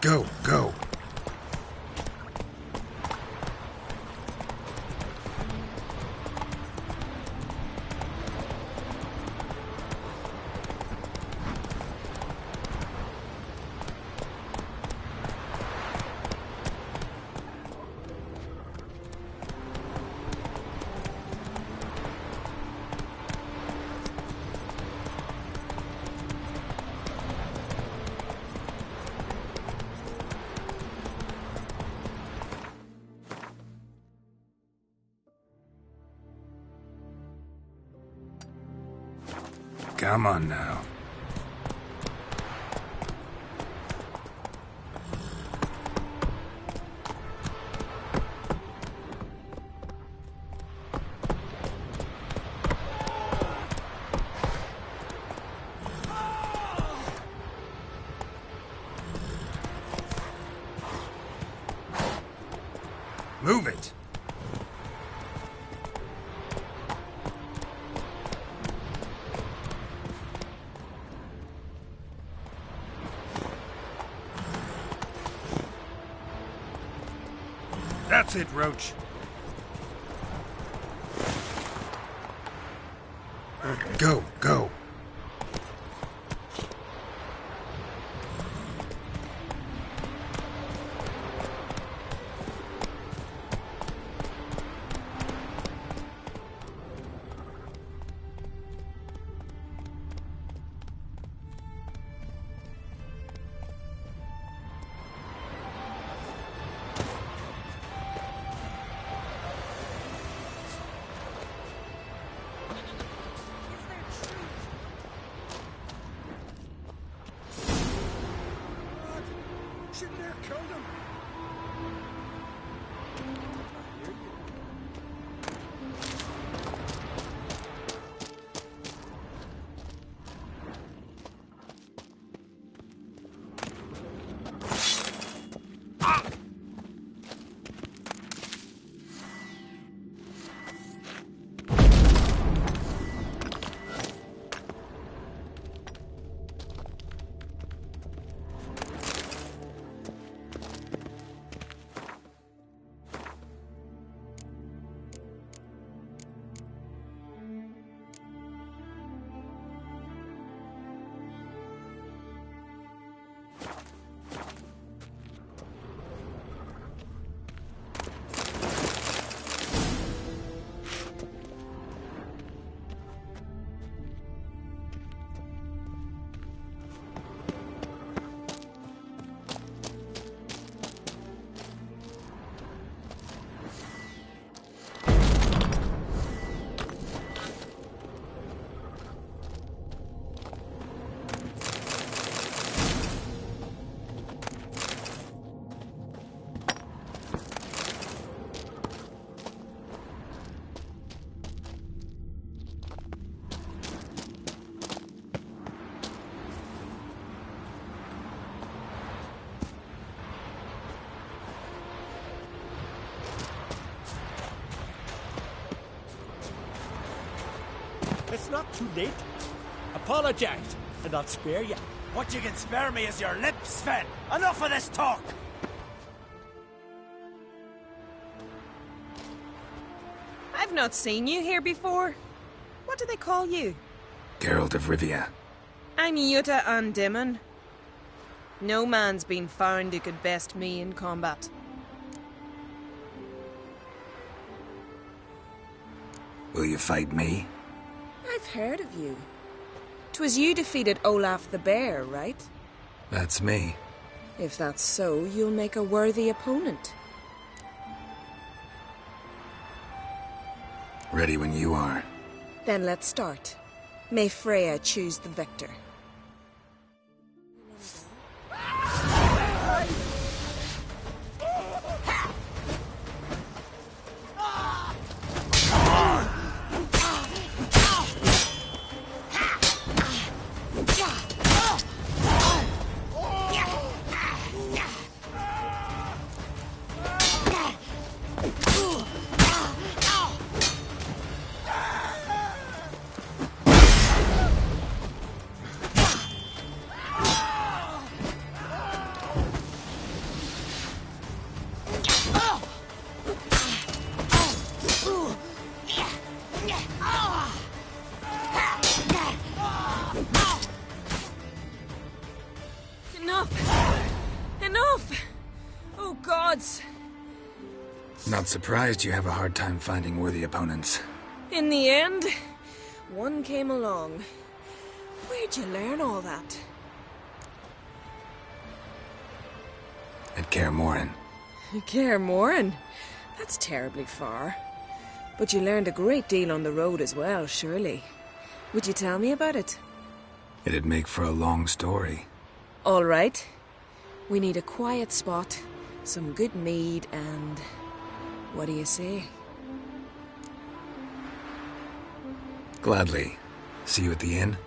Go, go. Come on now. Move it. That's it, Roach. Go, go. Shouldn't have killed him. It's not too late. Apologize, and I'll spare you. What you can spare me is your lips, Sven. Enough of this talk! I've not seen you here before. What do they call you? Geralt of Rivia. I'm Jutta Undimmen. No man's been found who could best me in combat. Will you fight me? I've heard of you. 'Twas you defeated Olaf the Bear, right? That's me. If that's so, you'll make a worthy opponent. Ready when you are. Then let's start. May Freya choose the victor. Enough! Enough! Oh, gods! Not surprised you have a hard time finding worthy opponents. In the end, one came along. Where'd you learn all that? At Kaer Morhen. Kaer Morhen? That's terribly far. But you learned a great deal on the road as well, surely. Would you tell me about it? It'd make for a long story. All right. We need a quiet spot, some good mead, and... what do you say? Gladly. See you at the inn?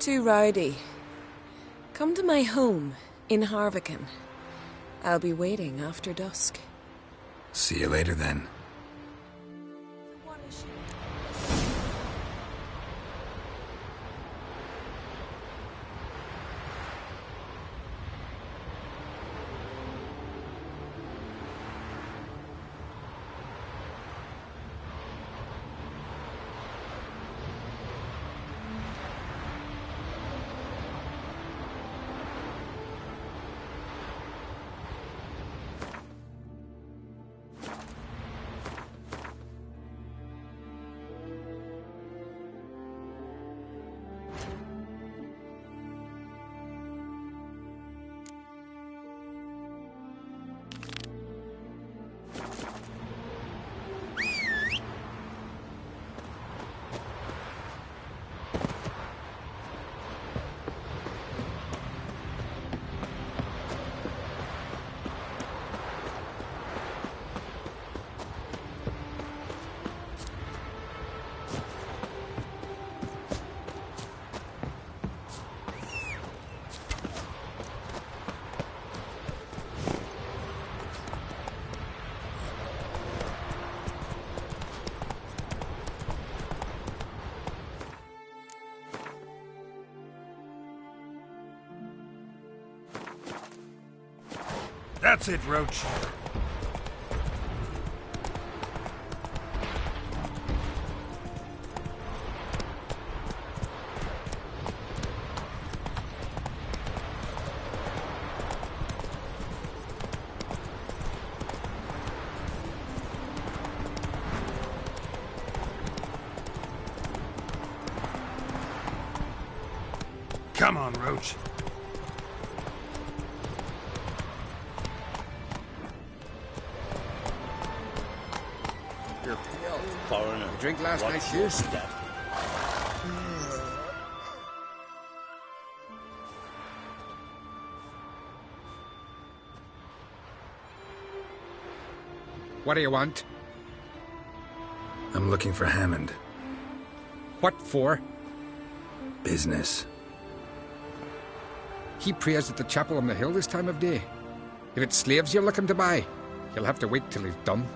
Too rowdy. Come to my home in Harviken. I'll be waiting after dusk. See you later then. That's it, Roach. Come on, Roach. Foreigner. Drink last night, too? What do you want? I'm looking for Hammond. What for? Business. He prays at the chapel on the hill this time of day. If it's slaves you're looking to buy, you'll have to wait till he's done.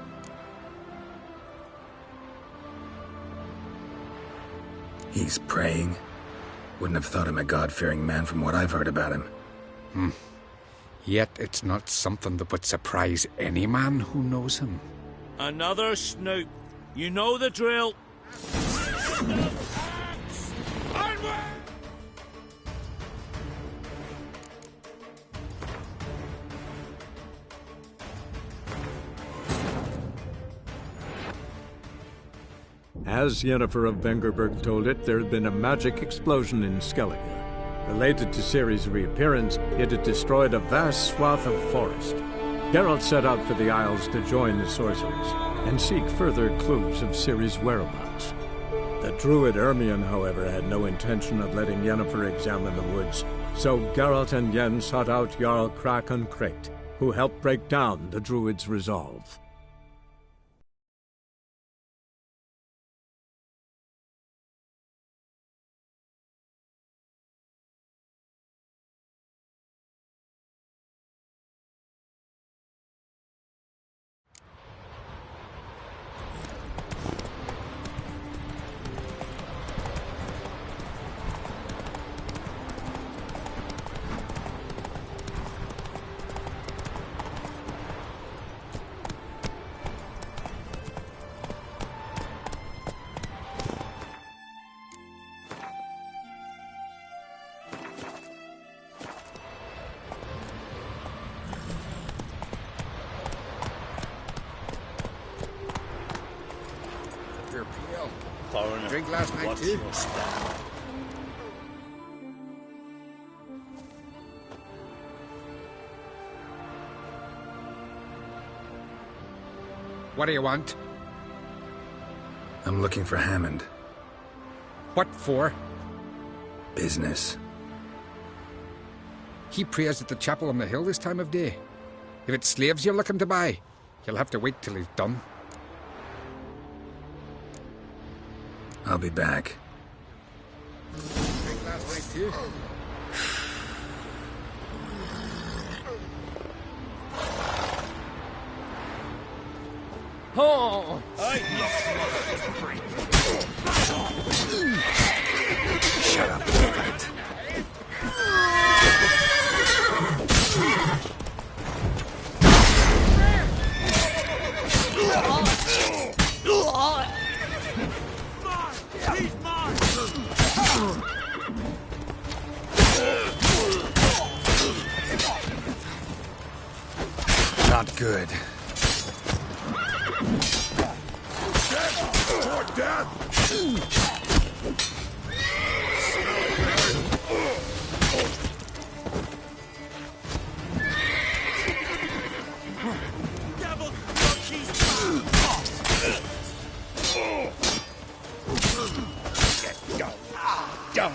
He's praying. Wouldn't have thought him a God-fearing man from what I've heard about him. Yet it's not something that would surprise any man who knows him. Another snoop. You know the drill. As Yennefer of Vengerberg told it, there had been a magic explosion in Skellige. Related to Ciri's reappearance, it had destroyed a vast swath of forest. Geralt set out for the Isles to join the sorcerers and seek further clues of Ciri's whereabouts. The druid Ermion, however, had no intention of letting Yennefer examine the woods, so Geralt and Yen sought out Jarl Krakon Krekt, who helped break down the druid's resolve. foreigner. Drink last night What's too? your style? What do you want? I'm looking for Hammond. What for? Business. He prays at the chapel on the hill this time of day. If it's slaves you're looking to buy, you'll have to wait till he's done. I'll be back. Drink last night too? Oh! Shut up, Robert. He's mine! Not good. Devil, look, he's mine! Down!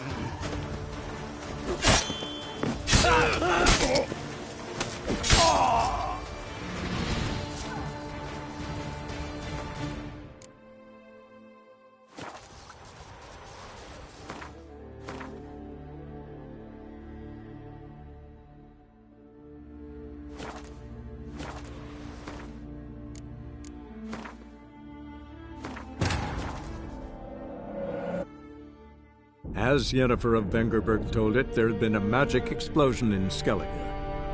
As Yennefer of Vengerberg told it, there had been a magic explosion in Skellige.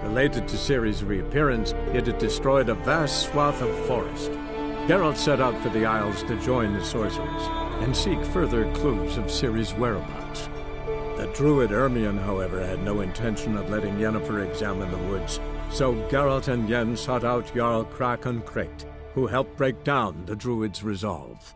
Related to Ciri's reappearance, it had destroyed a vast swath of forest. Geralt set out for the Isles to join the sorcerers and seek further clues of Ciri's whereabouts. The druid Ermion, however, had no intention of letting Yennefer examine the woods, so Geralt and Yen sought out Jarl Krakon Krayt, who helped break down the druid's resolve.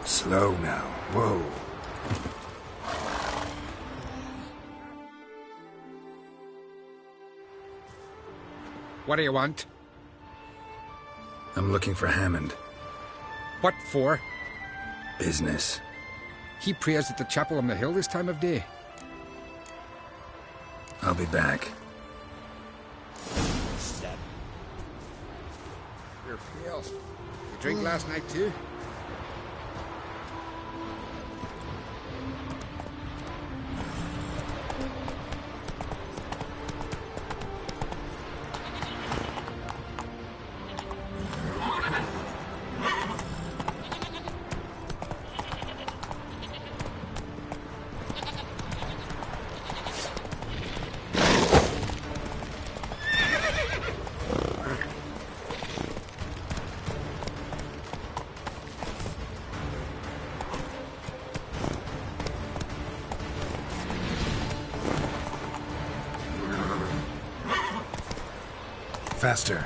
Slow now. Whoa. What do you want? I'm looking for Hammond. What for? Business. He prays at the chapel on the hill this time of day. I'll be back. You're pale. You drink last night too? Faster.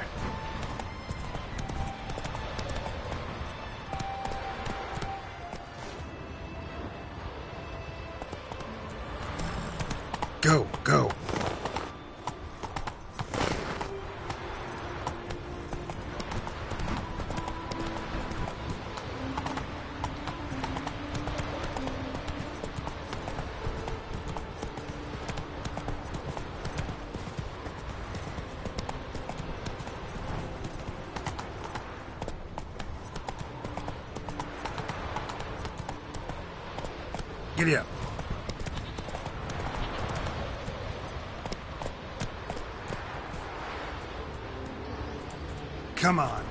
Go, go. Giddy up. Come on.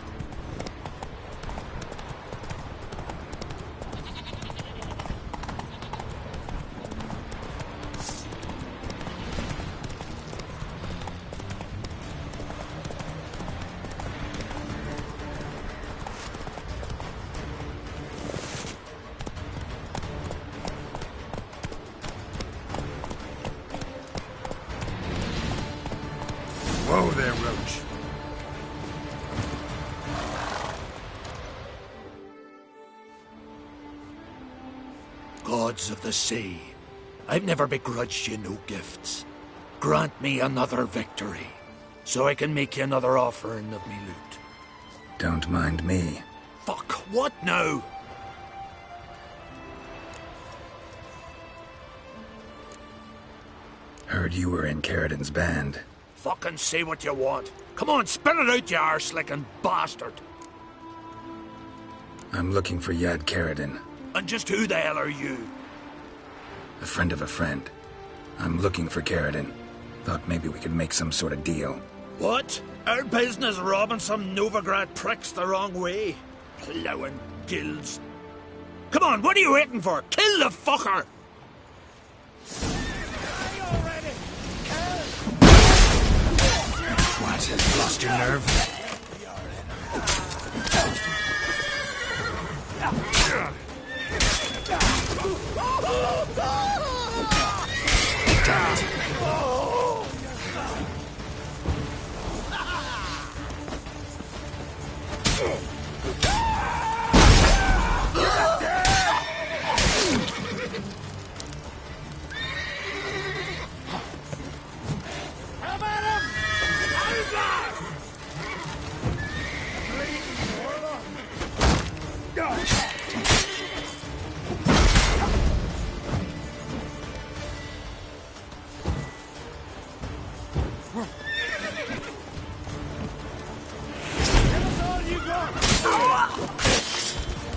Gods of the sea, I've never begrudged you no gifts. Grant me another victory, so I can make you another offering of me loot. Don't mind me. Fuck, what now? Heard you were in Carradin's band. Fucking say what you want. Come on, spit it out, you arse-licking bastard. I'm looking for Yad Carradin. And just who the hell are you? A friend of a friend. I'm looking for Carradin. Thought maybe we could make some sort of deal. What? Our business robbing some Novigrad pricks the wrong way? Plowing guilds. Come on, what are you waiting for? Kill the fucker! What? Lost your nerve? Damn it.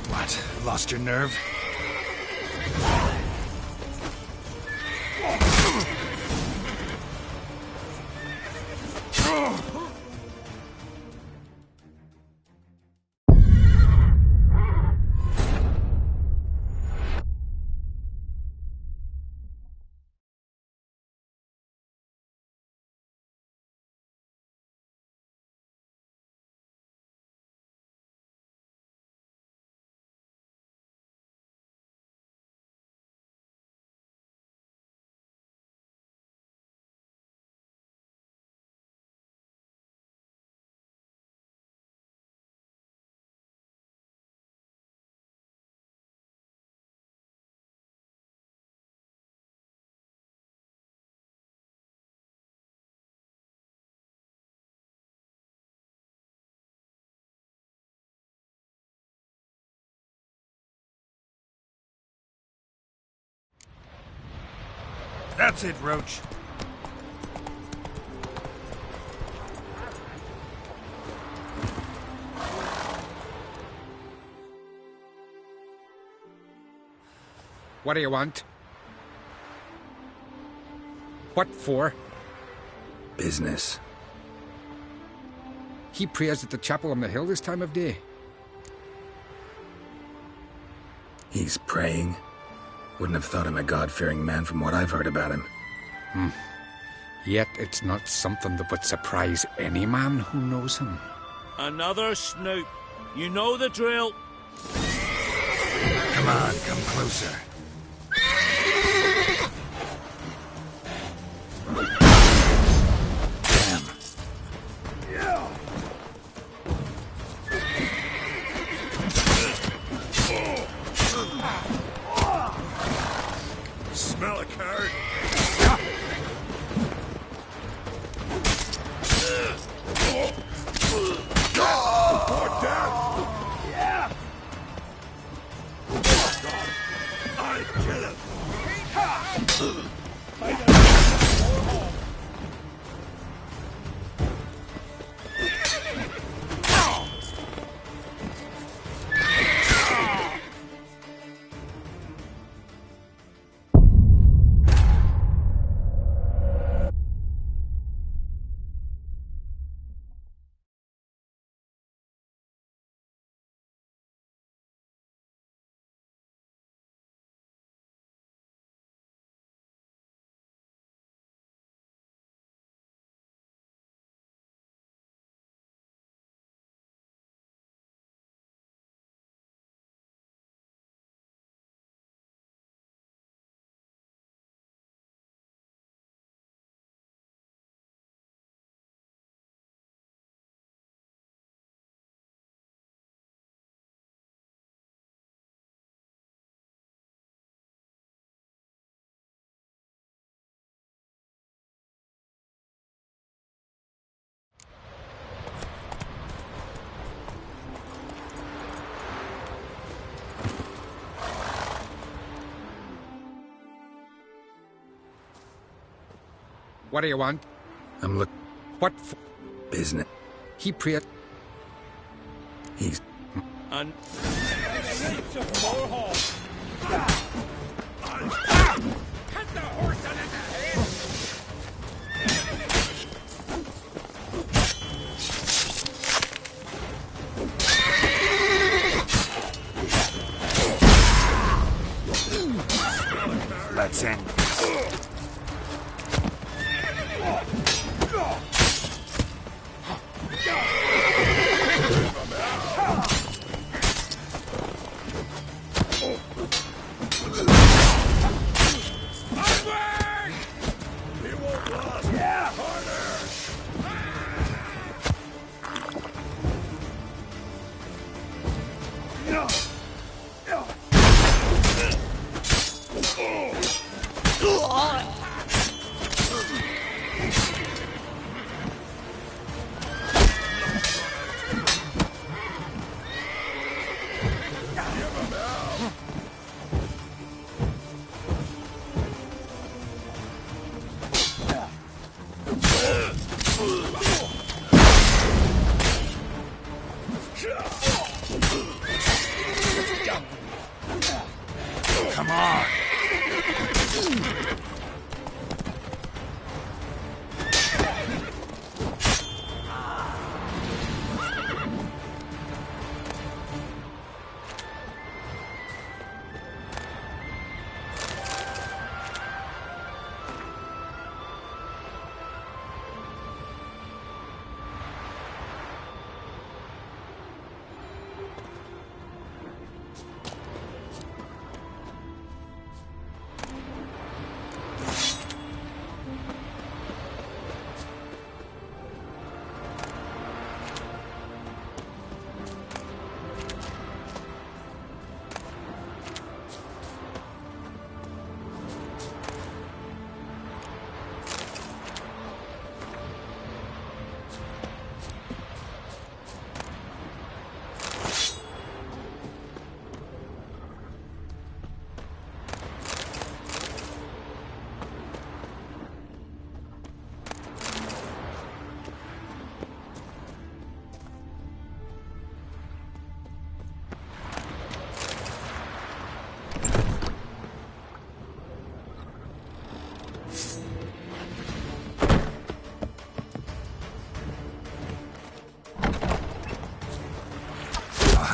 What? Lost your nerve? That's it, Roach. What do you want? What for? Business. He prays at the chapel on the hill this time of day. He's praying? Wouldn't have thought him a God-fearing man from what I've heard about him. Yet it's not something that would surprise any man who knows him. Another snoop. You know the drill. Come on, come closer. Damn. Smell a card? What do you want? I'm look What for? business. He prayed. He's And... more horse! Cut the horse on the head! Let's end this. Come on.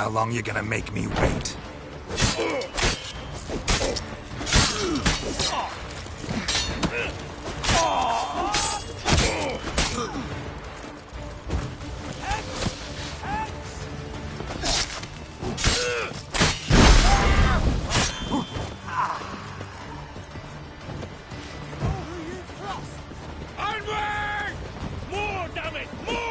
How long you gonna make me wait? Onward! More, damn it! More!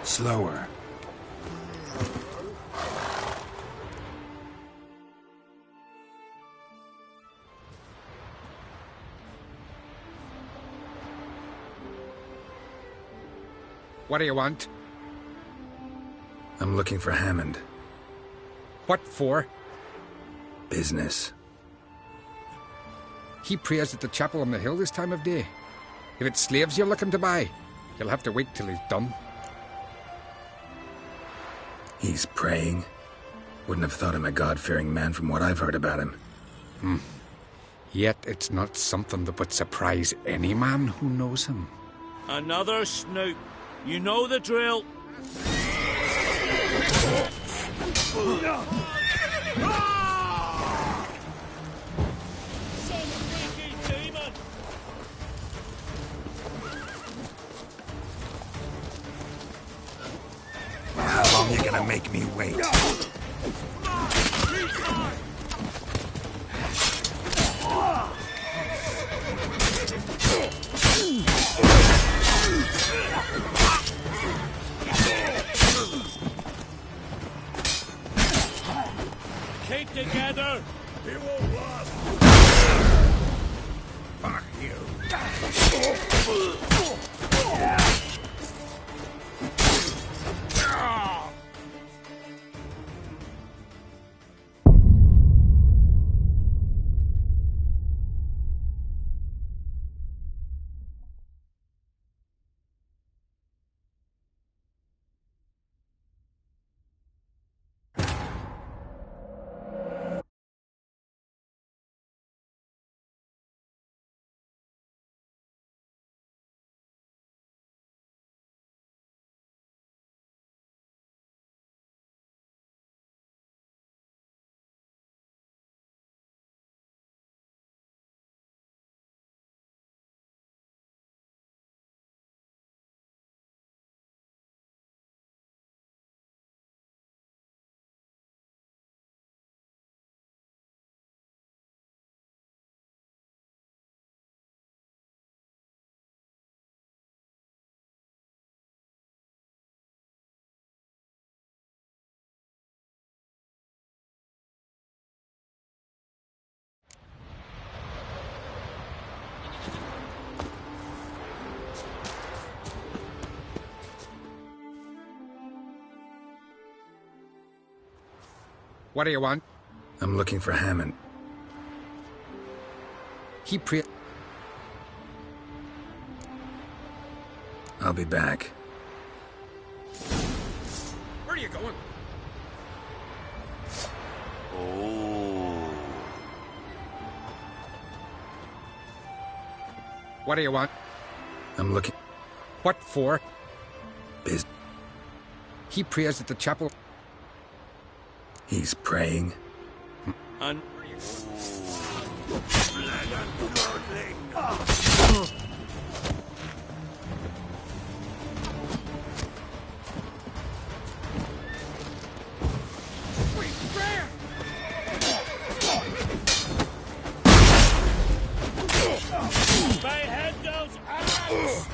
Slower. What do you want? I'm looking for Hammond. What for? Business. He prays at the chapel on the hill this time of day. If it's slaves you're looking to buy, you'll have to wait till he's done. He's praying. Wouldn't have thought him a God-fearing man from what I've heard about him. Yet it's not something that would surprise any man who knows him. Another snoop. You know the drill. How long you gonna make me wait? Keep together. He won't last. Fuck you. What do you want? I'm looking for Hammond. He pre... I'll be back. Where are you going? Oh. What do you want? I'm looking... What for? Biz... He prays at the chapel. He's praying. And behead those Arabs!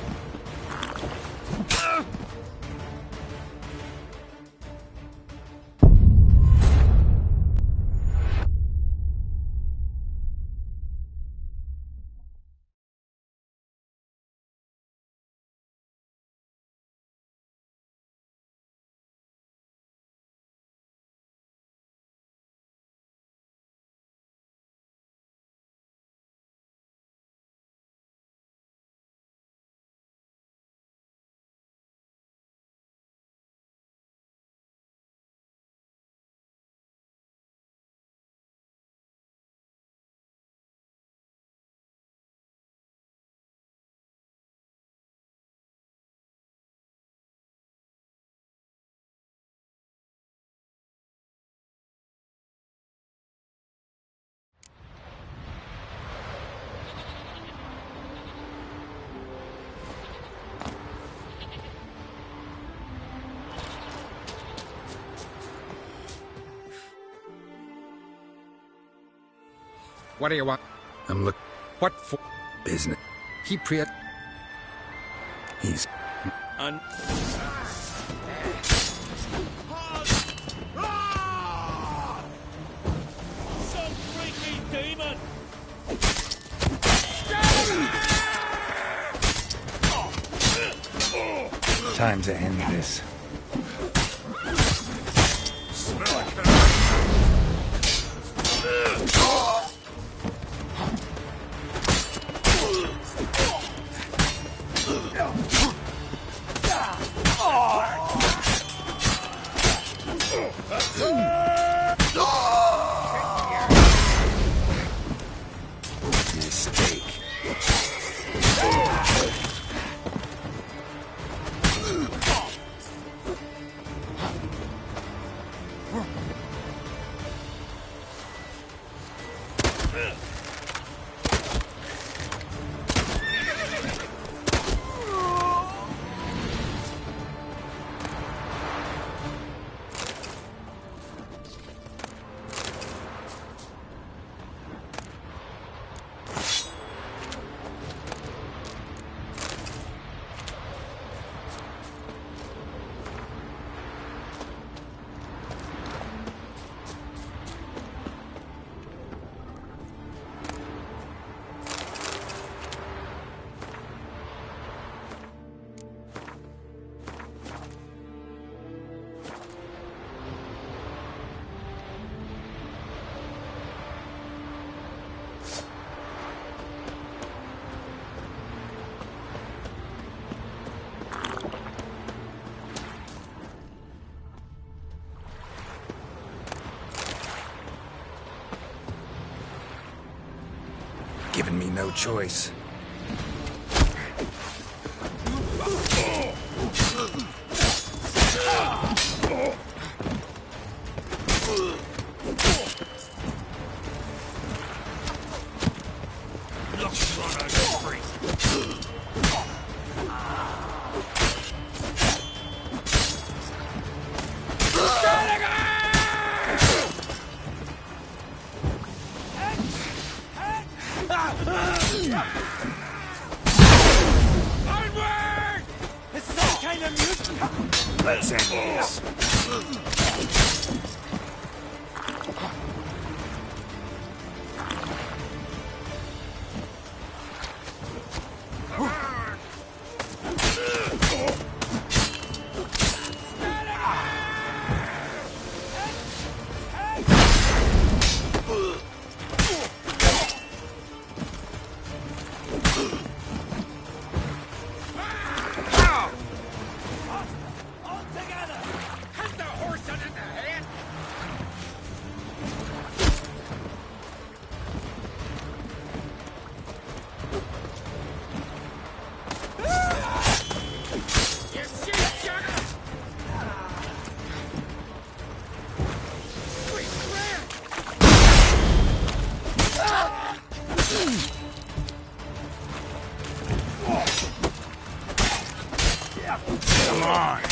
What do you want? I'm looking... What for? Business. He prayed... He's... And some freaky demon! Time to end this. Mistake. Given me no choice. Let's end this. Come on.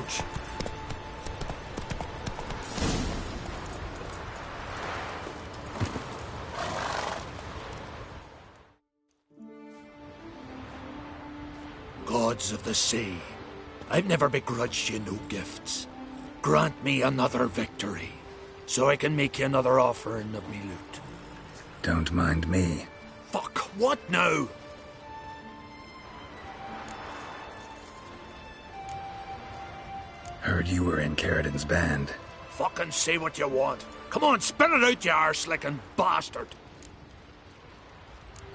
charge! Gods of the sea, I've never begrudged you no gifts. Grant me another victory, so I can make you another offering of me loot. Don't mind me. Fuck, what now? Heard you were in Carradin's band. Fucking say what you want. Come on, spit it out, you arse-licking bastard.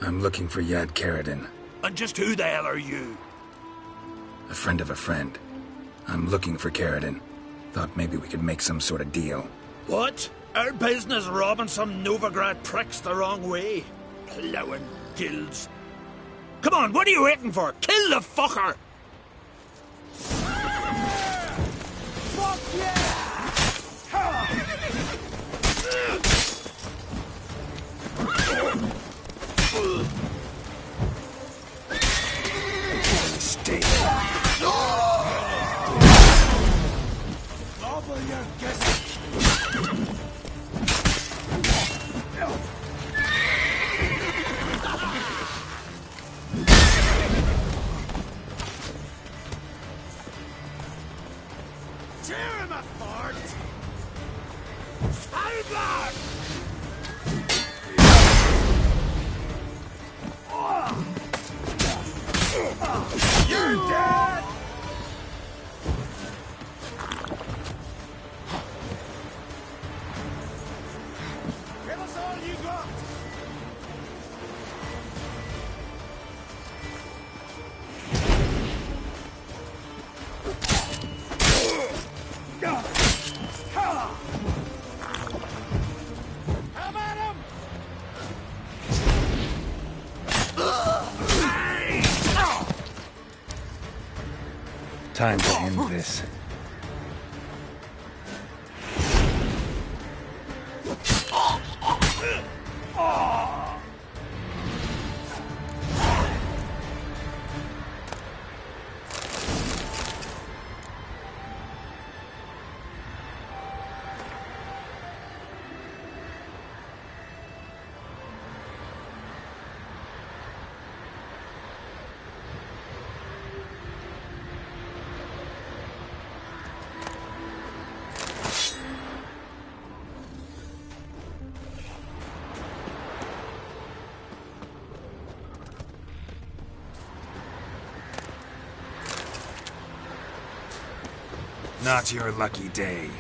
I'm looking for Yad Carradin. And just who the hell are you? A friend of a friend. I'm looking for Carradin. Thought maybe we could make some sort of deal. What? Our business robbing some Novigrad pricks the wrong way? Plowing guilds. Come on, what are you waiting for? Kill the fucker! Fuck yeah! Stay. Gobble your guess. Tear him apart! Steinblood! You're dead! Give us all you got! Come at him! Time to end this. Not your lucky day.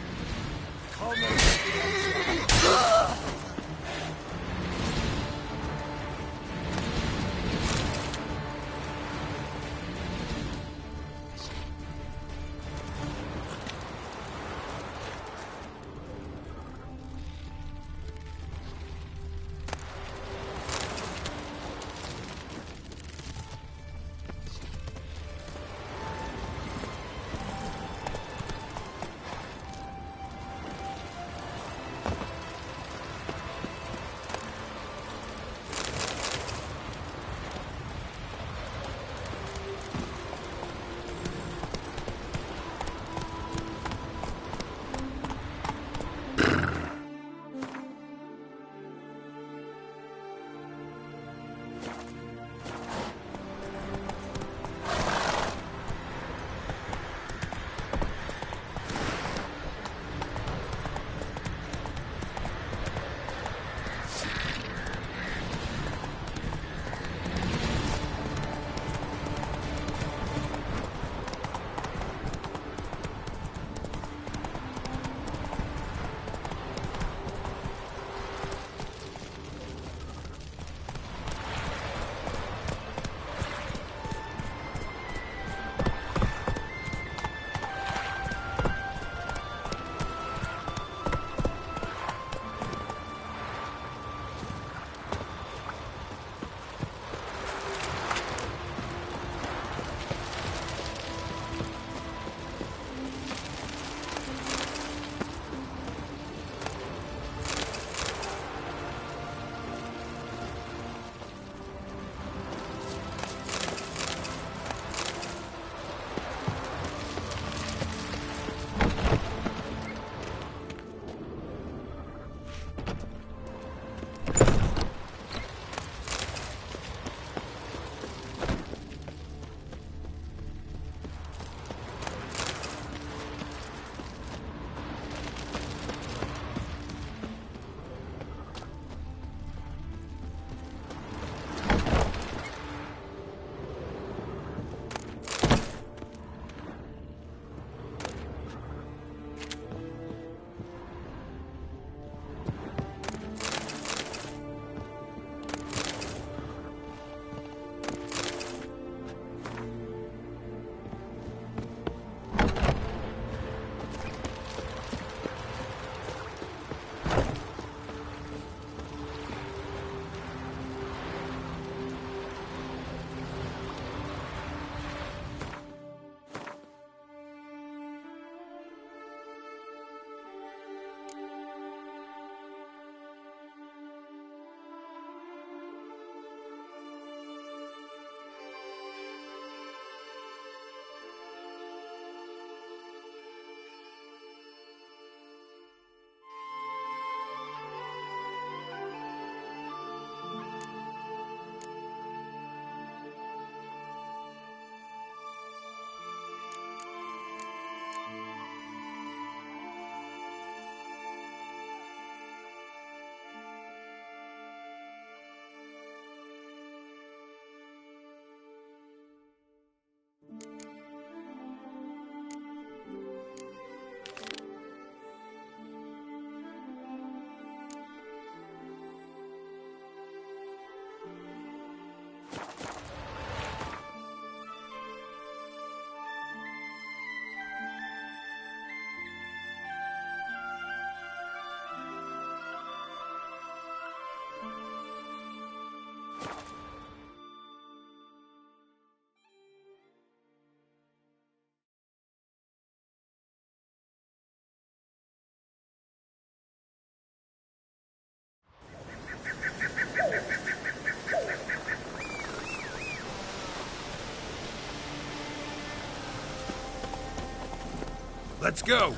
Let's go.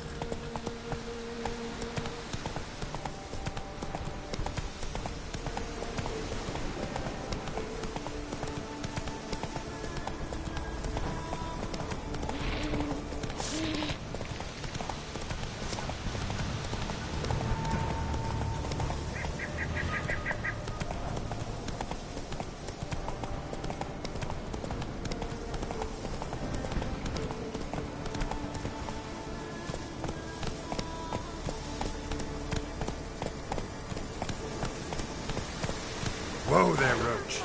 Whoa there, Roach.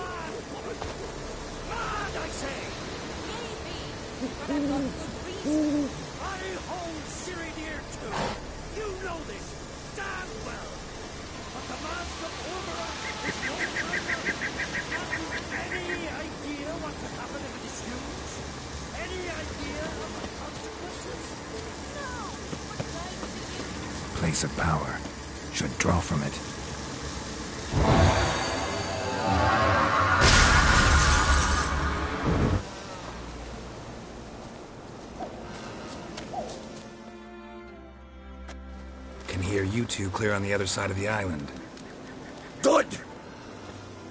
Mad, I say! But I've got good reason. I hold Ciri dear too. You know this damn well. But the mask of Ormara is no treasure. Have you any idea what could happen if it is used? Any idea of the consequences? No. Place of power. Should draw from it. Can hear you two clear on the other side of the island. Good!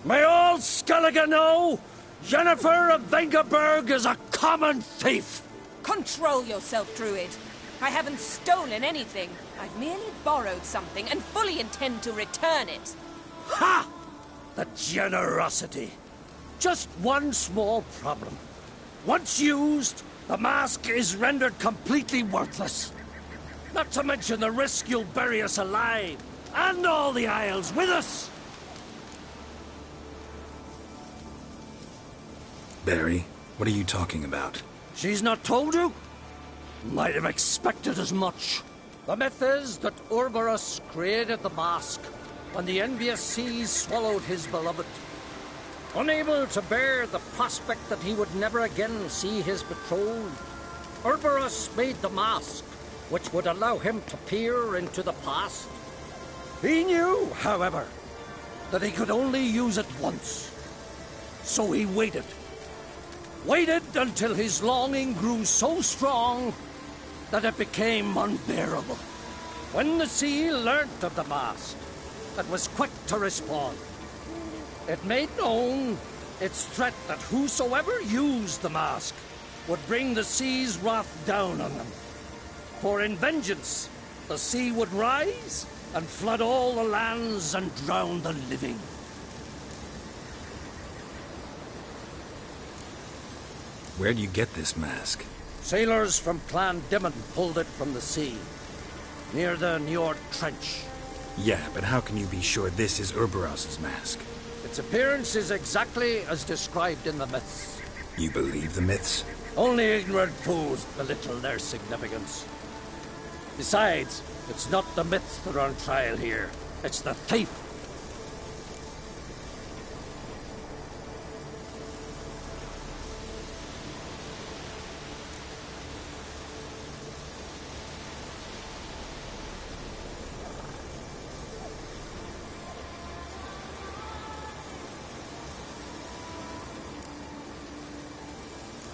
May all Skellige know Yennefer of Vengerberg is a common thief! Control yourself, Druid. I haven't stolen anything. I've merely borrowed something and fully intend to return it. Ha! The generosity. Just one small problem. Once used, the mask is rendered completely worthless. Not to mention the risk you'll bury us alive, and all the Isles with us. Barry, what are you talking about? She's not told you? Might have expected as much. The myth is that Urberus created the mask when the envious seas swallowed his beloved. Unable to bear the prospect that he would never again see his betrothed, Urberus made the mask, which would allow him to peer into the past. He knew, however, that he could only use it once. So he waited. Waited until his longing grew so strong that it became unbearable. When the sea learnt of the mask, it was quick to respond. It made known its threat that whosoever used the mask would bring the sea's wrath down on them. For in vengeance, the sea would rise and flood all the lands and drown the living. Where do you get this mask? Sailors from Clan Dimon pulled it from the sea, near the Njord Trench. Yeah, but how can you be sure this is Urberos's mask? Its appearance is exactly as described in the myths. You believe the myths? Only ignorant fools belittle their significance. Besides, it's not the myths that are on trial here. It's the thief.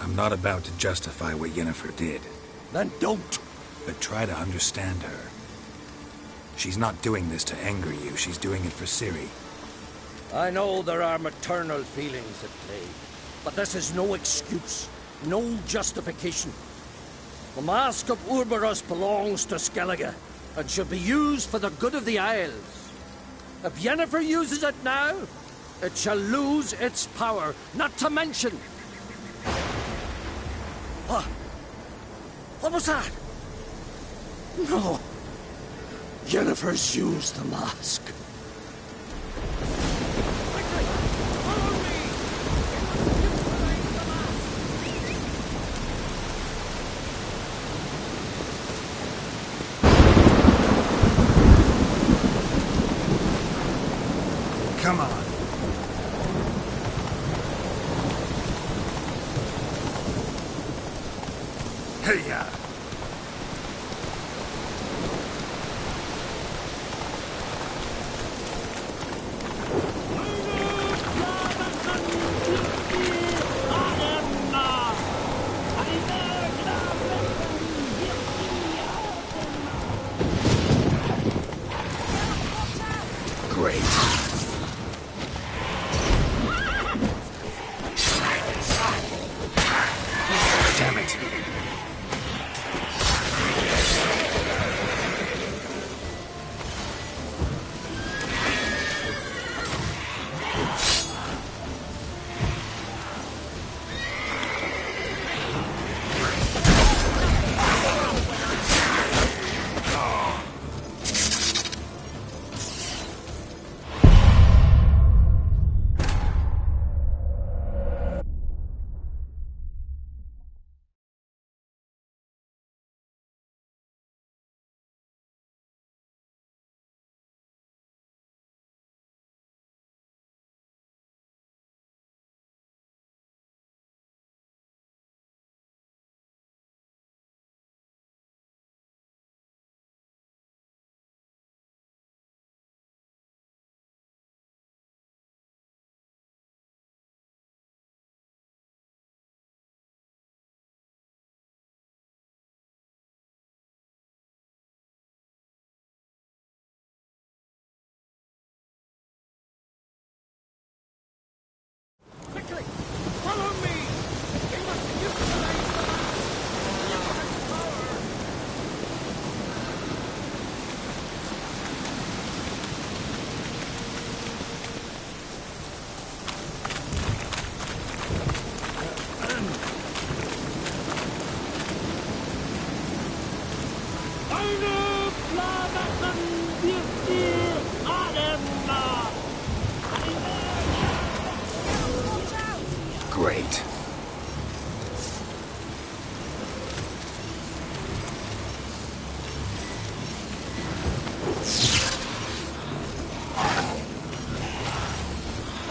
I'm not about to justify what Yennefer did. Then don't. But try to understand her. She's not doing this to anger you, she's doing it for Ciri. I know there are maternal feelings at play, but this is no excuse, no justification. The Mask of Urberus belongs to Skellige, and should be used for the good of the Isles. If Yennefer uses it now, it shall lose its power, not to mention... What? What was that? No. Yennefer's used the mask. Quickly! Follow me! Come on. Hey-ya!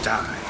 Die.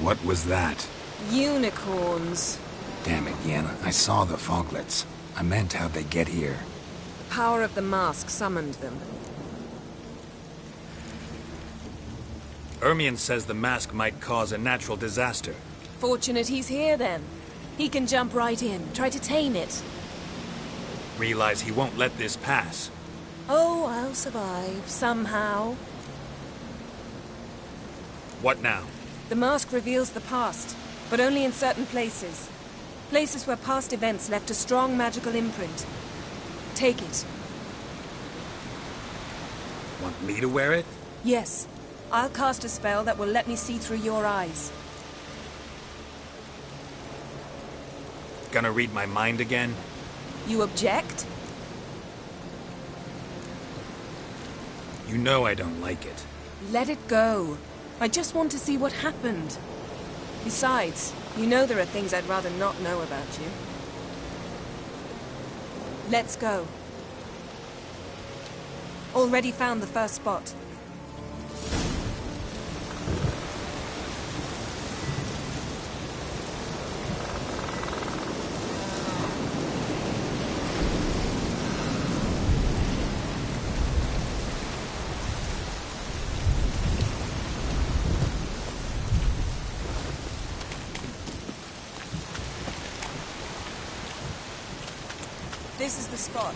What was that? Unicorns. Damn it, Yen. I saw the foglets. I meant how'd they get here. The power of the mask summoned them. Ermion says the mask might cause a natural disaster. Fortunate he's here, then. He can jump right in, try to tame it. Realize he won't let this pass. Oh, I'll survive, somehow. What now? The mask reveals the past, but only in certain places. Places where past events left a strong magical imprint. Take it. Want me to wear it? Yes. I'll cast a spell that will let me see through your eyes. Gonna read my mind again? You object? You know I don't like it. Let it go. I just want to see what happened. Besides, you know there are things I'd rather not know about you. Let's go. Already found the first spot. This is the spot.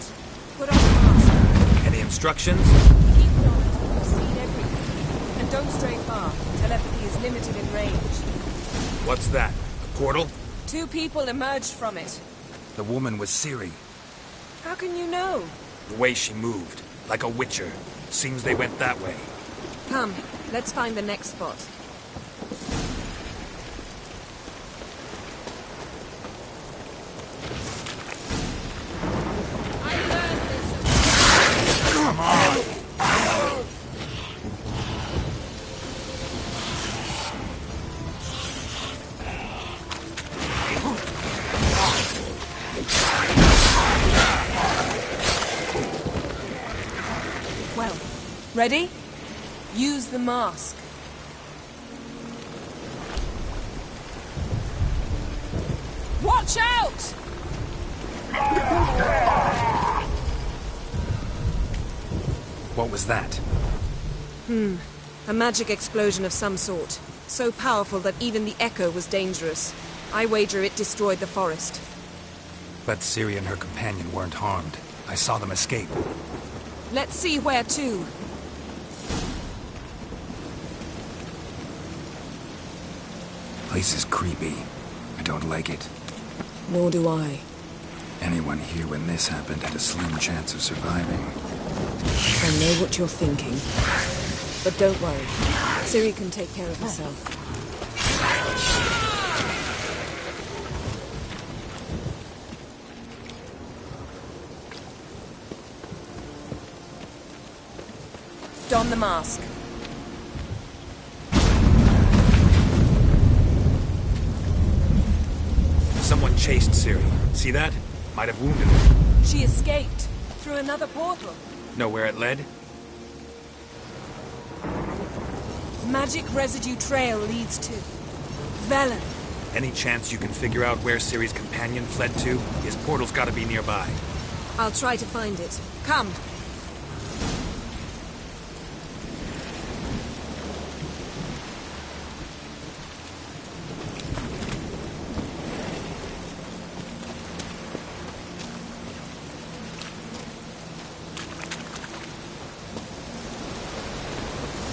Put on the mask. Any instructions? Keep it on until you've seen everything. And don't stray far. Telepathy is limited in range. What's that? A portal? 2 people emerged from it. The woman was Ciri. How can you know? The way she moved. Like a witcher. Seems they went that way. Come, let's find the next spot. Well, ready? Use the mask. Watch out! What was that? A magic explosion of some sort. So powerful that even the echo was dangerous. I wager it destroyed the forest. But Ciri and her companion weren't harmed. I saw them escape. Let's see where to. Place is creepy. I don't like it. Nor do I. Anyone here when this happened had a slim chance of surviving. I know what you're thinking. But don't worry. Ciri can take care of herself. Don the mask. Someone chased Ciri. See that? Might have wounded her. She escaped through another portal. Know where it led? Magic residue trail leads to Velen. Any chance you can figure out where Ciri's companion fled to? His portal's gotta be nearby. I'll try to find it. Come.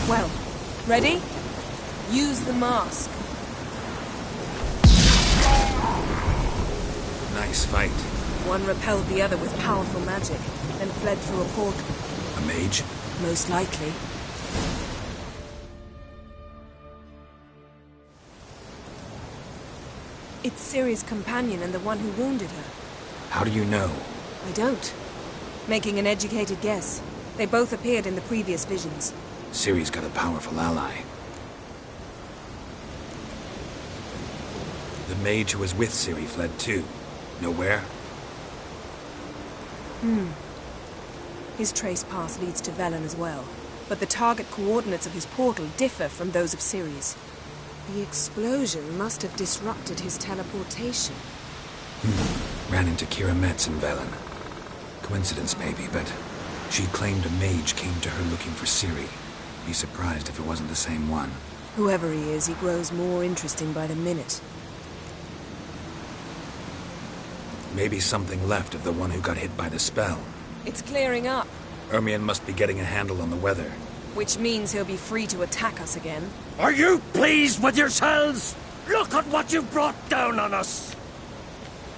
Well, ready? Use the mask. Nice fight. One repelled the other with powerful magic, then fled through a portal. A mage? Most likely. It's Ciri's companion and the one who wounded her. How do you know? I don't. Making an educated guess. They both appeared in the previous visions. Ciri's got a powerful ally. The mage who was with Ciri fled too. Nowhere? His trace path leads to Velen as well. But the target coordinates of his portal differ from those of Ciri's. The explosion must have disrupted his teleportation. Ran into Kira Metz in Velen. Coincidence maybe, but she claimed a mage came to her looking for Ciri. Be surprised if it wasn't the same one. Whoever he is, he grows more interesting by the minute. Maybe something left of the one who got hit by the spell. It's clearing up, Ermion must be getting a handle on the weather. which means he'll be free to attack us again. Are you pleased with yourselves? Look at what you've brought down on us.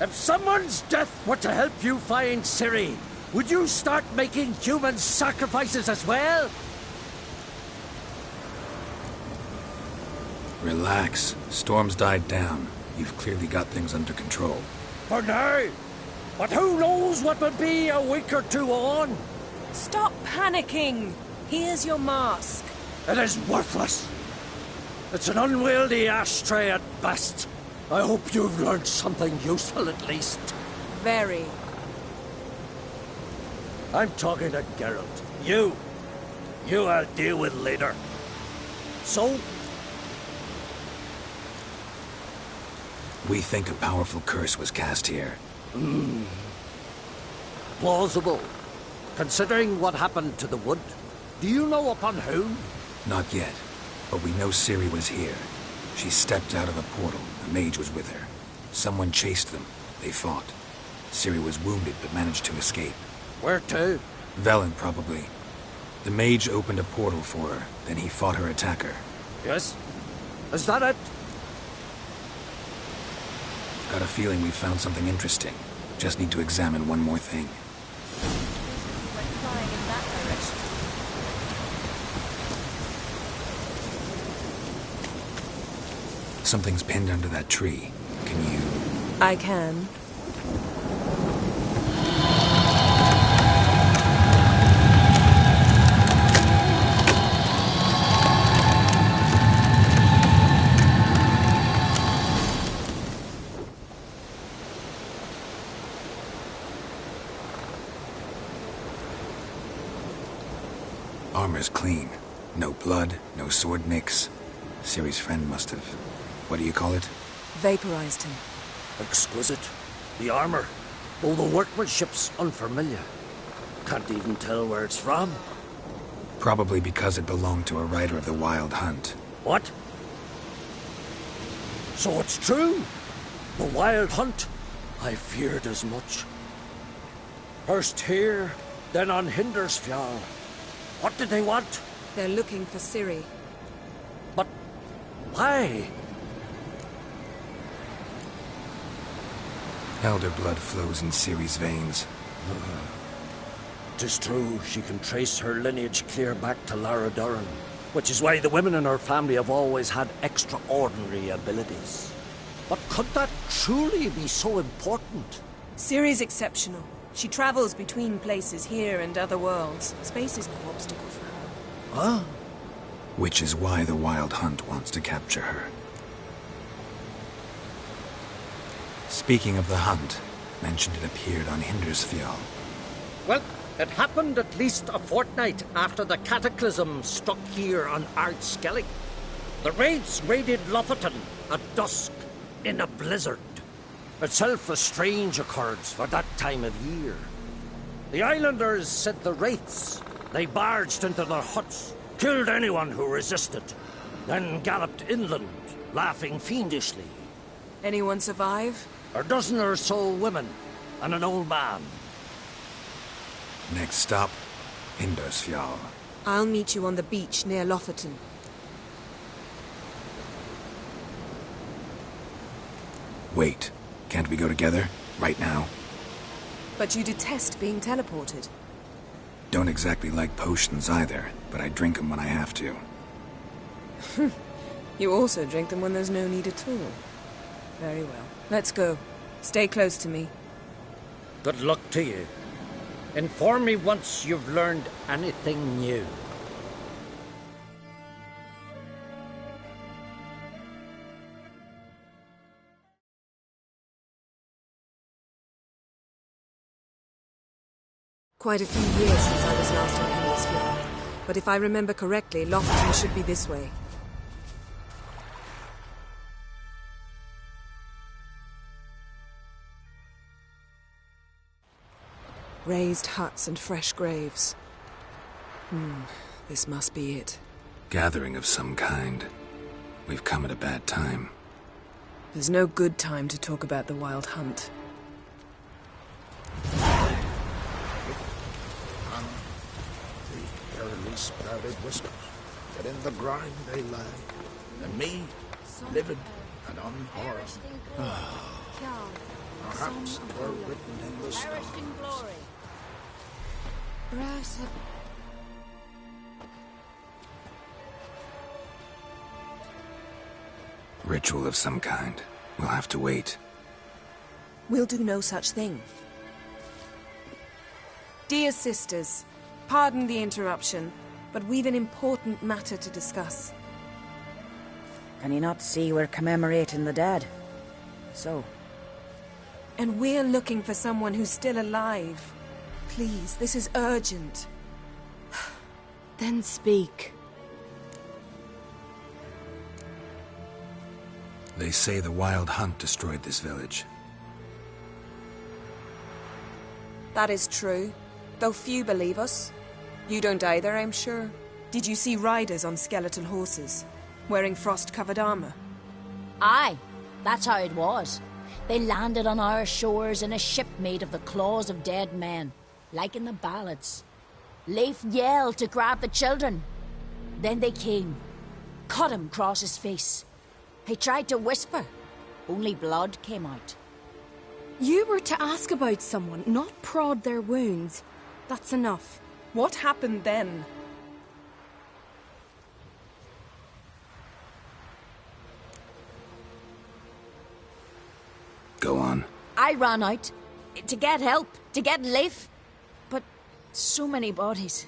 If someone's death were to help you find Ciri, would you start making human sacrifices as well? Relax. Storm's died down. You've clearly got things under control. For now. But who knows what will be a week or two on? Stop panicking! Here's your mask. It is worthless. It's an unwieldy ashtray at best. I hope you've learned something useful at least. Very. I'm talking to Geralt. You I'll deal with later. So, We think a powerful curse was cast here. plausible. Considering what happened to the wood, do you know upon whom? Not yet, but we know Ciri was here. She stepped out of a portal. A mage was with her. Someone chased them. They fought. Ciri was wounded but managed to escape. Where to? Velen, probably. The mage opened a portal for her, then he fought her attacker. Yes? Is that it? Got a feeling we found something interesting. Just need to examine one more thing. Went flying in that direction. Something's pinned under that tree. Can you... I can. Armor's clean. No blood, no sword nicks. Ciri's friend must have... What do you call it? Vaporized him. Exquisite. The armor, though the workmanship's unfamiliar. Can't even tell where it's from. Probably because it belonged to a rider of the Wild Hunt. What? So it's true? The Wild Hunt? I feared as much. First here, then on Hindersfjall. What did they want? They're looking for Ciri. But why? Elder blood flows in Ciri's veins. 'Tis true, she can trace her lineage clear back to Lara Duran, which is why the women in her family have always had extraordinary abilities. But could that truly be so important? Ciri's exceptional. She travels between places here and other worlds. Space is no obstacle for her. Huh? Which is why the Wild Hunt wants to capture her. Speaking of the hunt, mentioned it appeared on Hindersfjall. Well, it happened at least a fortnight after the cataclysm struck here on Ardskellig. The raids raided Lofoten at dusk in a blizzard. Itself a strange occurrence for that time of year. The islanders sent the wraiths. They barged into their huts, killed anyone who resisted, then galloped inland, laughing fiendishly. Anyone survive? A dozen or so women and an old man. Next stop, Hindersfjall. I'll meet you on the beach near Lofoten. Wait, can't we go together? Right now? But you detest being teleported. Don't exactly like potions either, but I drink them when I have to. You also drink them when there's no need at all. Very well. Let's go. Stay close to me. Good luck to you. Inform me once you've learned anything new. Quite a few years since I was last on Hemisphere, but if I remember correctly, Lofton should be this way. Raised huts and fresh graves. This must be it. Gathering of some kind. We've come at a bad time. There's no good time to talk about the Wild Hunt. Sprouted whiskers, but in the grime they lie, and me, livid and unharmed. Perhaps were written in the stars. Ritual of some kind. We'll have to wait. We'll do no such thing. Dear sisters, pardon the interruption, but we've an important matter to discuss. Can you not see we're commemorating the dead? So? And we're looking for someone who's still alive. Please, this is urgent. Then speak. They say the Wild Hunt destroyed this village. That is true, though few believe us. You don't either, I'm sure. Did you see riders on skeletal horses, wearing frost-covered armor? Aye, that's how it was. They landed on our shores in a ship made of the claws of dead men, like in the ballads. Leif yelled to grab the children. Then they came, cut him across his face. He tried to whisper, only blood came out. You were to ask about someone, not prod their wounds. That's enough. What happened then? Go on. I ran out to get help, to get Leif. But so many bodies.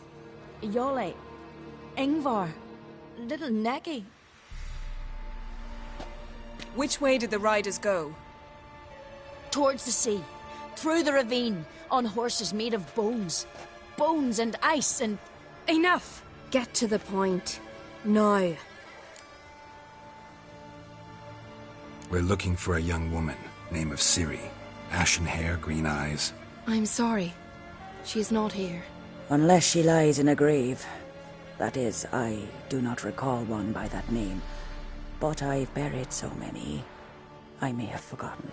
Yolle, Ingvar, little Necky. Which way did the riders go? Towards the sea, through the ravine, on horses made of bones. Bones and ice and... Enough! Get to the point. Now. We're looking for a young woman, name of Ciri. Ashen hair, green eyes. I'm sorry. She is not here. Unless she lies in a grave. That is, I do not recall one by that name. But I've buried so many, I may have forgotten.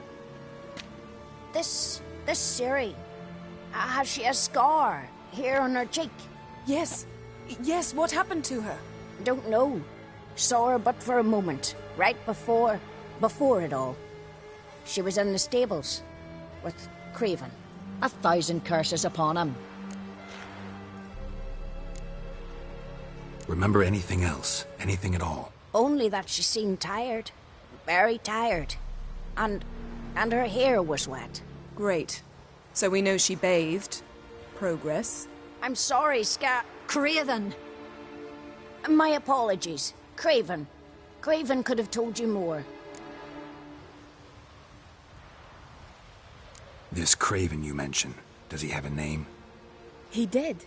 This Ciri, has she a scar here on her cheek? Yes, what happened to her? Don't know. Saw her but for a moment, right before it all. She was in the stables with Craven. 1,000 curses upon him. Remember anything else? Anything at all? Only that she seemed tired. Very tired. And her hair was wet. Great. So we know she bathed. Progress. I'm sorry, Craven. My apologies. Craven. Craven could have told you more. This Craven you mention, does he have a name? He did.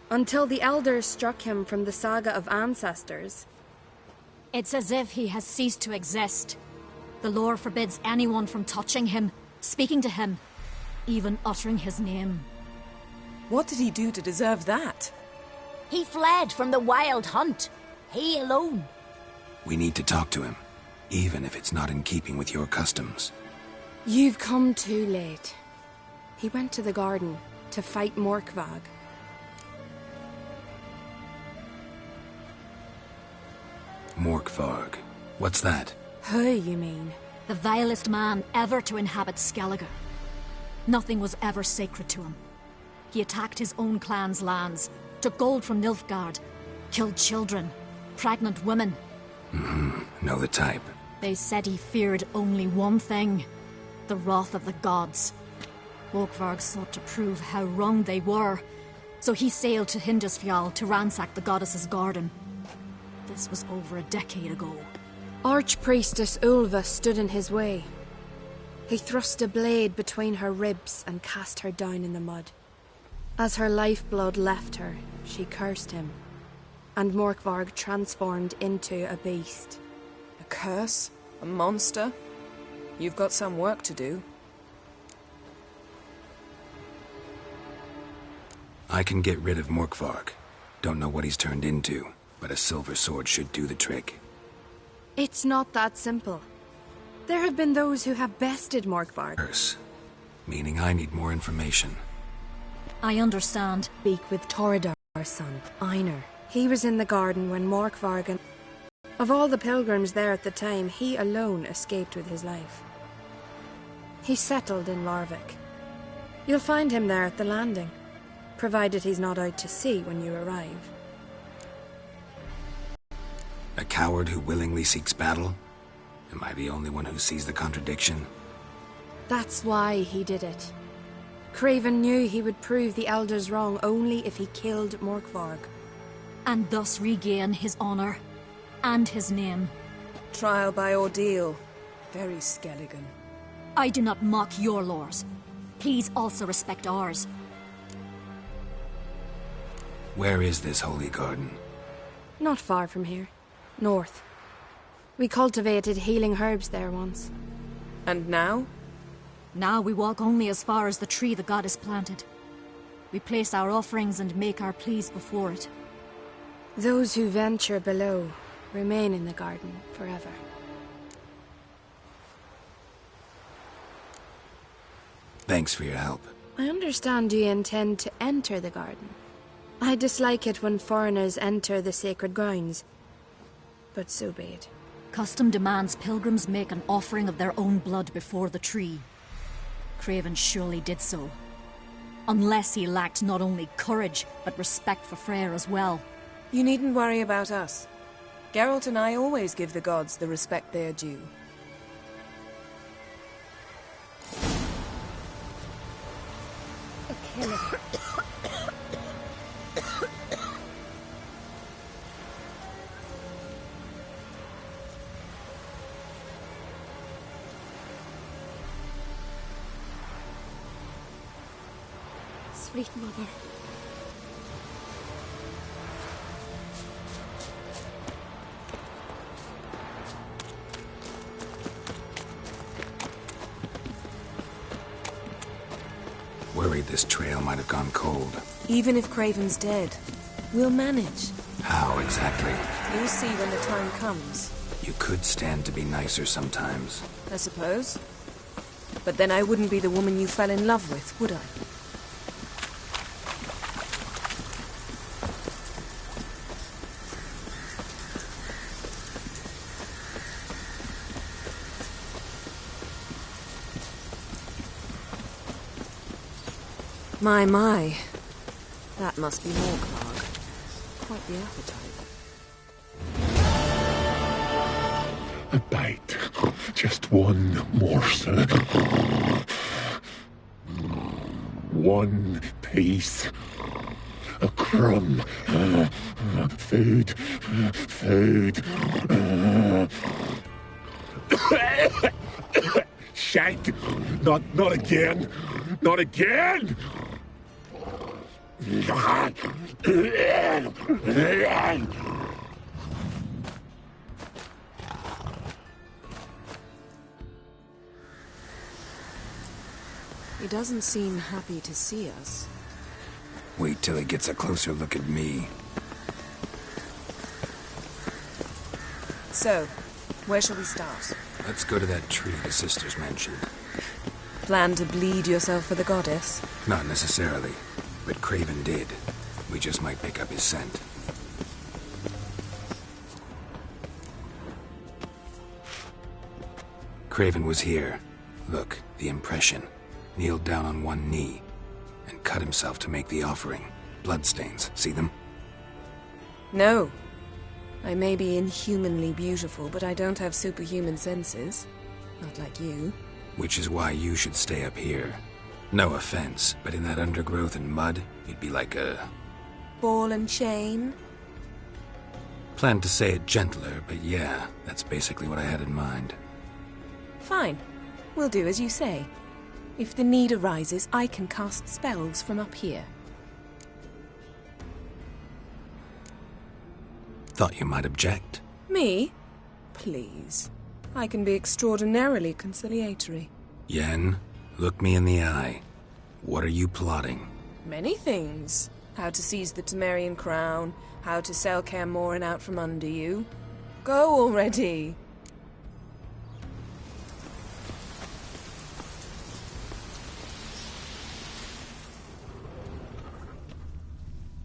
Until the elders struck him from the saga of ancestors. It's as if he has ceased to exist. The lore forbids anyone from touching him, speaking to him, even uttering his name. What did he do to deserve that? He fled from the Wild Hunt. He alone. We need to talk to him, even if it's not in keeping with your customs. You've come too late. He went to the garden to fight Morkvag. Morkvarg. What's that? Who, you mean? The vilest man ever to inhabit Skellige. Nothing was ever sacred to him. He attacked his own clan's lands, took gold from Nilfgaard, killed children, pregnant women. Know the type. They said he feared only one thing, the wrath of the gods. Morkvarg sought to prove how wrong they were, so he sailed to Hindisfjall to ransack the goddess's garden. This was over a decade ago. Archpriestess Ulva stood in his way. He thrust a blade between her ribs and cast her down in the mud. As her lifeblood left her, she cursed him, and Morkvarg transformed into a beast. A curse? A monster? You've got some work to do. I can get rid of Morkvarg. Don't know what he's turned into, but a silver sword should do the trick. It's not that simple. There have been those who have bested Morkvarg. Curse. Meaning I need more information. I understand. Speak with Toredar's son, Einar. He was in the garden when Morkvarg and... Of all the pilgrims there at the time, he alone escaped with his life. He settled in Larvik. You'll find him there at the landing, provided he's not out to sea when you arrive. A coward who willingly seeks battle? Am I the only one who sees the contradiction? That's why he did it. Craven knew he would prove the elders wrong only if he killed Morkvarg. And thus regain his honor and his name. Trial by ordeal. Very Skelligan. I do not mock your laws. Please also respect ours. Where is this holy garden? Not far from here. North. We cultivated healing herbs there once. And now? Now we walk only as far as the tree the goddess planted. We place our offerings and make our pleas before it. Those who venture below remain in the garden forever. Thanks for your help. I understand you intend to enter the garden. I dislike it when foreigners enter the sacred grounds, but so be it. Custom demands pilgrims make an offering of their own blood before the tree. Craven surely did so. Unless he lacked not only courage, but respect for Freyr as well. You needn't worry about us. Geralt and I always give the gods the respect they are due. A killer. Sweet mother. Worried this trail might have gone cold. Even if Craven's dead, we'll manage. How exactly? You'll see when the time comes. You could stand to be nicer sometimes. I suppose. But then I wouldn't be the woman you fell in love with, would I? My. That must be Morkvarg. Quite the appetite. A bite. Just one morsel. One piece. A crumb. Food. Shite. Not again. Not again! He doesn't seem happy to see us. Wait till he gets a closer look at me. So, where shall we start? Let's go to that tree the sisters mentioned. Plan to bleed yourself for the goddess? Not necessarily, but Craven did. We just might pick up his scent. Craven was here. Look, the impression. Kneeled down on one knee. And and cut himself to make the offering. Bloodstains, see them? No. I may be inhumanly beautiful, but I don't have superhuman senses. Not like you. Which is why you should stay up here. No offense, but in that undergrowth and mud, you'd be like a... Ball and chain? Planned to say it gentler, but yeah, that's basically what I had in mind. Fine. We'll do as you say. If the need arises, I can cast spells from up here. Thought you might object. Me? Please. I can be extraordinarily conciliatory. Yen, look me in the eye. What are you plotting? Many things. How to seize the Temerian crown, how to sell Kaer Morhen out from under you. Go already!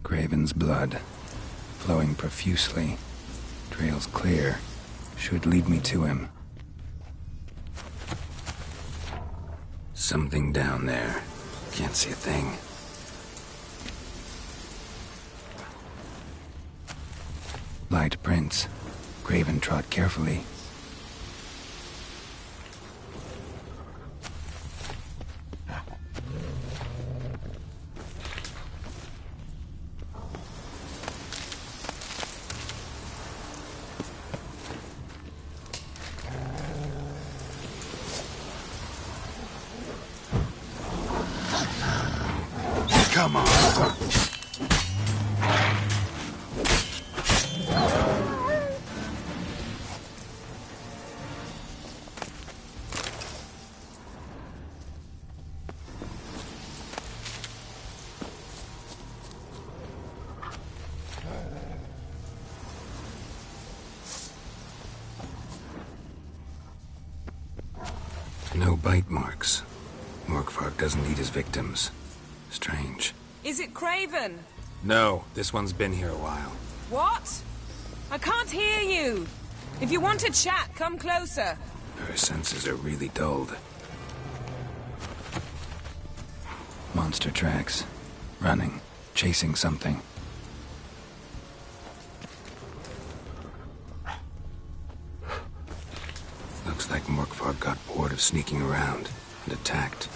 Graven's blood, flowing profusely. Trails clear. Should lead me to him. Something down there. Can't see a thing. Light prints. Graven trod carefully. Come on. No bite marks. Morkvarg doesn't eat his victims. Strange. Is it Craven? No, this one's been here a while. What? I can't hear you. If you want to chat, come closer. Her senses are really dulled. Monster tracks. Running. Chasing something. Looks like Morkvarg got bored of sneaking around and attacked.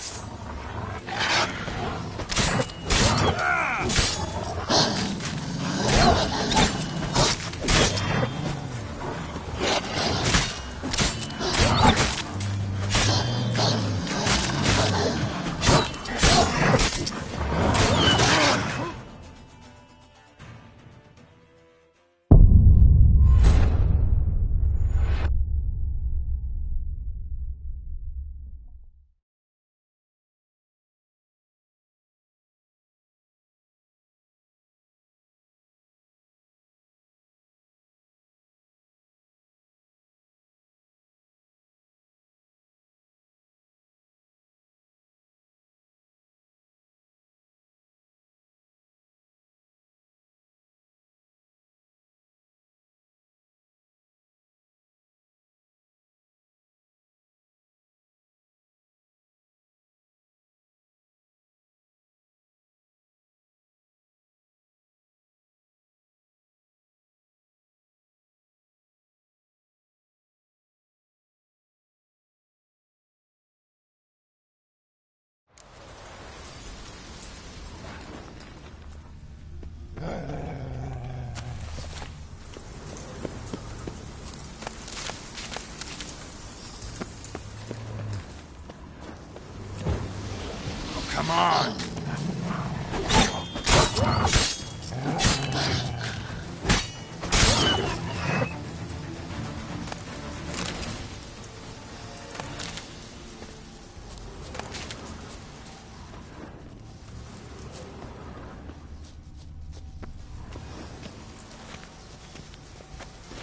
Come on!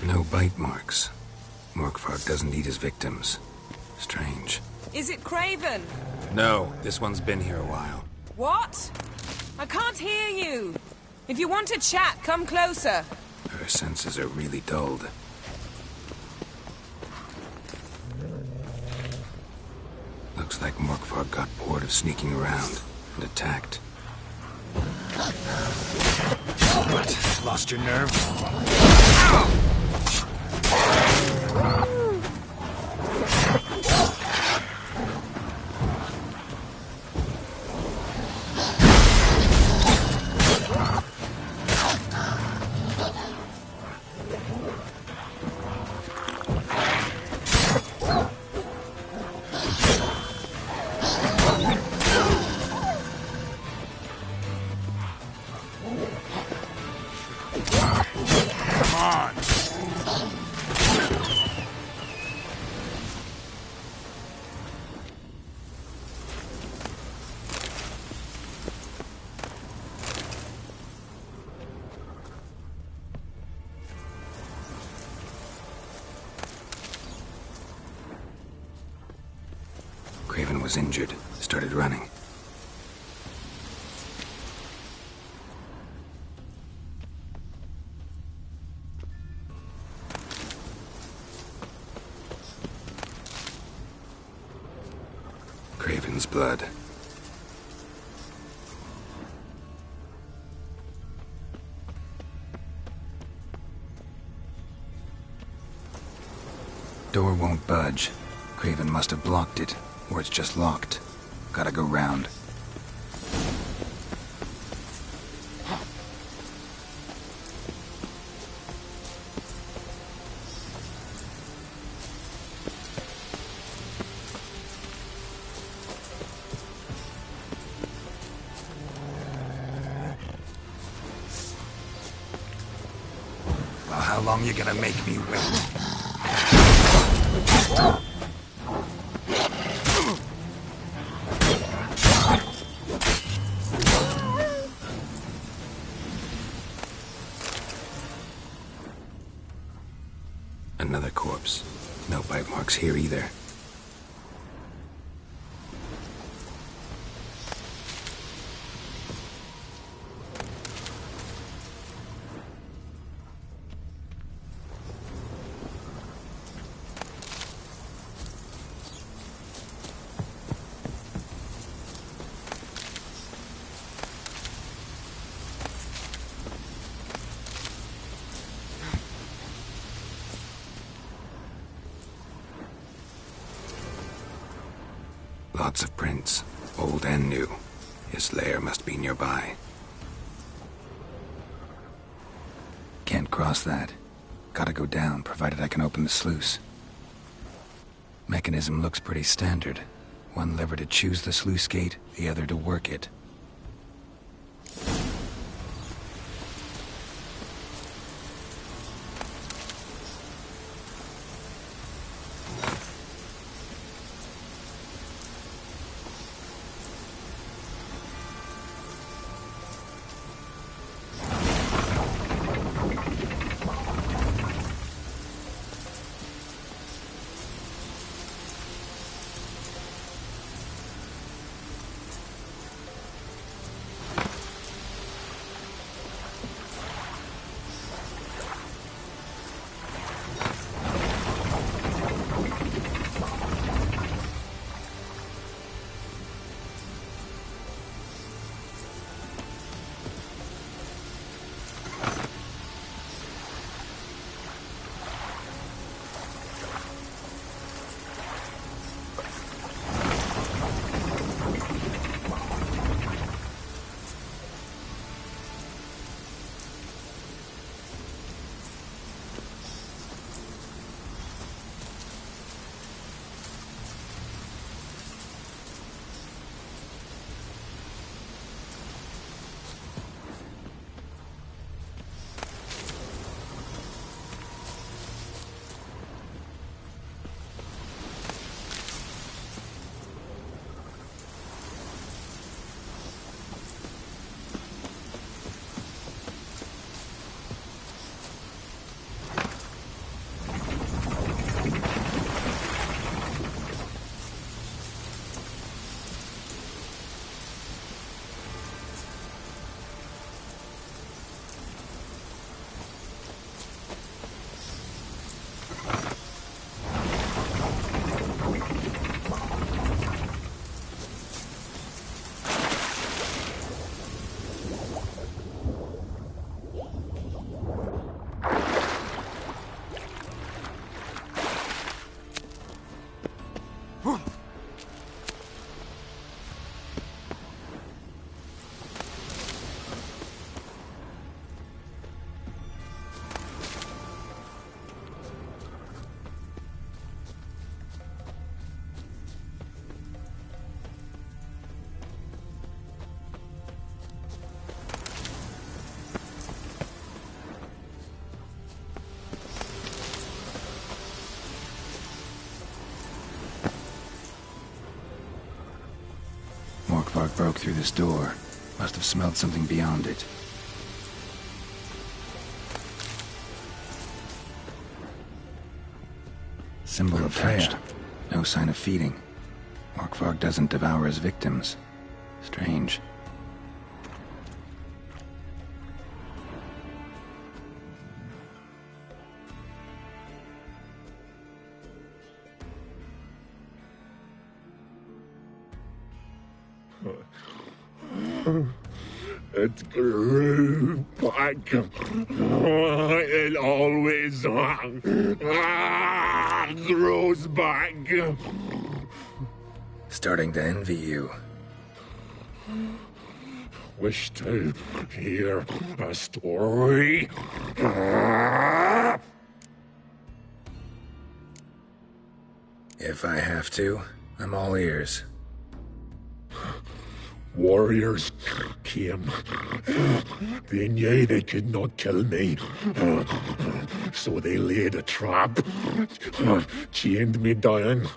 No bite marks. Morkvarg doesn't eat his victims. Strange. Is it Craven? No, this one's been here a while. What? I can't hear you. If you want to chat, come closer. Her senses are really dulled. Looks like Morkvarg got bored of sneaking around and attacked. lost your nerve? Craven was injured, started running. Craven's blood. Door won't budge. Craven must have blocked it. Or it's just locked. Gotta go round. Well, how long you gonna make me wait? Another corpse. No bite marks here either. Lots of prints, old and new. His lair must be nearby. Can't cross that. Gotta go down, provided I can open the sluice. Mechanism looks pretty standard. One lever to choose the sluice gate, the other to work it. Morkvarg broke through this door. Must have smelled something beyond it. Symbol of Freya. No sign of feeding. Morkvarg doesn't devour his victims. Strange. It grew back. It always grows back. Starting to envy you. Wish to hear a story? If I have to, I'm all ears. Warriors came. They knew they could not kill me. So they laid a trap. Chained me down.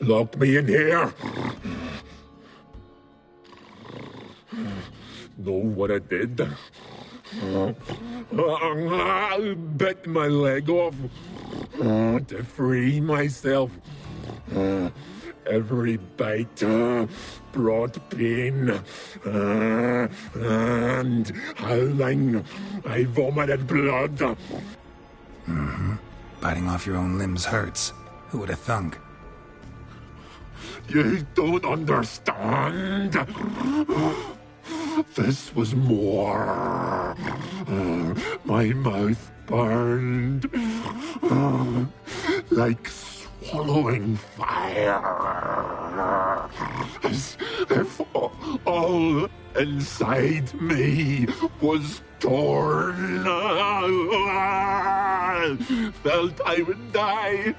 Locked me in here. Know what I did? I bit my leg off to free myself. Every bite brought pain, and howling, I vomited blood. Mm-hmm. Biting off your own limbs hurts. Who would have thunk? You don't understand. This was more. My mouth burned like swallowing fire, as if all inside me was torn. Felt I would die,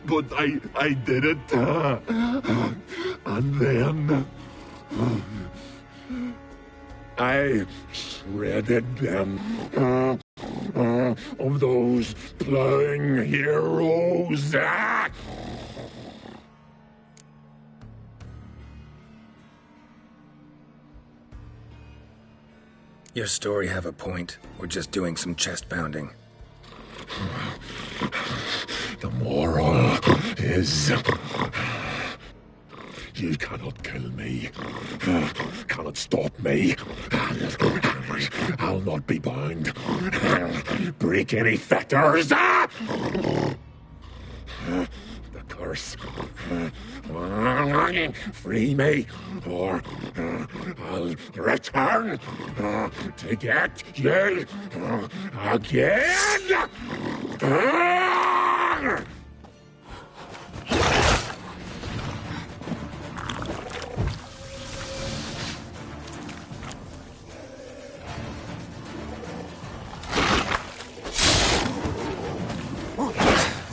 but I did it, and then I shredded them. Of those plowing heroes. Your story have a point. We're just doing some chest pounding. The moral is... You cannot kill me. Cannot stop me. I'll not be bound. Break any fetters. The curse. Free me, or I'll return to get you again.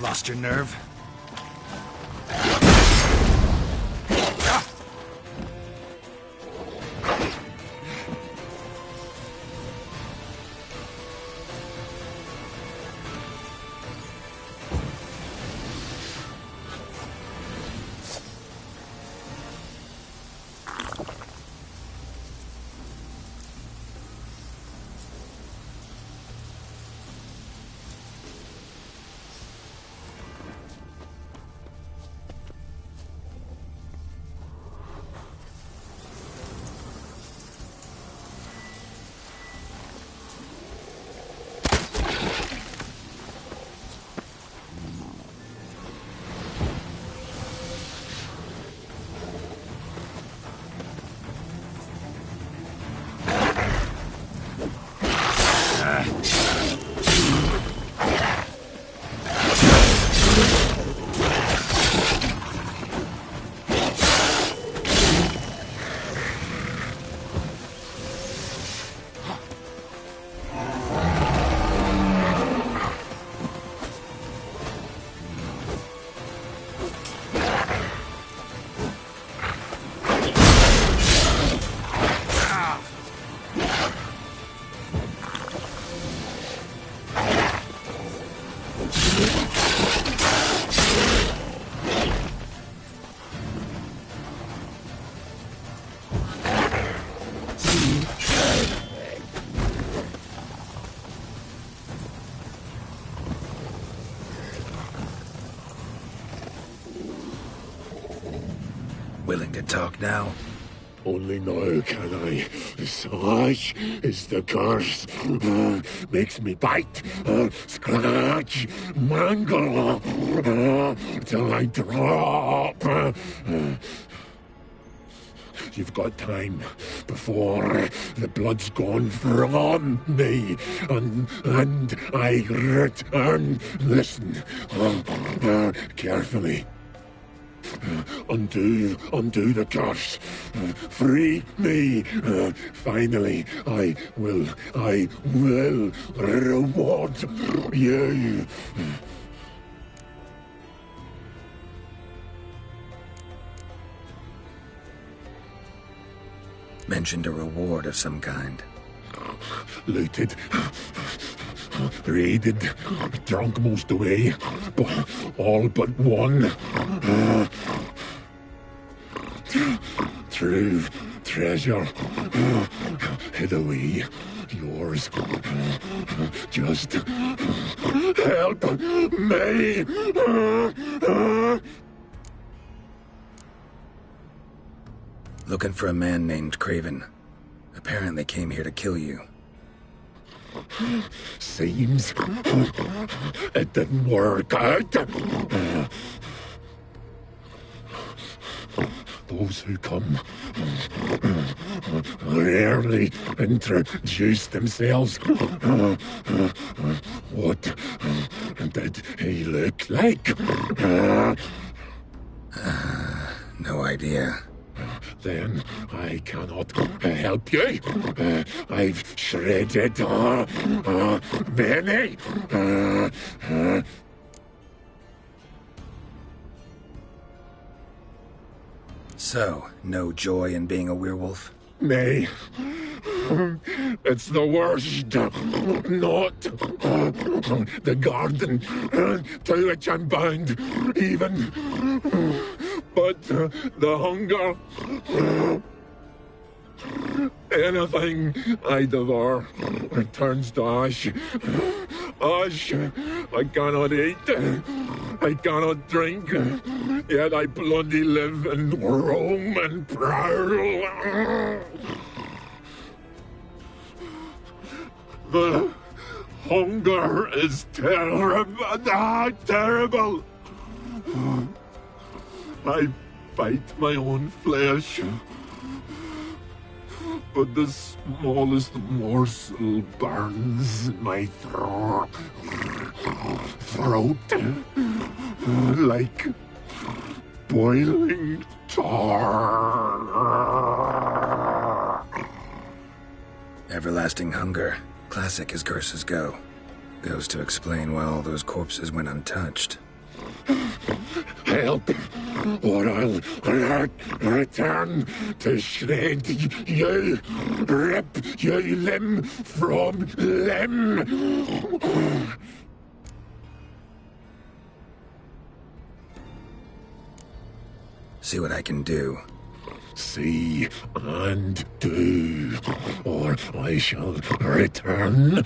Lost your nerve? Willing to talk now? Only now can I. Such is the curse. Makes me bite, scratch, mangle, till I drop. You've got time before the blood's gone from me, and I return. Listen, carefully. Undo the curse. Free me. Finally, I will reward you. Mentioned a reward of some kind. Looted, raided, drunk most away, all but one. True treasure hid away. Yours. Just help me. Looking for a man named Craven. Apparently came here to kill you. Seems it didn't work out. Those who come rarely introduce themselves. What did he look like? No idea. Then I cannot help you. I've shredded many. So, no joy in being a werewolf? Nay. It's the worst. Not the garden to which I'm bound, even. But the hunger. Anything I devour returns to ash. Ash. I cannot eat. I cannot drink. Yet I bloody live and roam and prowl. The hunger is terrible. Terrible. I bite my own flesh, but the smallest morsel burns my throat like boiling tar. Everlasting hunger. Classic as curses go. Goes to explain why all those corpses went untouched. Help, or I'll return to shred you, rip you limb from limb. See what I can do. See and do, or I shall return.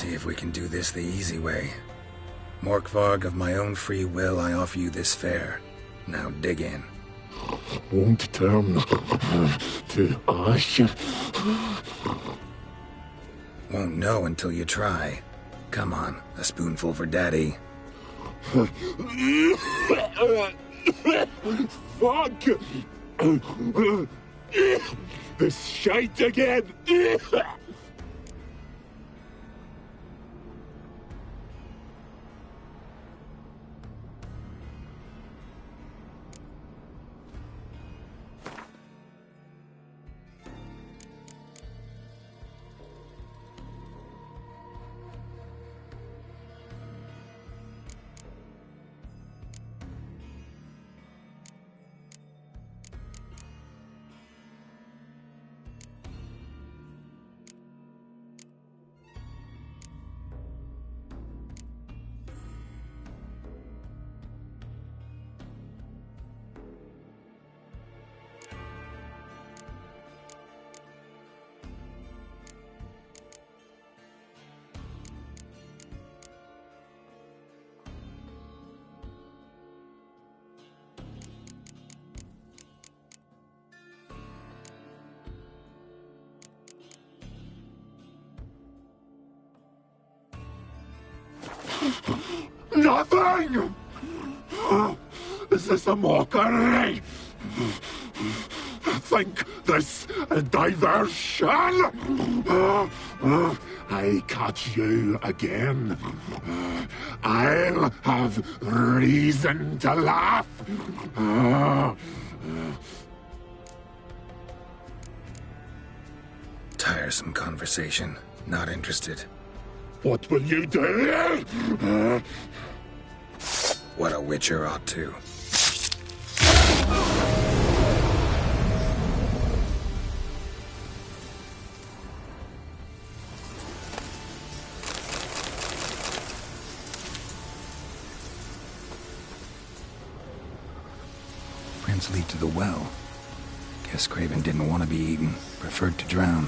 See if we can do this the easy way. Morkvarg, of my own free will, I offer you this fare. Now dig in. Won't turn to ash. Won't know until you try. Come on, a spoonful for Daddy. Fuck! This shite again! Nothing! Is this a mockery? Think this a diversion? I catch you again. I'll have reason to laugh. Tiresome conversation. Not interested. What will you do? What a witcher ought to. Prince lead to the well. Guess Craven didn't want to be eaten. Preferred to drown.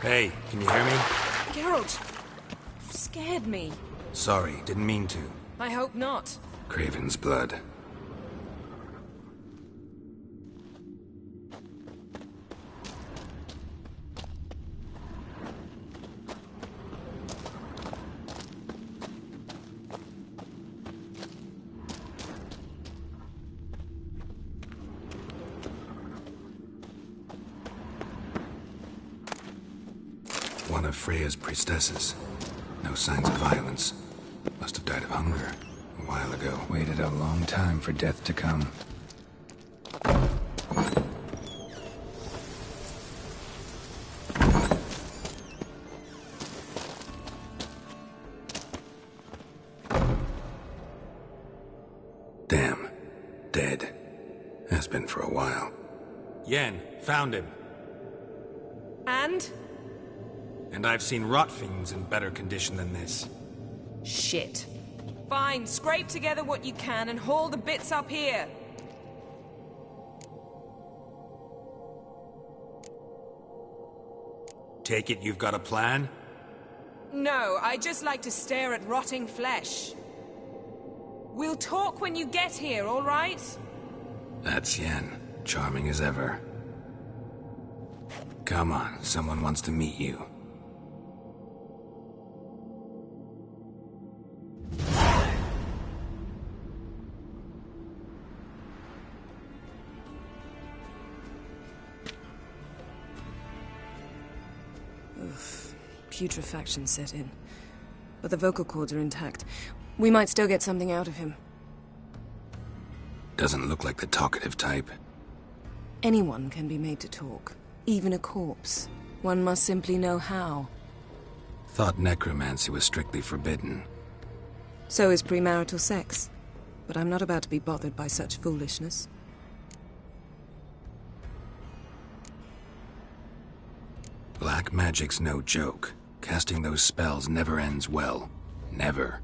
Hey, can you hear me? Geralt, you scared me. Sorry, didn't mean to. I hope not. Craven's blood. One of Freya's priestesses. No signs of violence. Must have died of hunger a while ago. Waited a long time for death to come. Damn. Dead. Has been for a while. Yen, found him. And? And I've seen rot fiends in better condition than this. Shit. Fine, scrape together what you can and haul the bits up here. Take it you've got a plan? No, I just like to stare at rotting flesh. We'll talk when you get here, all right? That's Yen. Charming as ever. Come on, someone wants to meet you. Putrefaction set in. But the vocal cords are intact. We might still get something out of him. Doesn't look like the talkative type. Anyone can be made to talk. Even a corpse. One must simply know how. Thought necromancy was strictly forbidden. So is premarital sex. But I'm not about to be bothered by such foolishness. Black magic's no joke. Casting those spells never ends well. Never.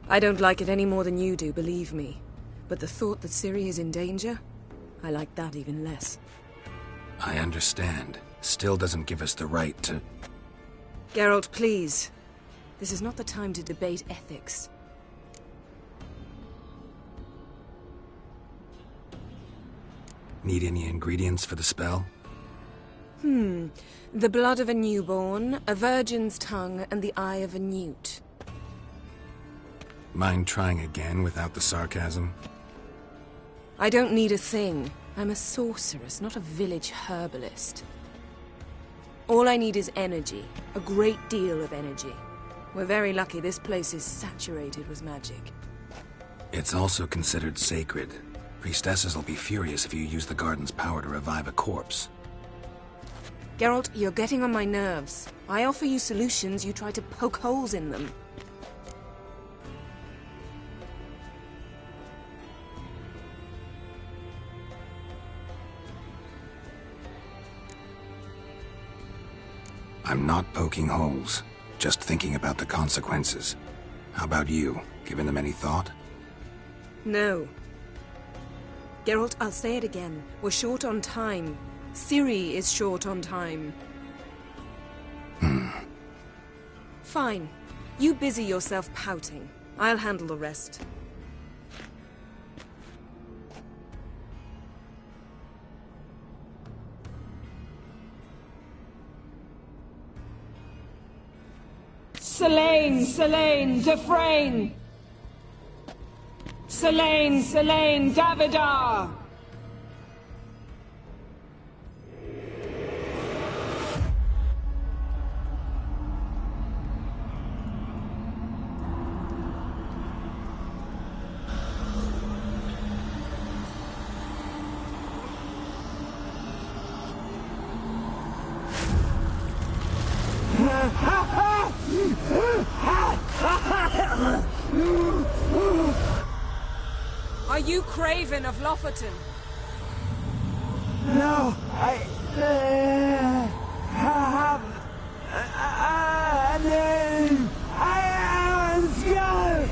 I don't like it any more than you do, believe me. But the thought that Ciri is in danger? I like that even less. I understand. Still doesn't give us the right to... Geralt, please. This is not the time to debate ethics. Need any ingredients for the spell? The blood of a newborn, a virgin's tongue, and the eye of a newt. Mind trying again without the sarcasm? I don't need a thing. I'm a sorceress, not a village herbalist. All I need is energy. A great deal of energy. We're very lucky this place is saturated with magic. It's also considered sacred. Priestesses will be furious if you use the garden's power to revive a corpse. Geralt, you're getting on my nerves. I offer you solutions, you try to poke holes in them. I'm not poking holes, just thinking about the consequences. How about you? Given them any thought? No. Geralt, I'll say it again. We're short on time. Ciri is short on time. Fine. You busy yourself pouting. I'll handle the rest. Selene, Selene, Dufresne! Selene, Selene, Davidar! Are you Craven of Lofoten? No, I have a name. I am a skull.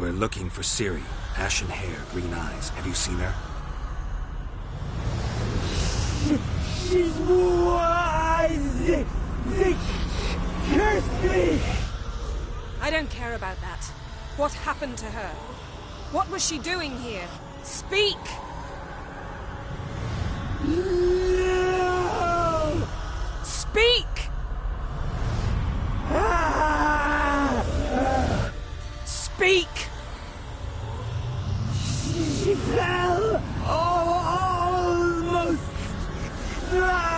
We're looking for Ciri. Ashen hair, green eyes. Have you seen her? She's wise. They cursed me. I don't care about that. What happened to her? What was she doing here? Speak! No! Speak! Speak! She fell almost drowned.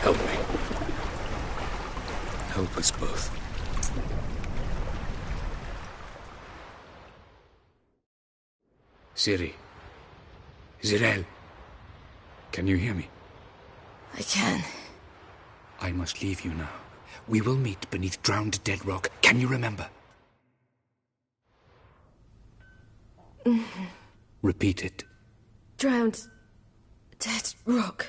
Help me. Help us both. Ciri. Zirel. Can you hear me? I can. I must leave you now. We will meet beneath drowned dead rock. Can you remember? Repeat it. Drowned. Dead rock.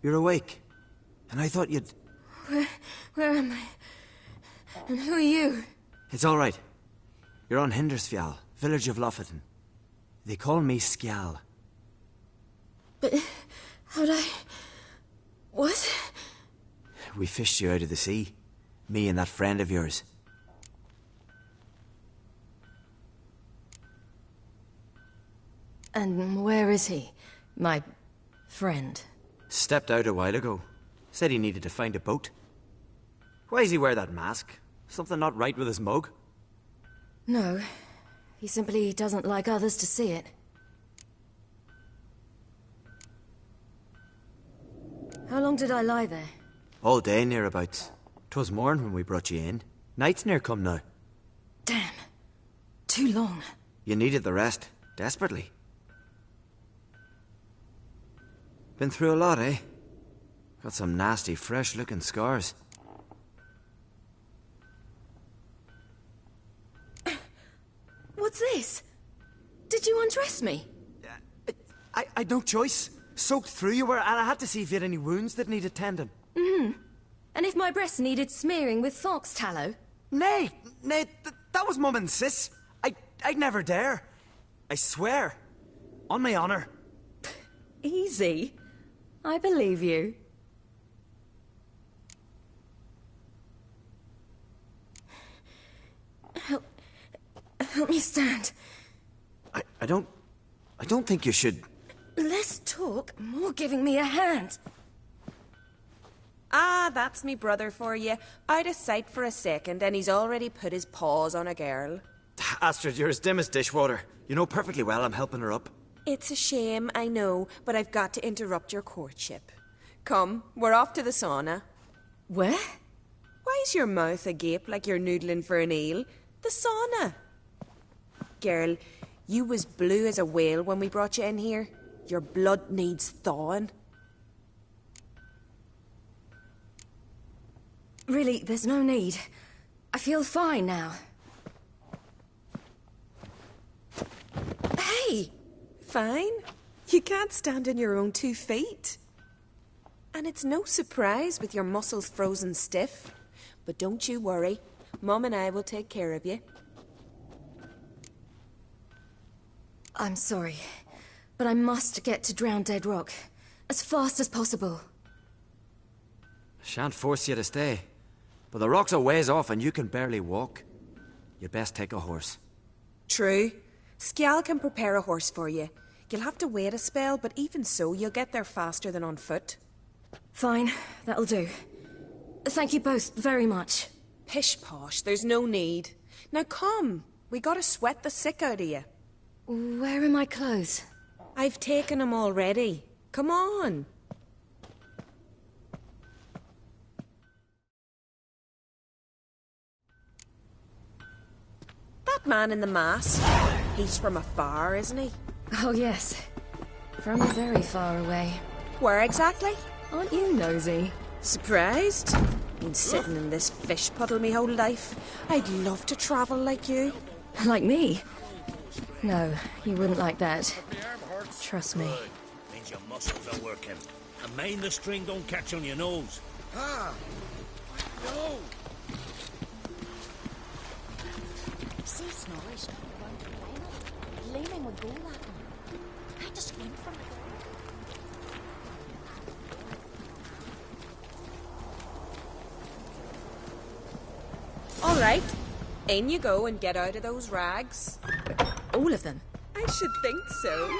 You're awake. And I thought you'd... Where am I? And who are you? It's all right. You're on Hindersfjall, village of Lofoten. They call me Skjal. But how'd I... What? We fished you out of the sea. Me and that friend of yours. And where is he? My friend? Stepped out a while ago. Said he needed to find a boat. Why does he wear that mask? Something not right with his mug? No. He simply doesn't like others to see it. How long did I lie there? All day, nearabouts. 'Twas morn when we brought you in. Night's near come now. Damn. Too long. You needed the rest. Desperately. Been through a lot, eh? Got some nasty, fresh-looking scars. What's this? Did you undress me? I'd no choice. Soaked through you were, and I had to see if you had any wounds that needed tending. Mm-hmm. And if my breasts needed smearing with fox tallow? Nay, that was Mum and Sis. I'd never dare. I swear. On my honor. Easy. I believe you. Help me stand. I don't think you should... Less talk, more giving me a hand. Ah, that's me brother for you. Out of sight for a second, and he's already put his paws on a girl. Astrid, you're as dim as dishwater. You know perfectly well I'm helping her up. It's a shame, I know, but I've got to interrupt your courtship. Come, we're off to the sauna. Where? Why's your mouth agape like you're noodling for an eel? The sauna. Girl, you was blue as a whale when we brought you in here. Your blood needs thawing. Really, there's no need. I feel fine now. Hey! Fine? You can't stand on your own 2 feet. And it's no surprise with your muscles frozen stiff. But don't you worry. Mum and I will take care of you. I'm sorry. but I must get to Drowned Dead Rock as fast as possible. Shan't force you to stay, but the rock's a ways off and you can barely walk. You'd best take a horse. True. Skjal can prepare a horse for you. You'll have to wait a spell, but even so, you'll get there faster than on foot. Fine, that'll do. Thank you both very much. Pish-posh, there's no need. Now come, we gotta sweat the sick out of you. Where are my clothes? I've taken them already. Come on. That man in the mask, he's from afar, isn't he? Oh yes, from very far away. Where exactly? Aren't you nosy? Surprised? Been sitting in this fish puddle me whole life. I'd love to travel like you. Like me? No, you wouldn't like that. Trust me. Means your muscles are working. And mind the string don't catch on your nose. Ah! No! See Snorri strutting around the final, gleaming with gold at him. I had to squint from the All right, in you go and get out of those rags. All of them? I should think so.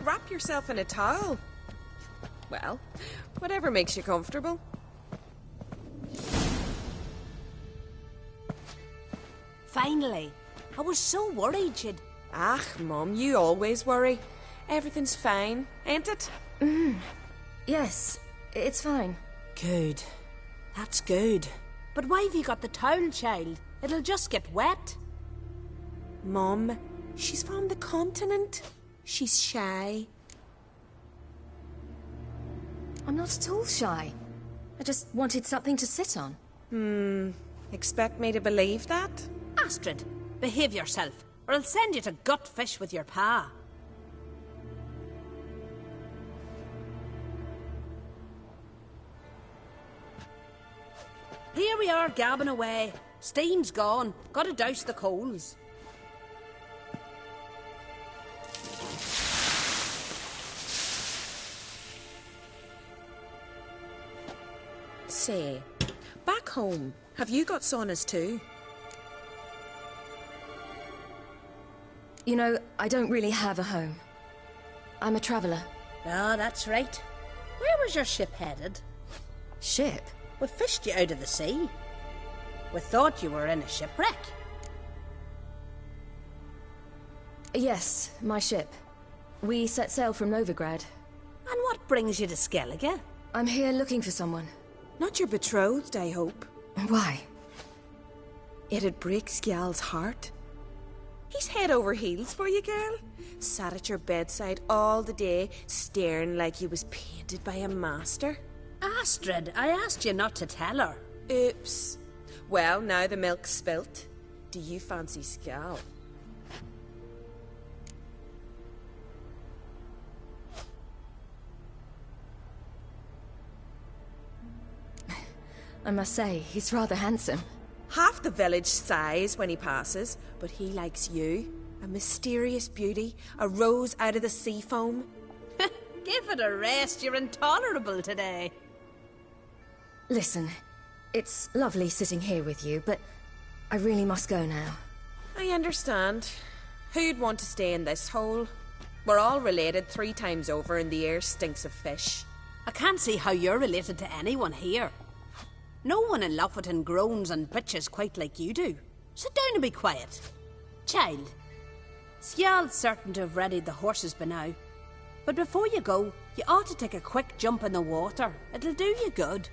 Wrap yourself in a towel. Well, whatever makes you comfortable. Finally. I was so worried you'd... Ah, Mum, you always worry. Everything's fine, ain't it? Yes, it's fine. Good. That's good. But why have you got the towel, child? It'll just get wet. Mum, she's from the continent. She's shy. I'm not at all shy. I just wanted something to sit on. Expect me to believe that? Astrid, behave yourself, or I'll send you to Gutfish with your pa. Here we are, gabbing away. Steam's gone. Gotta douse the coals. Say, back home, have you got saunas too? You know, I don't really have a home. I'm a traveller. Ah, that's right. Where was your ship headed? Ship? We fished you out of the sea. We thought you were in a shipwreck. Yes, my ship. We set sail from Novigrad. And what brings you to Skellige? I'm here looking for someone. Not your betrothed, I hope. Why? It'd break Skjal's heart. He's head over heels for you, girl. Sat at your bedside all the day, staring like he was painted by a master. Astrid, I asked you not to tell her. Oops. Well, now the milk's spilt. Do you fancy Skjal? I must say, he's rather handsome. Half the village sighs when he passes, but he likes you. A mysterious beauty, a rose out of the sea foam. Give it a rest, you're intolerable today. Listen, it's lovely sitting here with you, but I really must go now. I understand. Who'd want to stay in this hole? We're all related 3 times over and the air stinks of fish. I can't see how you're related to anyone here. No one in Lofoten groans and bitches quite like you do. Sit down and be quiet. Child, Skjal's certain to have readied the horses by now. But before you go, you ought to take a quick jump in the water. It'll do you good.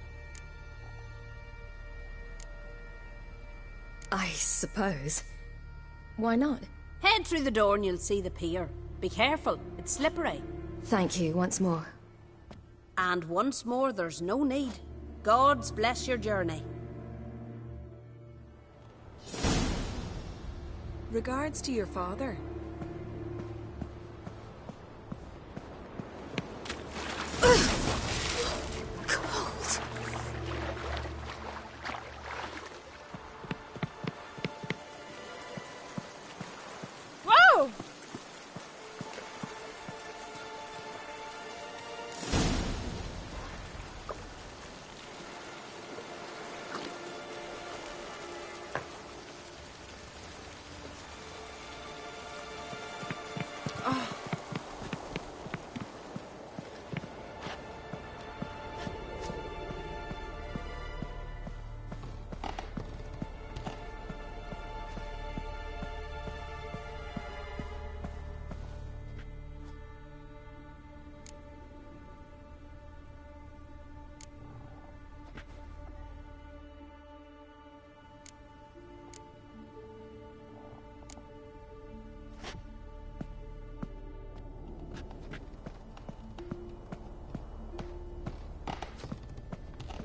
I suppose. Why not? Head through the door and you'll see the pier. Be careful, it's slippery. Thank you once more. And once more, there's no need. Gods bless your journey. Regards to your father. Cold. Whoa!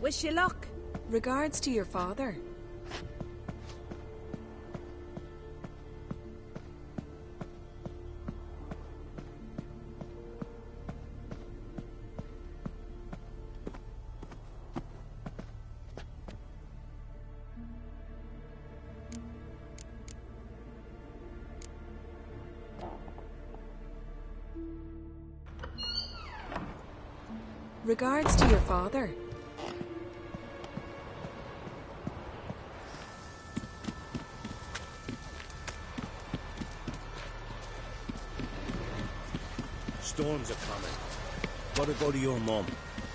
Wish you luck. Regards to your father. Regards to your father. Storms are coming. Gotta go to your mum.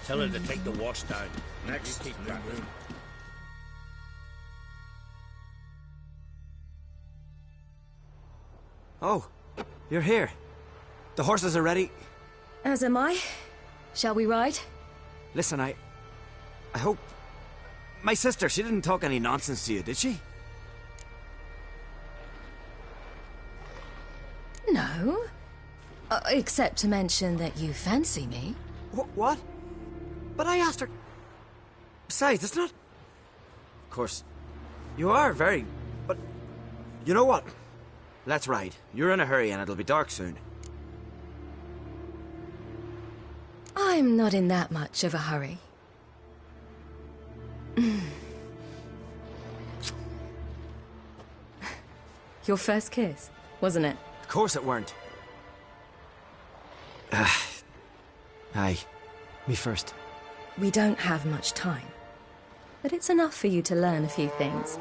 Tell her to take the wash down. Next, keep trapping. Oh, you're here. The horses are ready. As am I. Shall we ride? Listen, I hope... My sister, she didn't talk any nonsense to you, did she? No. Except to mention that you fancy me. What? But I asked her... Besides, it's not... Of course, you are very... But... You know what? Let's ride. You're in a hurry and it'll be dark soon. I'm not in that much of a hurry. Your first kiss, wasn't it? Of course it weren't. Aye. Me first. We don't have much time. But it's enough for you to learn a few things.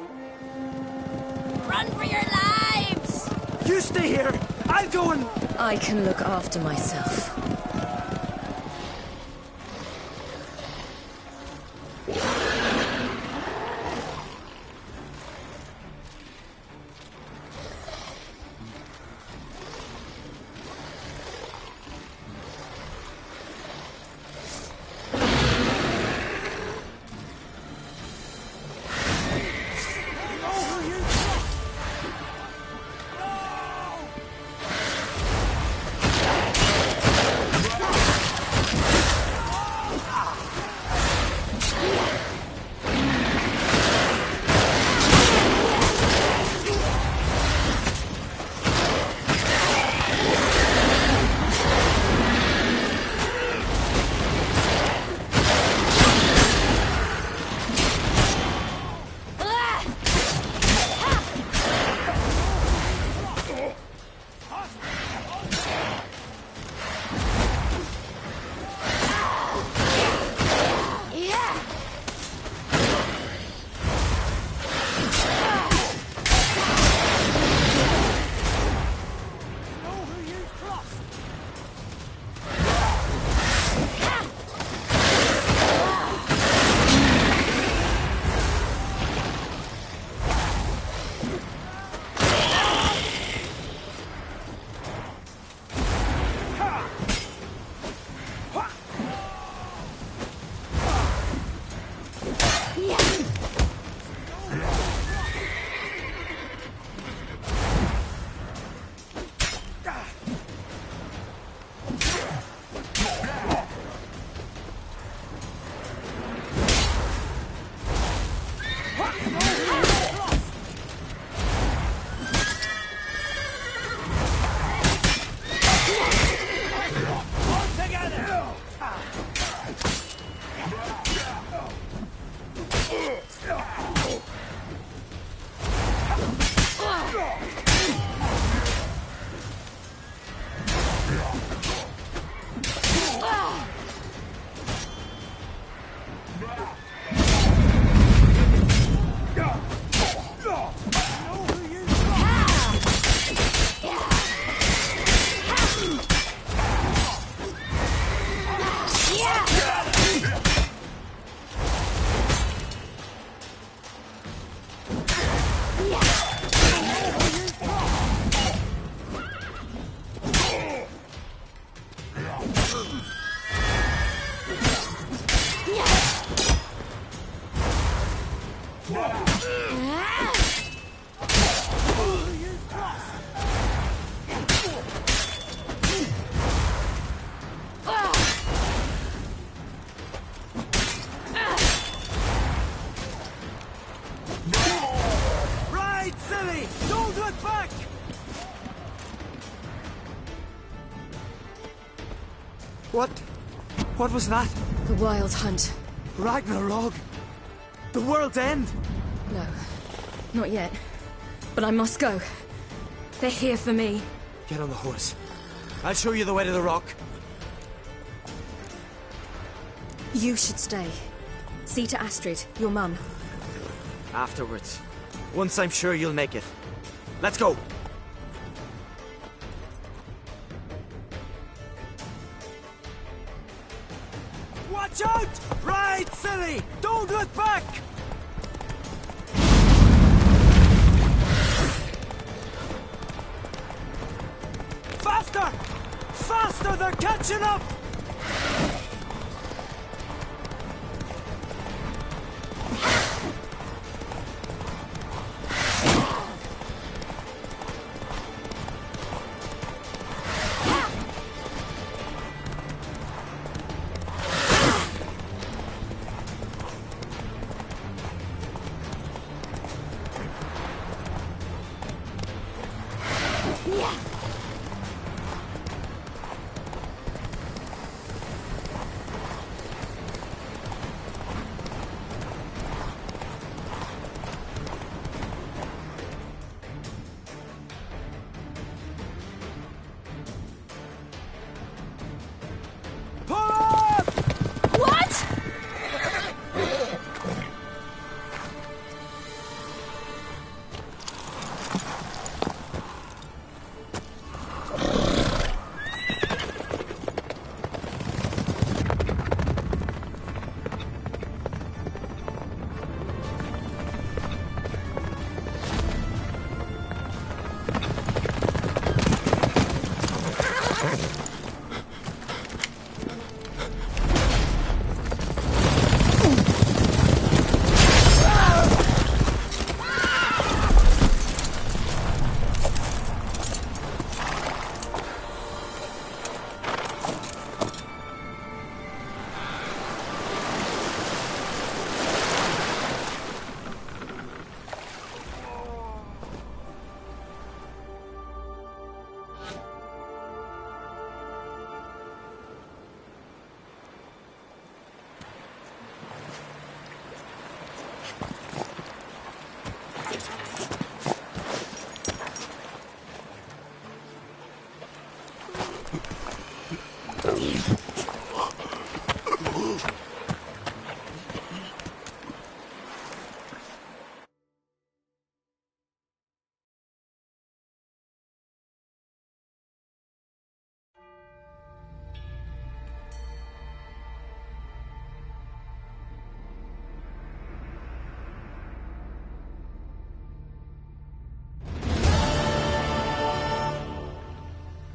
Run for your lives! You stay here! I'll go and... I can look after myself. What was that? The Wild Hunt. Ragnarok? The world's end? No, not yet. But I must go. They're here for me. Get on the horse. I'll show you the way to the rock. You should stay. See to Astrid, your mum. Afterwards. Once I'm sure you'll make it. Let's go! Watch out! Right, silly! Don't look back! Faster! Faster! They're catching up!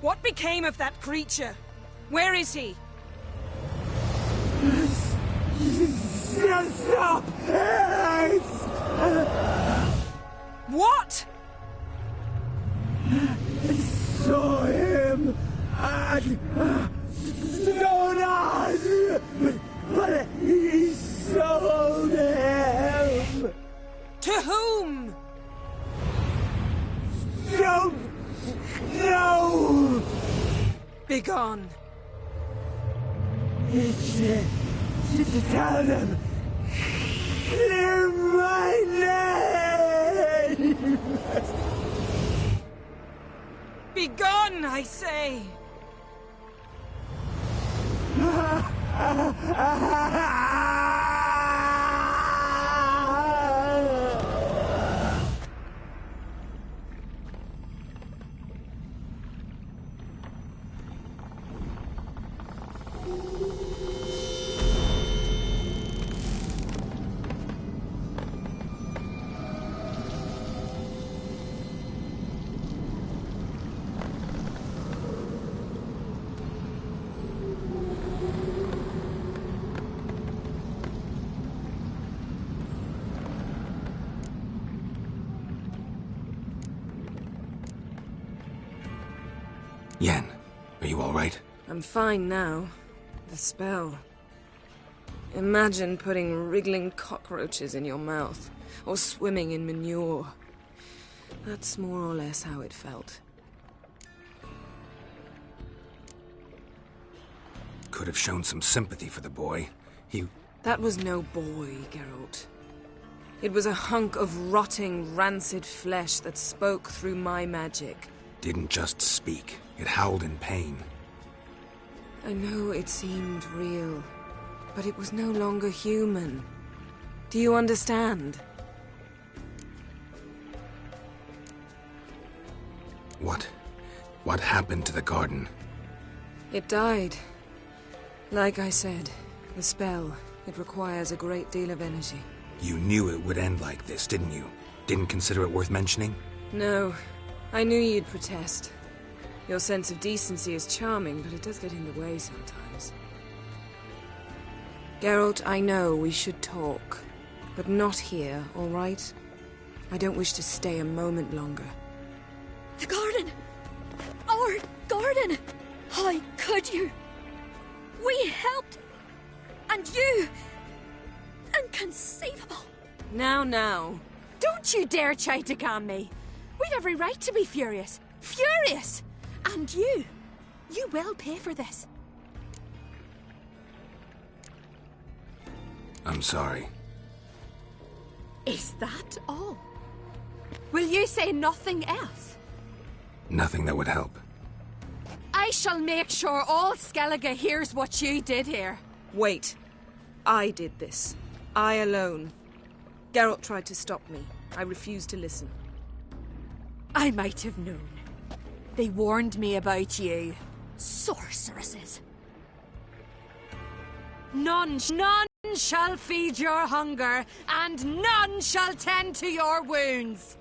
What became of that creature? Where is he? Stop! What? Saw him at Stonas, but he sold him. To whom? Don't know. Begone. To tell them, clear my name. Begone, I say. Yen, are you all right? I'm fine now. The spell. Imagine putting wriggling cockroaches in your mouth, or swimming in manure. That's more or less how it felt. have shown some sympathy for the boy. That was no boy, Geralt. It was a hunk of rotting, rancid flesh that spoke through my magic. Didn't just speak. It howled in pain. I know it seemed real, but it was no longer human. Do you understand? What happened to the garden? It died. Like I said, the spell, it requires a great deal of energy. You knew it would end like this, didn't you? Didn't consider it worth mentioning? No. I knew you'd protest. Your sense of decency is charming, but it does get in the way sometimes. Geralt, I know we should talk, but not here, all right? I don't wish to stay a moment longer. The garden! Our garden! How could you? We helped! And you! Inconceivable! Now. Don't you dare try to calm me. We'd every right to be furious. Furious! And you will pay for this. I'm sorry. Is that all? Will you say nothing else? Nothing that would help. I shall make sure all Skellige hears what you did here. Wait. I did this. I alone. Geralt tried to stop me. I refused to listen. I might have known. They warned me about you. Sorceresses. None shall feed your hunger, and none shall tend to your wounds.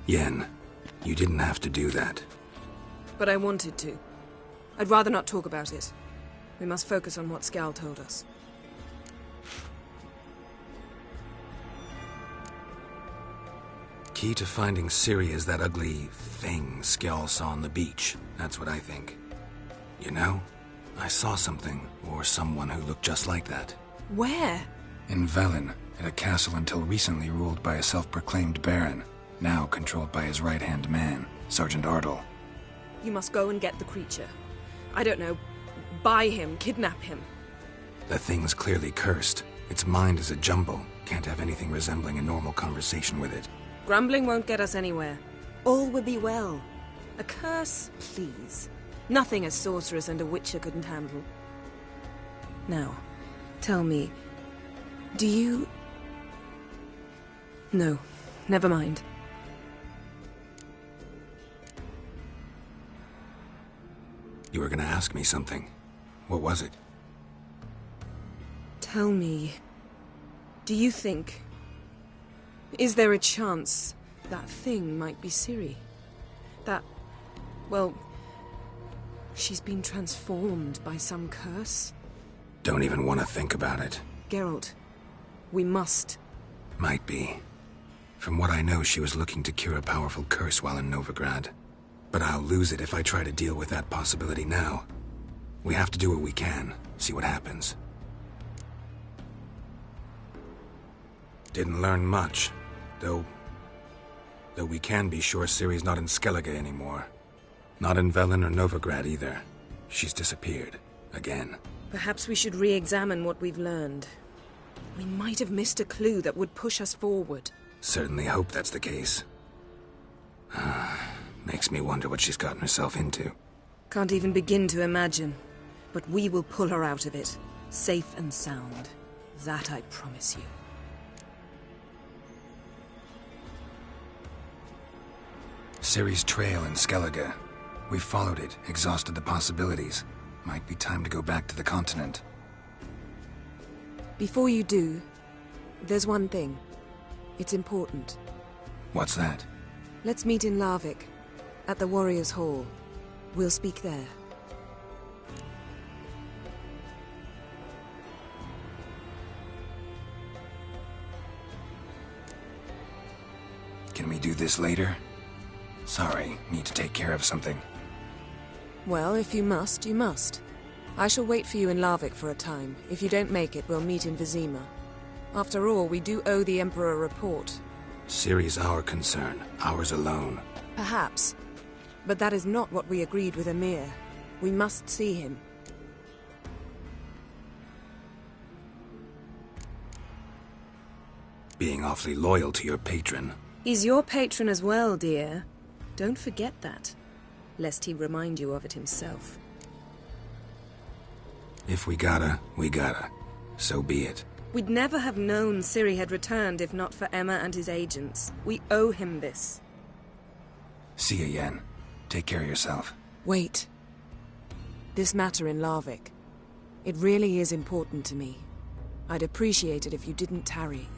Yen, you didn't have to do that. But I wanted to. I'd rather not talk about it. We must focus on what Skal told us. Key to finding Ciri is that ugly thing Skjall saw on the beach. That's what I think. You know, I saw something, or someone who looked just like that. Where? In Velen, at a castle until recently ruled by a self-proclaimed baron, now controlled by his right-hand man, Sergeant Ardle. You must go and get the creature. I don't know, buy him, kidnap him. The thing's clearly cursed. Its mind is a jumble. Can't have anything resembling a normal conversation with it. Grumbling won't get us anywhere. All will be well. A curse, please. Nothing a sorceress and a witcher couldn't handle. Now, tell me, do you... No, never mind. You were gonna ask me something. What was it? Tell me, do you think... Is there a chance that thing might be Ciri? That... well... she's been transformed by some curse? Don't even want to think about it. Geralt, we must. Might be. From what I know, she was looking to cure a powerful curse while in Novigrad. But I'll lose it if I try to deal with that possibility now. We have to do what we can, see what happens. Didn't learn much, though we can be sure Ciri's not in Skellige anymore. Not in Velen or Novigrad either. She's disappeared. Again. Perhaps we should re-examine what we've learned. We might have missed a clue that would push us forward. Certainly hope that's the case. Makes me wonder what she's gotten herself into. Can't even begin to imagine. But we will pull her out of it. Safe and sound. That I promise you. Ciri's trail in Skellige. We followed it, exhausted the possibilities. Might be time to go back to the continent. Before you do, there's one thing. It's important. What's that? Let's meet in Larvik, at the Warriors' Hall. We'll speak there. Can we do this later? Sorry, need to take care of something. Well, if you must, you must. I shall wait for you in Larvik for a time. If you don't make it, we'll meet in Vizima. After all, we do owe the Emperor a report. Ciri's our concern, ours alone. Perhaps. But that is not what we agreed with Emir. We must see him. Being awfully loyal to your patron. He's your patron as well, dear. Don't forget that, lest he remind you of it himself. If we gotta, we gotta. So be it. We'd never have known Ciri had returned if not for Emma and his agents. We owe him this. See you, Yen. Take care of yourself. Wait. This matter in Larvik. It really is important to me. I'd appreciate it if you didn't tarry.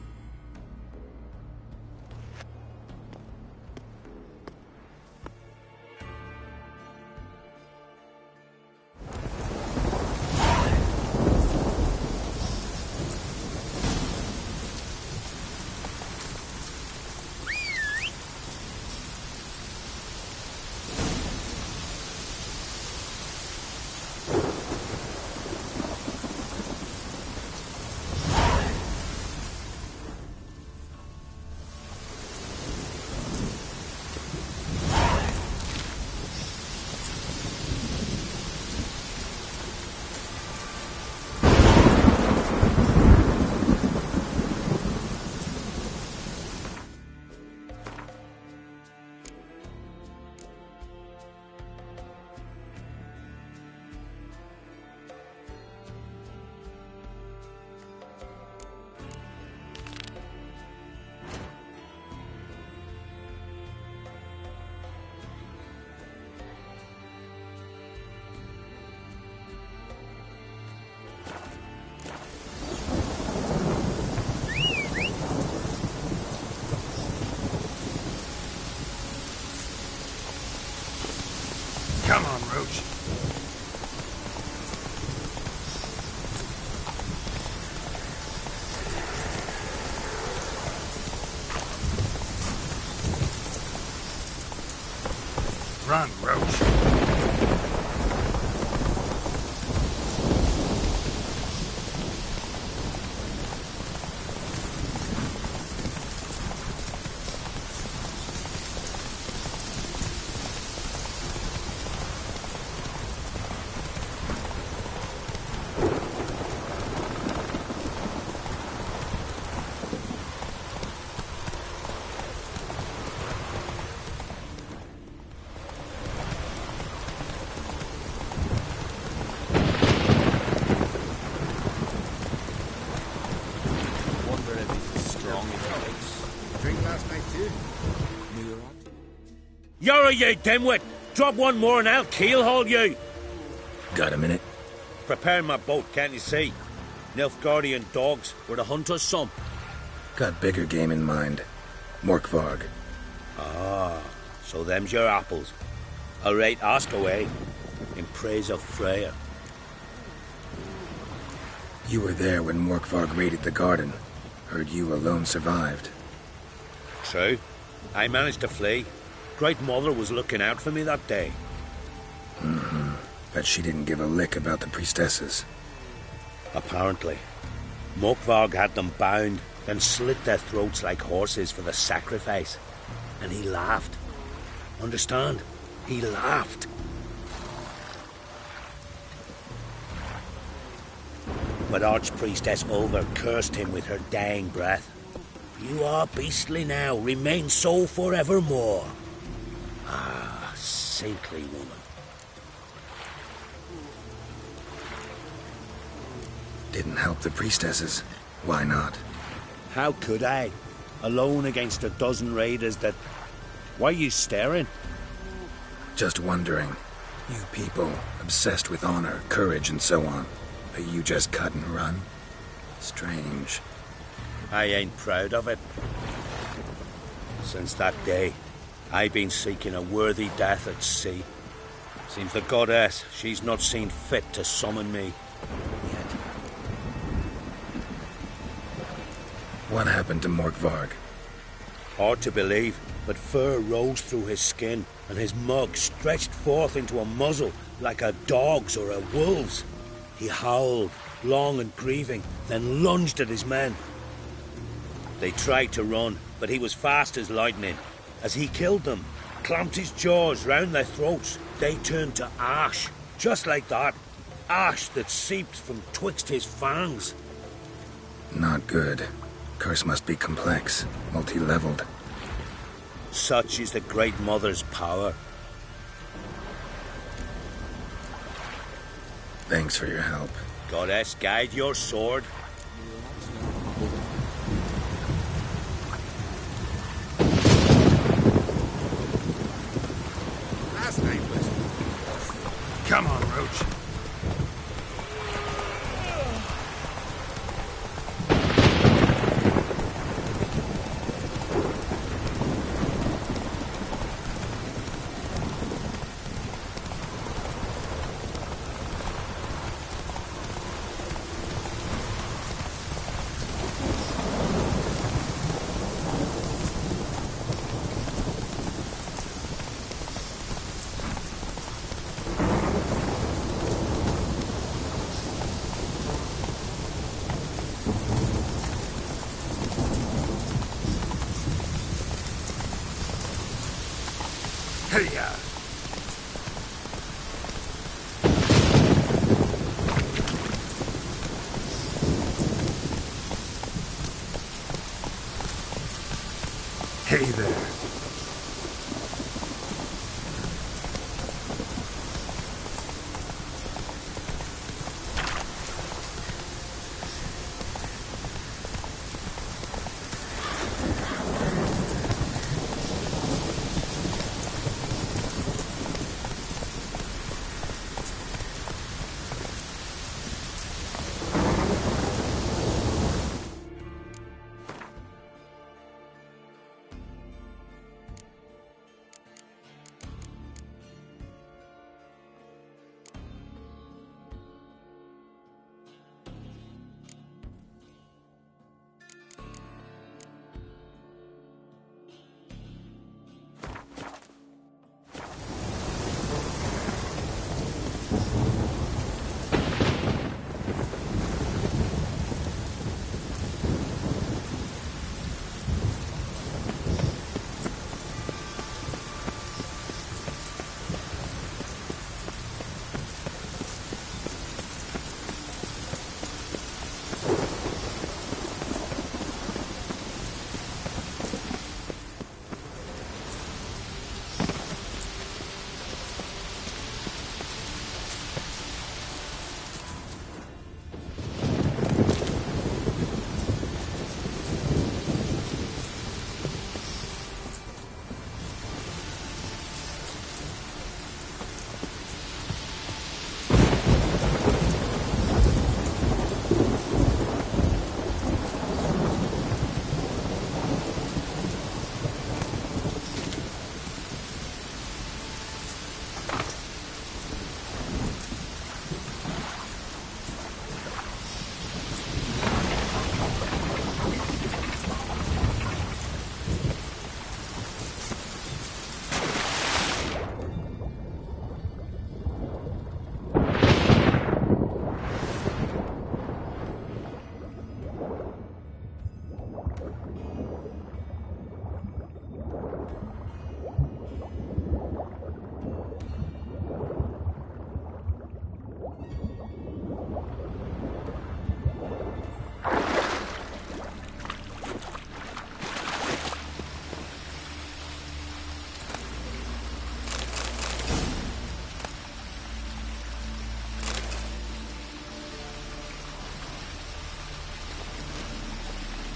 Come on, Roach. Run, Roach. You're you dimwit! Drop one more and I'll keelhaul you! Got a minute? Preparing my boat, can't you see? Nilfgaardian dogs were the hunter's son. Got bigger game in mind. Morkvarg. Ah, so them's your apples. All right, ask away. In praise of Freya. You were there when Morkvarg raided the garden. Heard you alone survived. True. I managed to flee. Great Mother was looking out for me that day. Mm-hmm. But she didn't give a lick about the priestesses. Apparently. Morkvarg had them bound, then slit their throats like horses for the sacrifice. And he laughed. Understand? He laughed. But Archpriestess Ulver cursed him with her dying breath. You are beastly now, remain so forevermore. Ah, saintly woman. Didn't help the priestesses. Why not? How could I? Alone against a dozen raiders that... Why are you staring? Just wondering. You people, obsessed with honor, courage, and so on. But you just cut and run? Strange. I ain't proud of it. Since that day, I've been seeking a worthy death at sea. Seems the goddess, she's not seen fit to summon me yet. What happened to Morkvarg? Hard to believe, but fur rose through his skin, and his mug stretched forth into a muzzle like a dog's or a wolf's. He howled, long and grieving, then lunged at his men. They tried to run, but he was fast as lightning. As he killed them, clamped his jaws round their throats, they turned to ash, just like that. Ash that seeped from twixt his fangs. Not good. Curse must be complex, multi-leveled. Such is the Great Mother's power. Thanks for your help. Goddess, guide your sword. Last night was... Come on, Roach. Hey-ya! Hey there.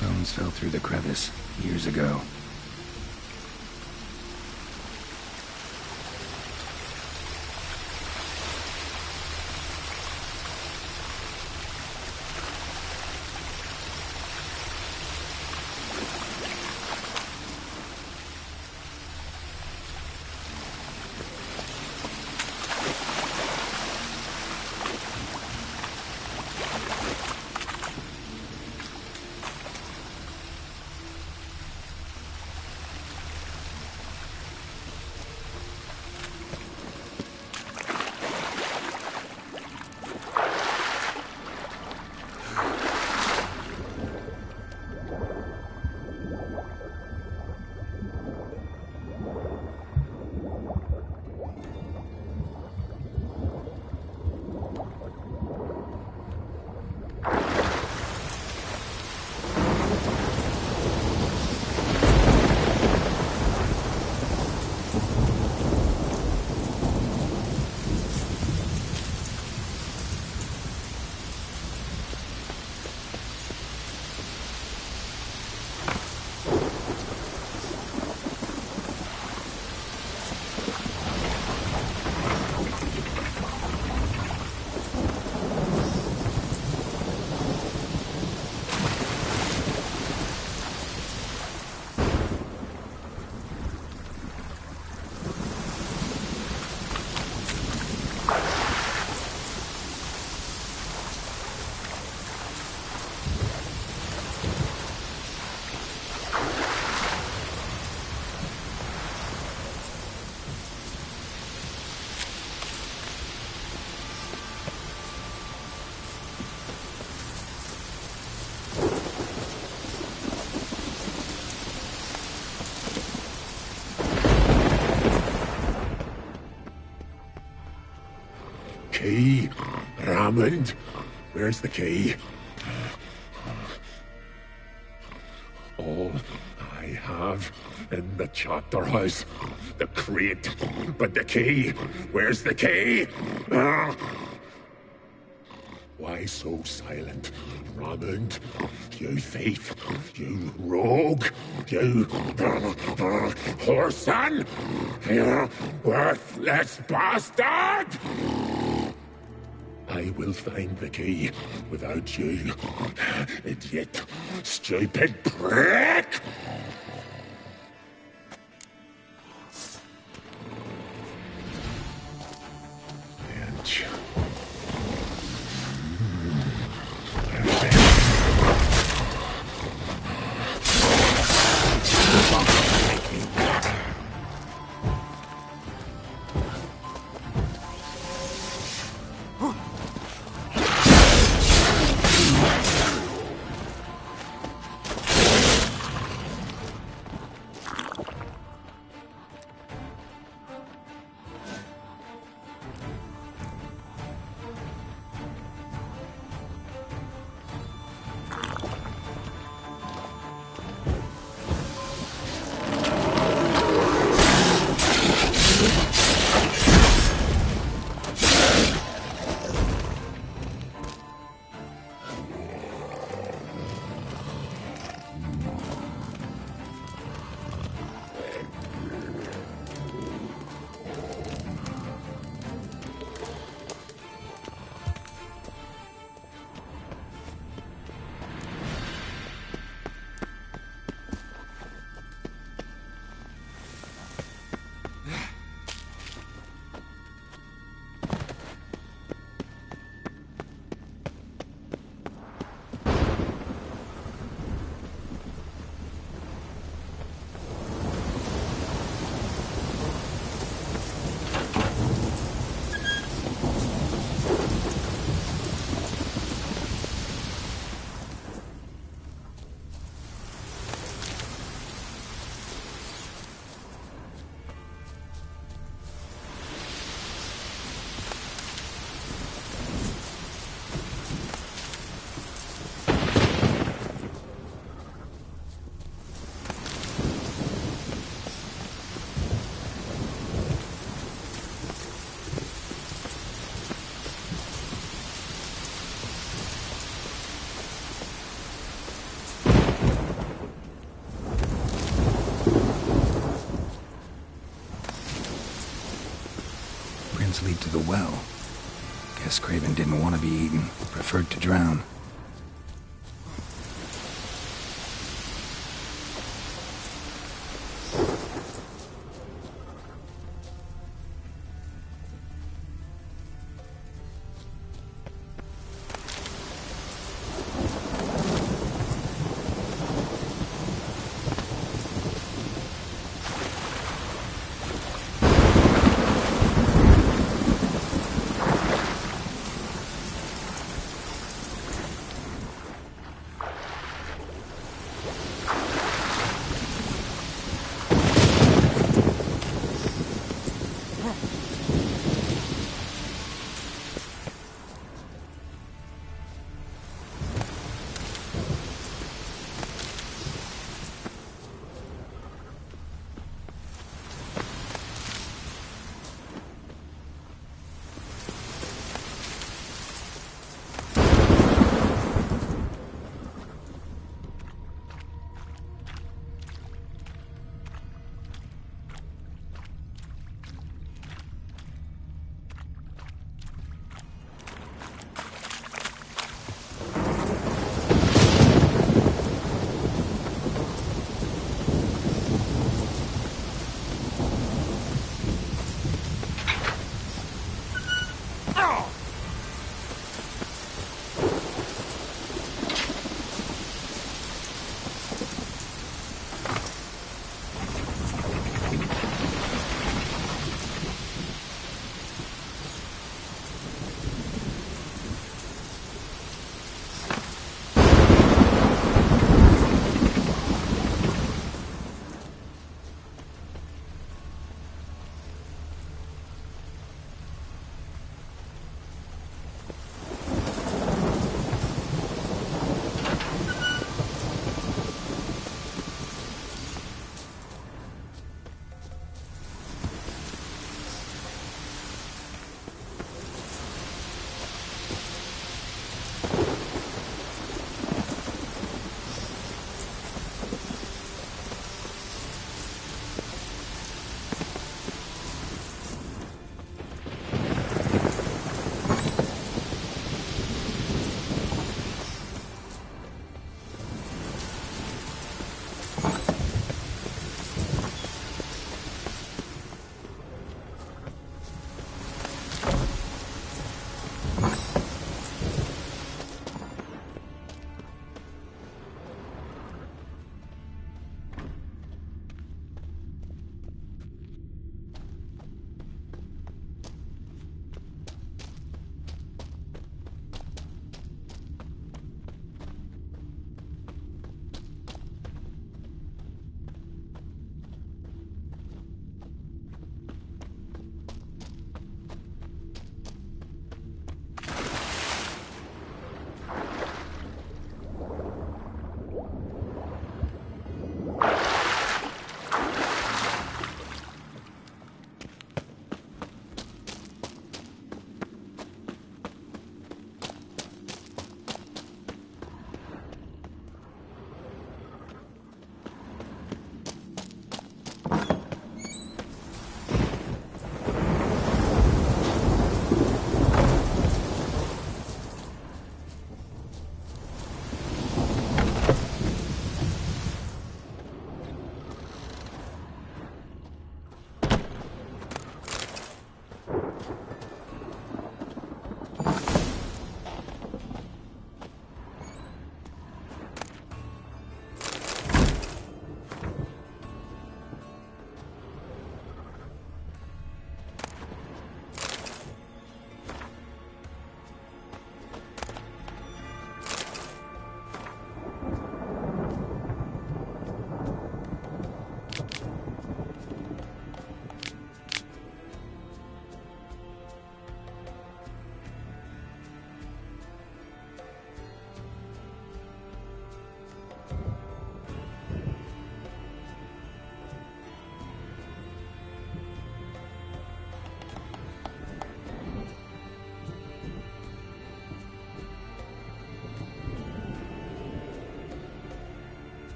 Bones fell through the crevice years ago. Hammond, where's the key? All I have in the chapter house, the crate, but the key, where's the key? Why so silent, Hammond? You thief, you rogue, you whoreson, you worthless bastard! I will find the key without you, idiot, stupid prick! Lead to the well. Guess Craven didn't want to be eaten, preferred to drown.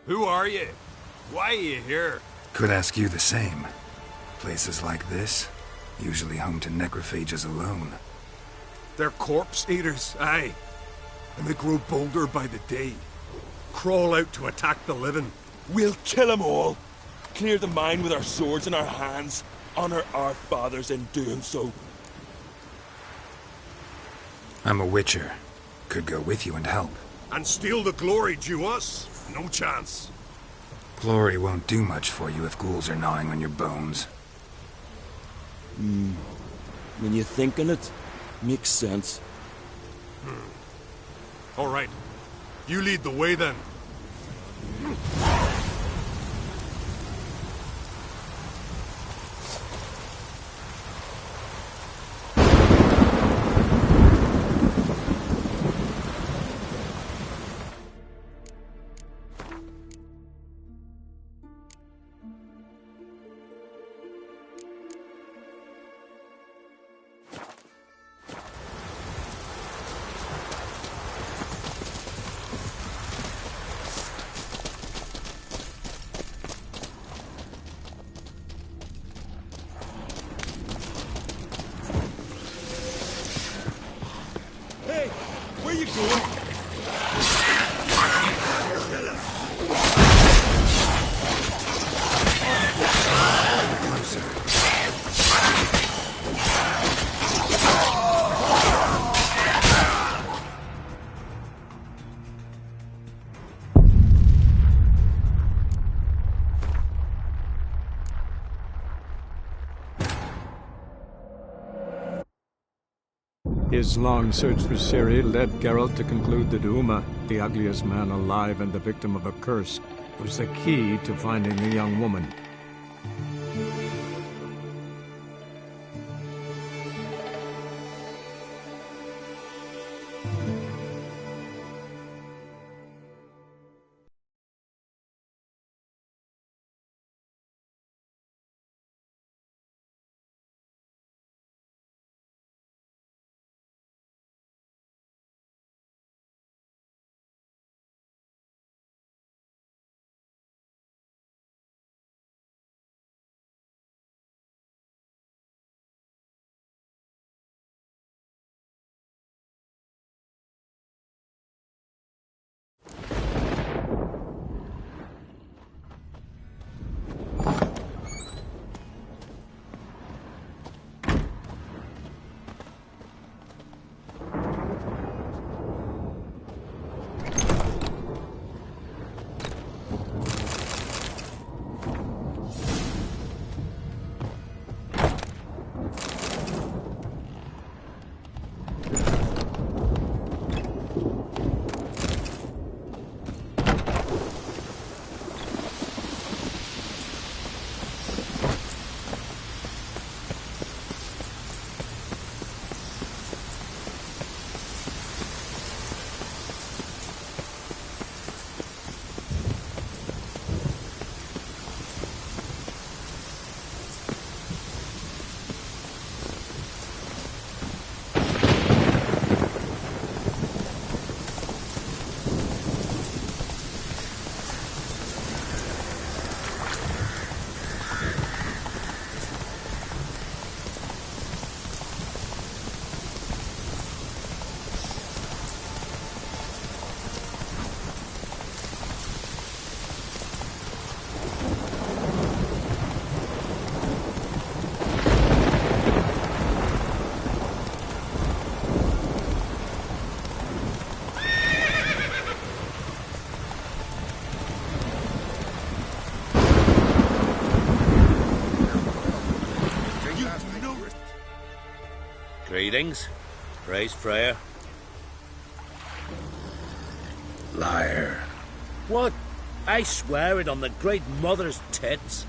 Who are you? Why are you here? Could ask you the same. Places like this, usually home to necrophages alone. They're corpse eaters, aye. And they grow bolder by the day. Crawl out to attack the living. We'll kill them all. Clear the mine with our swords in our hands. Honor our fathers in doing so. I'm a witcher. Could go with you and help. And steal the glory due us? No chance. Glory won't do much for you if ghouls are gnawing on your bones. When you think on it, makes sense. All right. You lead the way then. Hey, where you going? His long search for Ciri led Geralt to conclude that Uma, the ugliest man alive and the victim of a curse, was the key to finding the young woman. Greetings. Praise prayer. Liar. What? I swear it on the great mother's tits.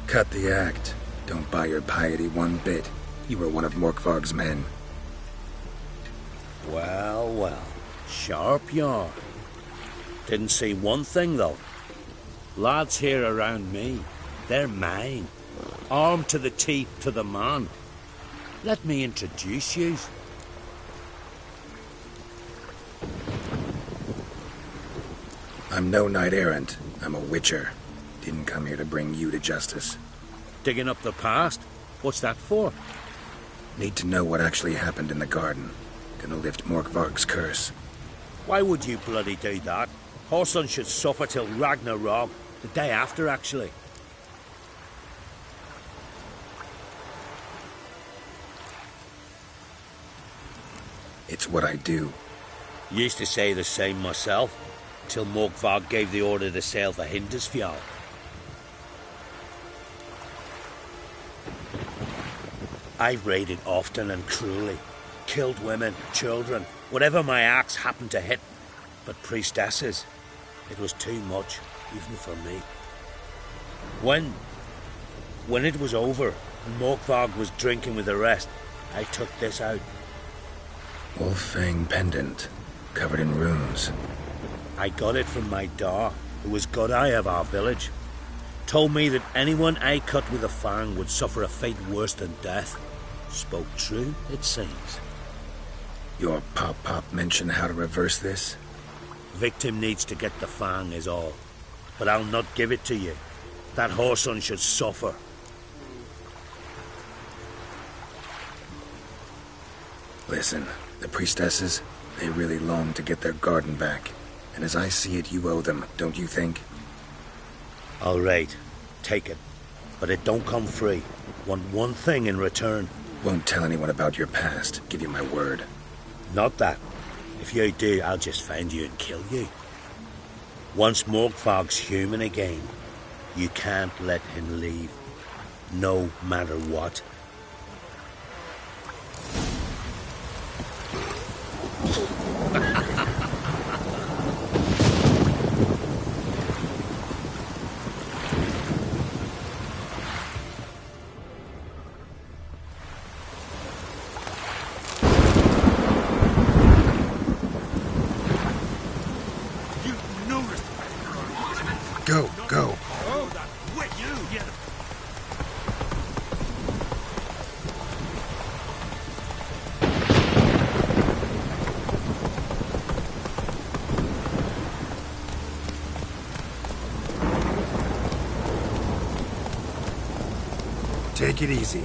Cut the act. Don't buy your piety one bit. You were one of Morkvarg's men. Well, well. Sharp yarn. Didn't see one thing, though. Lads here around me, they're mine. Armed to the teeth to the man. Let me introduce you. I'm no knight-errant. I'm a witcher. Didn't come here to bring you to justice. Digging up the past? What's that for? Need to know what actually happened in the garden. Gonna lift Morkvarg's curse. Why would you bloody do that? Horson should suffer till Ragnarok. The day after, actually. It's what I do. Used to say the same myself, till Morkvarg gave the order to sail for Hindisfjall. I've raided often and cruelly. Killed women, children, whatever my axe happened to hit. But priestesses, it was too much, even for me. When it was over, and Morkvarg was drinking with the rest, I took this out. Wolf-fang pendant, covered in runes. I got it from my da, who was god eye of our village. Told me that anyone I cut with a fang would suffer a fate worse than death. Spoke true, it seems. Your pop-pop mentioned how to reverse this? Victim needs to get the fang is all. But I'll not give it to you. That Horson should suffer. Listen, the priestesses, they really long to get their garden back. And as I see it, you owe them, don't you think? All right, take it. But it don't come free. Want one thing in return. Won't tell anyone about your past, give you my word. Not that. If you do, I'll just find you and kill you. Once Morkvarg's human again, you can't let him leave. No matter what. Go. Oh, that wit you! Yeah. Take it easy.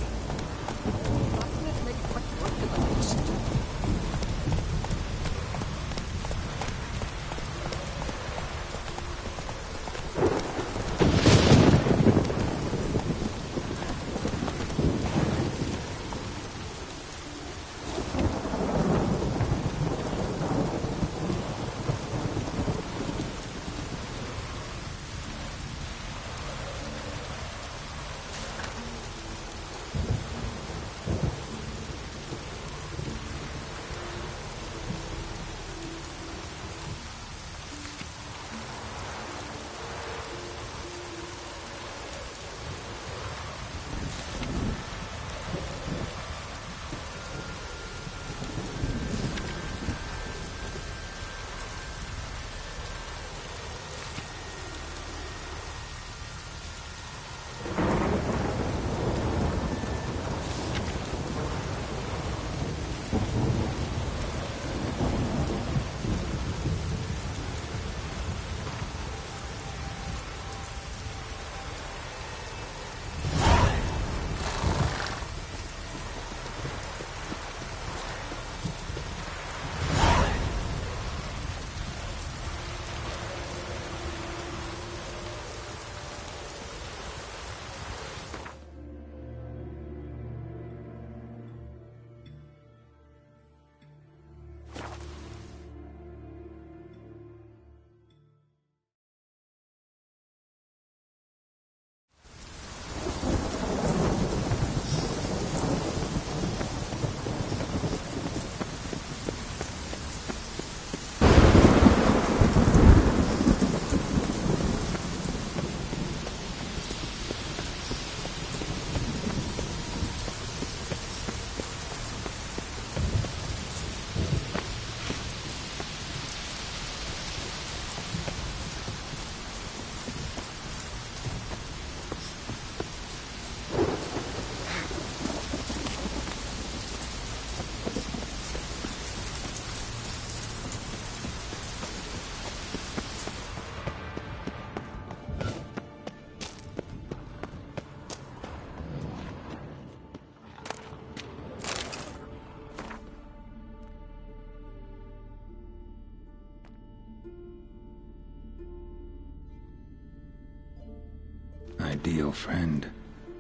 ideal friend.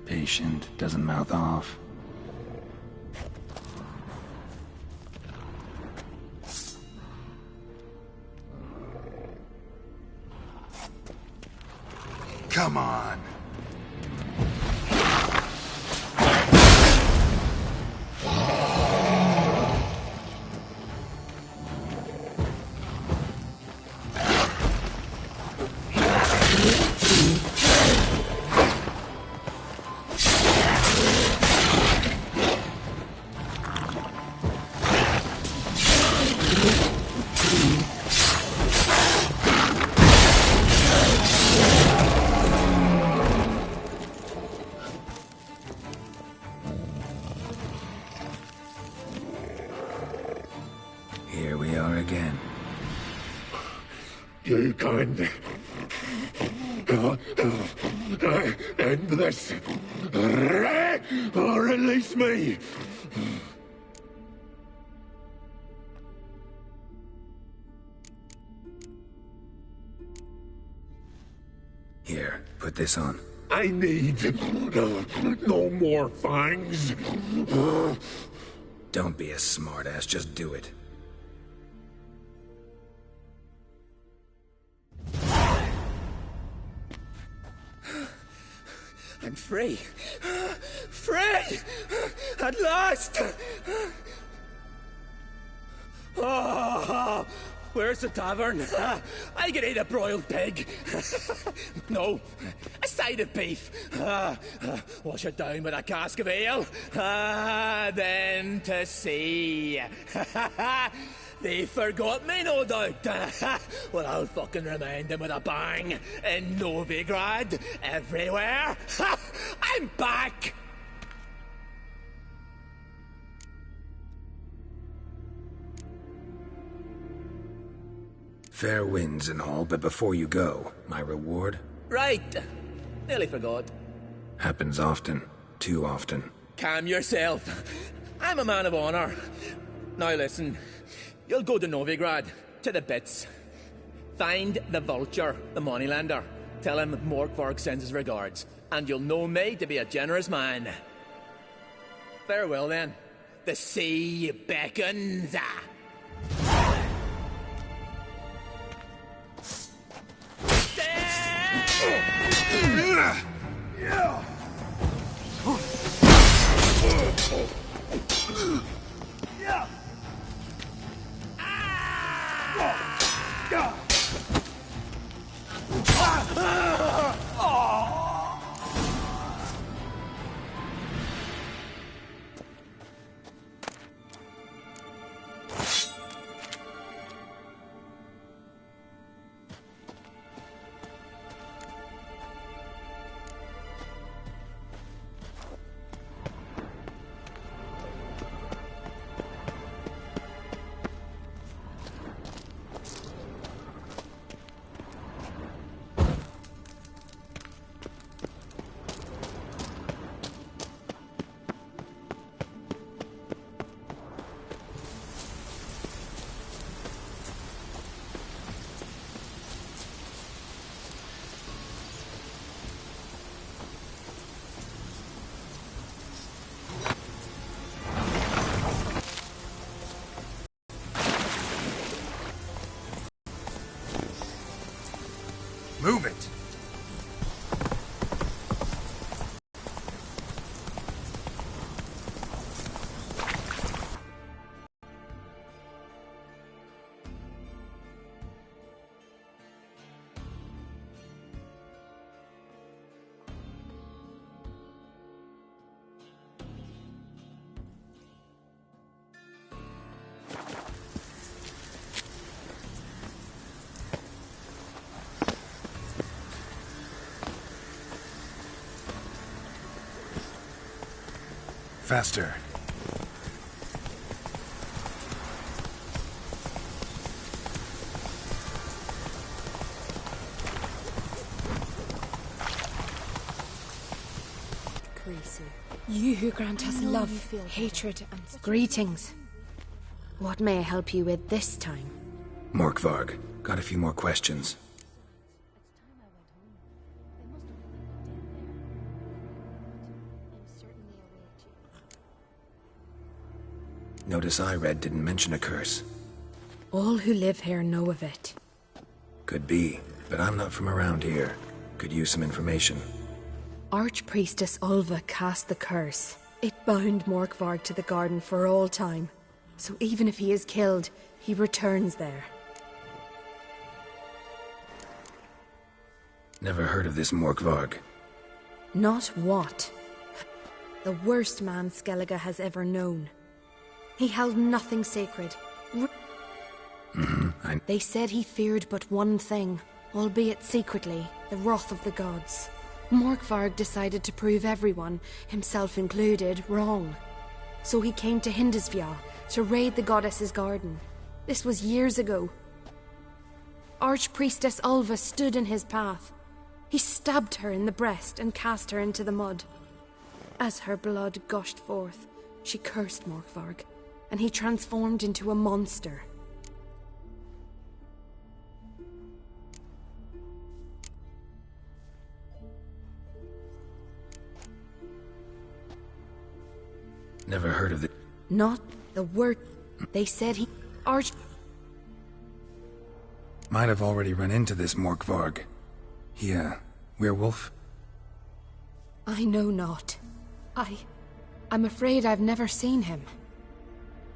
Patient, doesn't mouth off. Come on. Here we are again. You can't end this. Or release me. Here, put this on. I need no more fangs. Don't be a smartass, just do it. I'm free. Free! At last! Oh, where's the tavern? I can eat a broiled pig. No, a side of beef. Wash it down with a cask of ale. Then to sea. They forgot me, no doubt. Well, I'll fucking remind them with a bang. In Novigrad, everywhere. I'm back! Fair winds and all, but before you go, my reward? Right. Nearly forgot. Happens often. Too often. Calm yourself. I'm a man of honor. Now listen. You'll go to Novigrad, to the bits. Find the vulture, the moneylender. Tell him Morkvarg sends his regards, and you'll know me to be a generous man. Farewell, then. The sea beckons. Move it! Faster. You who grant us love, hatred, and greetings. What may I help you with this time? Morkvarg, got a few more questions. Notice I read didn't mention a curse. All who live here know of it. Could be, but I'm not from around here. Could use some information. Archpriestess Ulva cast the curse. It bound Morkvarg to the garden for all time. So even if he is killed, he returns there. Never heard of this Morkvarg. Not what? The worst man Skellige has ever known. He held nothing sacred. They said he feared but one thing, albeit secretly, the wrath of the gods. Morkvarg decided to prove everyone, himself included, wrong. So he came to Hindisfjall to raid the goddess's garden. This was years ago. Archpriestess Ulva stood in his path. He stabbed her in the breast and cast her into the mud. As her blood gushed forth, she cursed Morkvarg, and he transformed into a monster. Never heard of the... Not the word. They said he... Might have already run into this Morkvarg. He, werewolf? I know not. I'm afraid I've never seen him.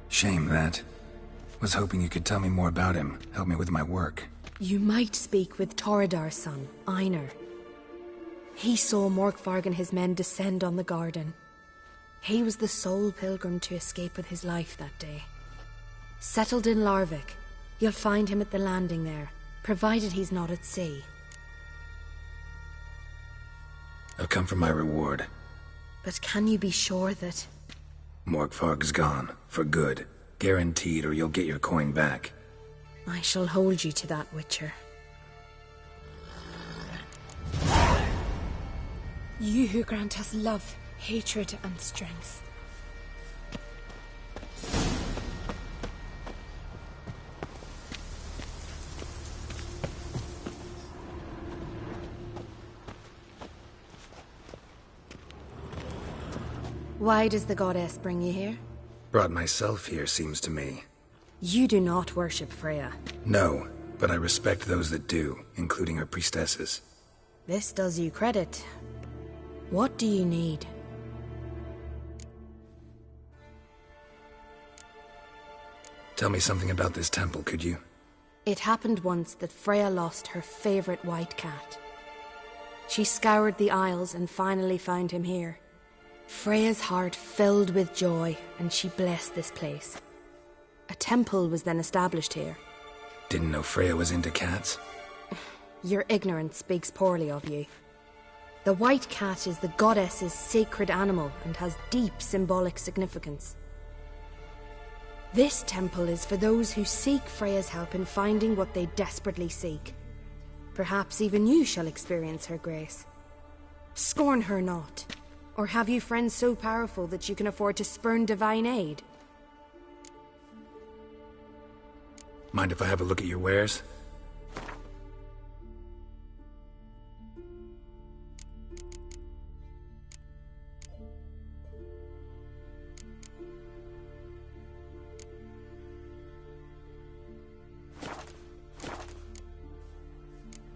Shame that. Was hoping you could tell me more about him, help me with my work. You might speak with Toradar's son, Einar. He saw Morkvarg and his men descend on the garden. He was the sole pilgrim to escape with his life that day. Settled in Larvik, you'll find him at the landing there, provided he's not at sea. I've come for my reward. But can you be sure that... Morkvarg's gone, for good. Guaranteed, or you'll get your coin back. I shall hold you to that, Witcher. You who grant us love, hatred, and strength. Why does the goddess bring you here? Brought myself here, seems to me. You do not worship Freya. No, but I respect those that do, including her priestesses. This does you credit. What do you need? Tell me something about this temple, could you? It happened once that Freya lost her favorite white cat. She scoured the Isles and finally found him here. Freya's heart filled with joy, and she blessed this place. A temple was then established here. Didn't know Freya was into cats? Your ignorance speaks poorly of you. The white cat is the goddess's sacred animal and has deep symbolic significance. This temple is for those who seek Freya's help in finding what they desperately seek. Perhaps even you shall experience her grace. Scorn her not. Or have you friends so powerful that you can afford to spurn divine aid? Mind if I have a look at your wares?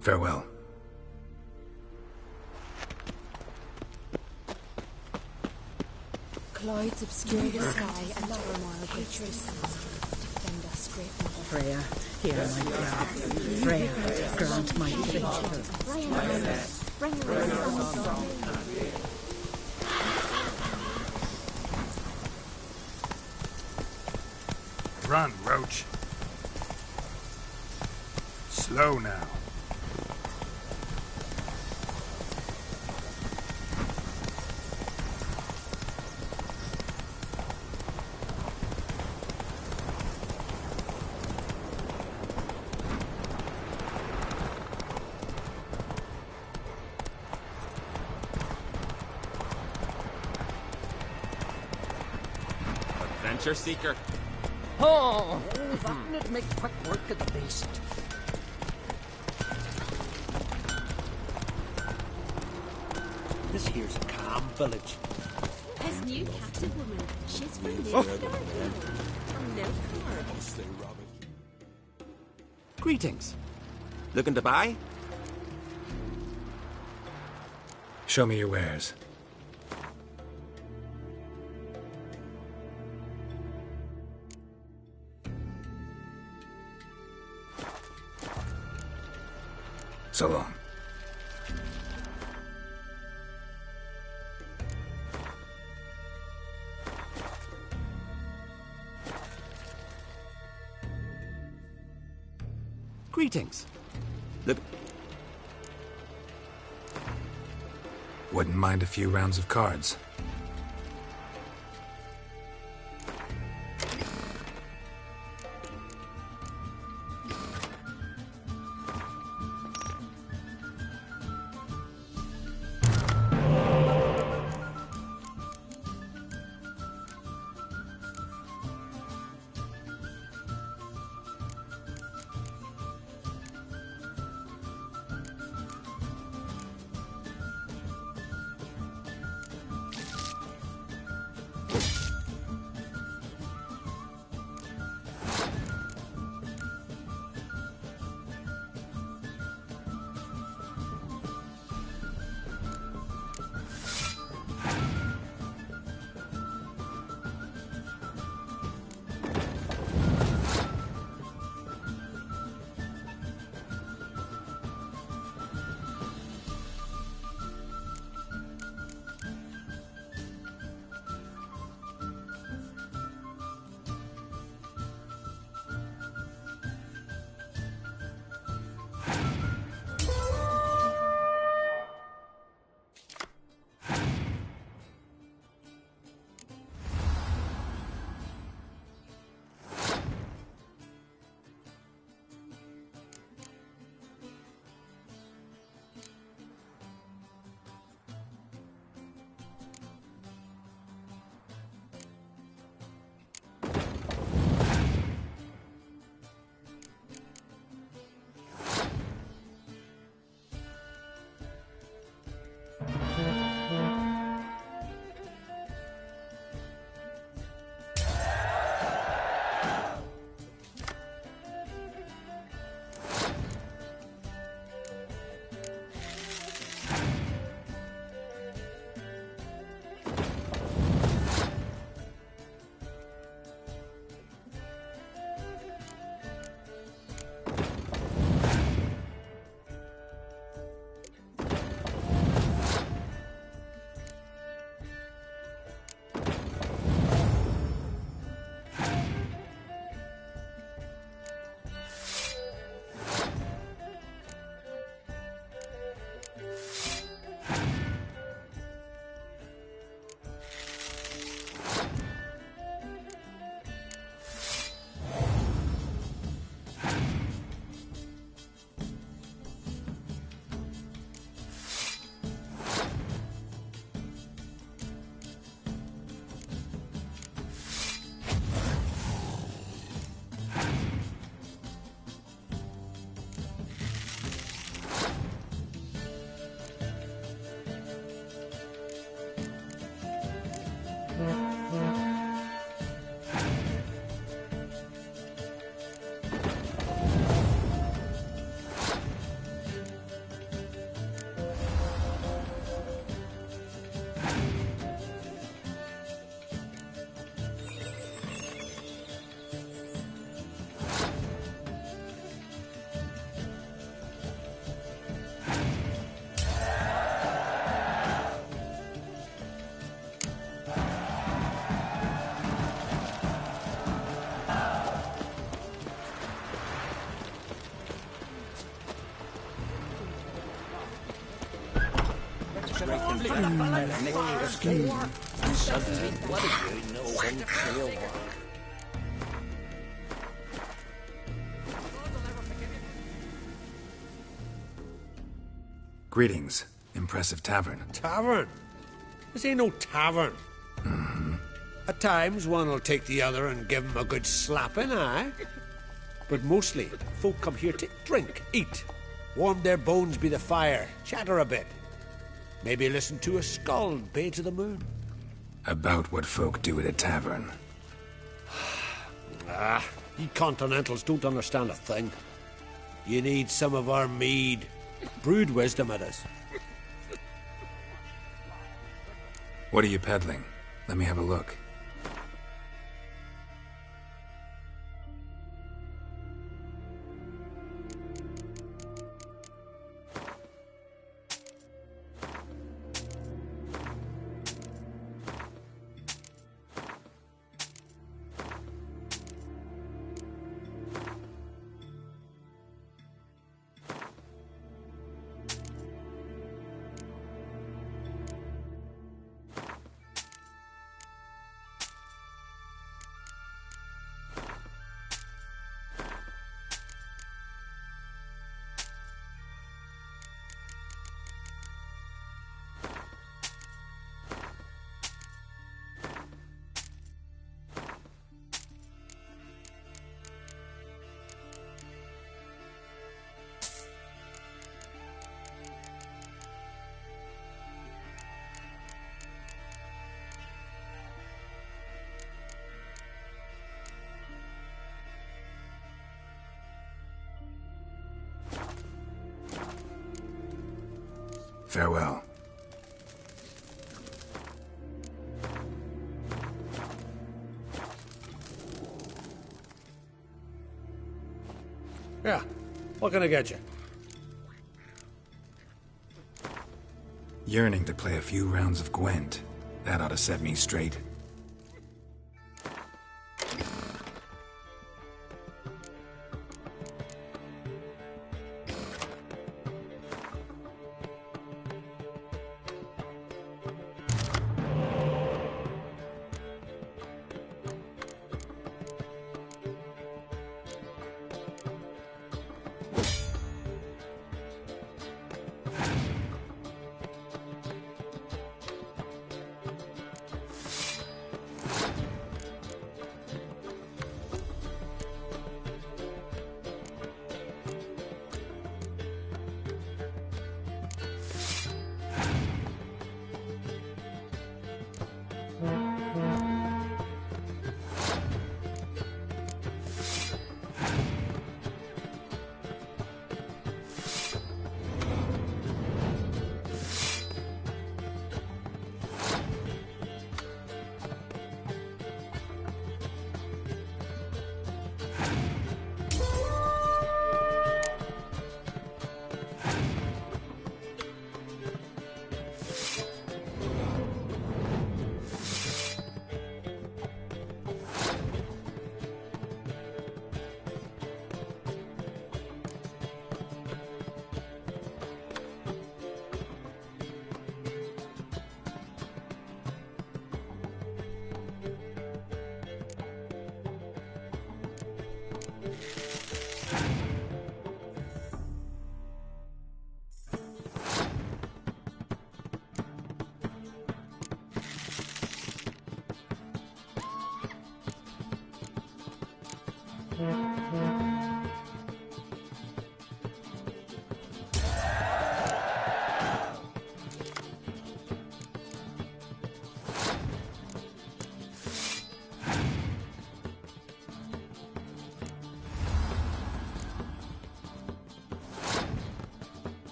Farewell. Clouds obscure the sky and turmoil breaks the sun. Defend us, great mother. Freya, hear my prayer. Freya, grant my Run, Roach. Slow now. Adventure seeker. Oh, that'd make quick work of the beast. This here's a calm village. This new captive woman, she's from the no card. Greetings. Looking to buy? Show me your wares. So long. Greetings. Look. Wouldn't mind a few rounds of cards. Greetings. Impressive tavern. Tavern? This ain't no tavern. At times, one will take the other and give 'em a good slapping, aye? But mostly, folk come here to drink, eat, warm their bones by the fire, chatter a bit. Maybe listen to a skald bay to the moon. About what folk do at a tavern. You continentals don't understand a thing. You need some of our mead. Brewed wisdom it is. What are you peddling? Let me have a look. Farewell. Yeah. What can I get you? Yearning to play a few rounds of Gwent. That ought to set me straight.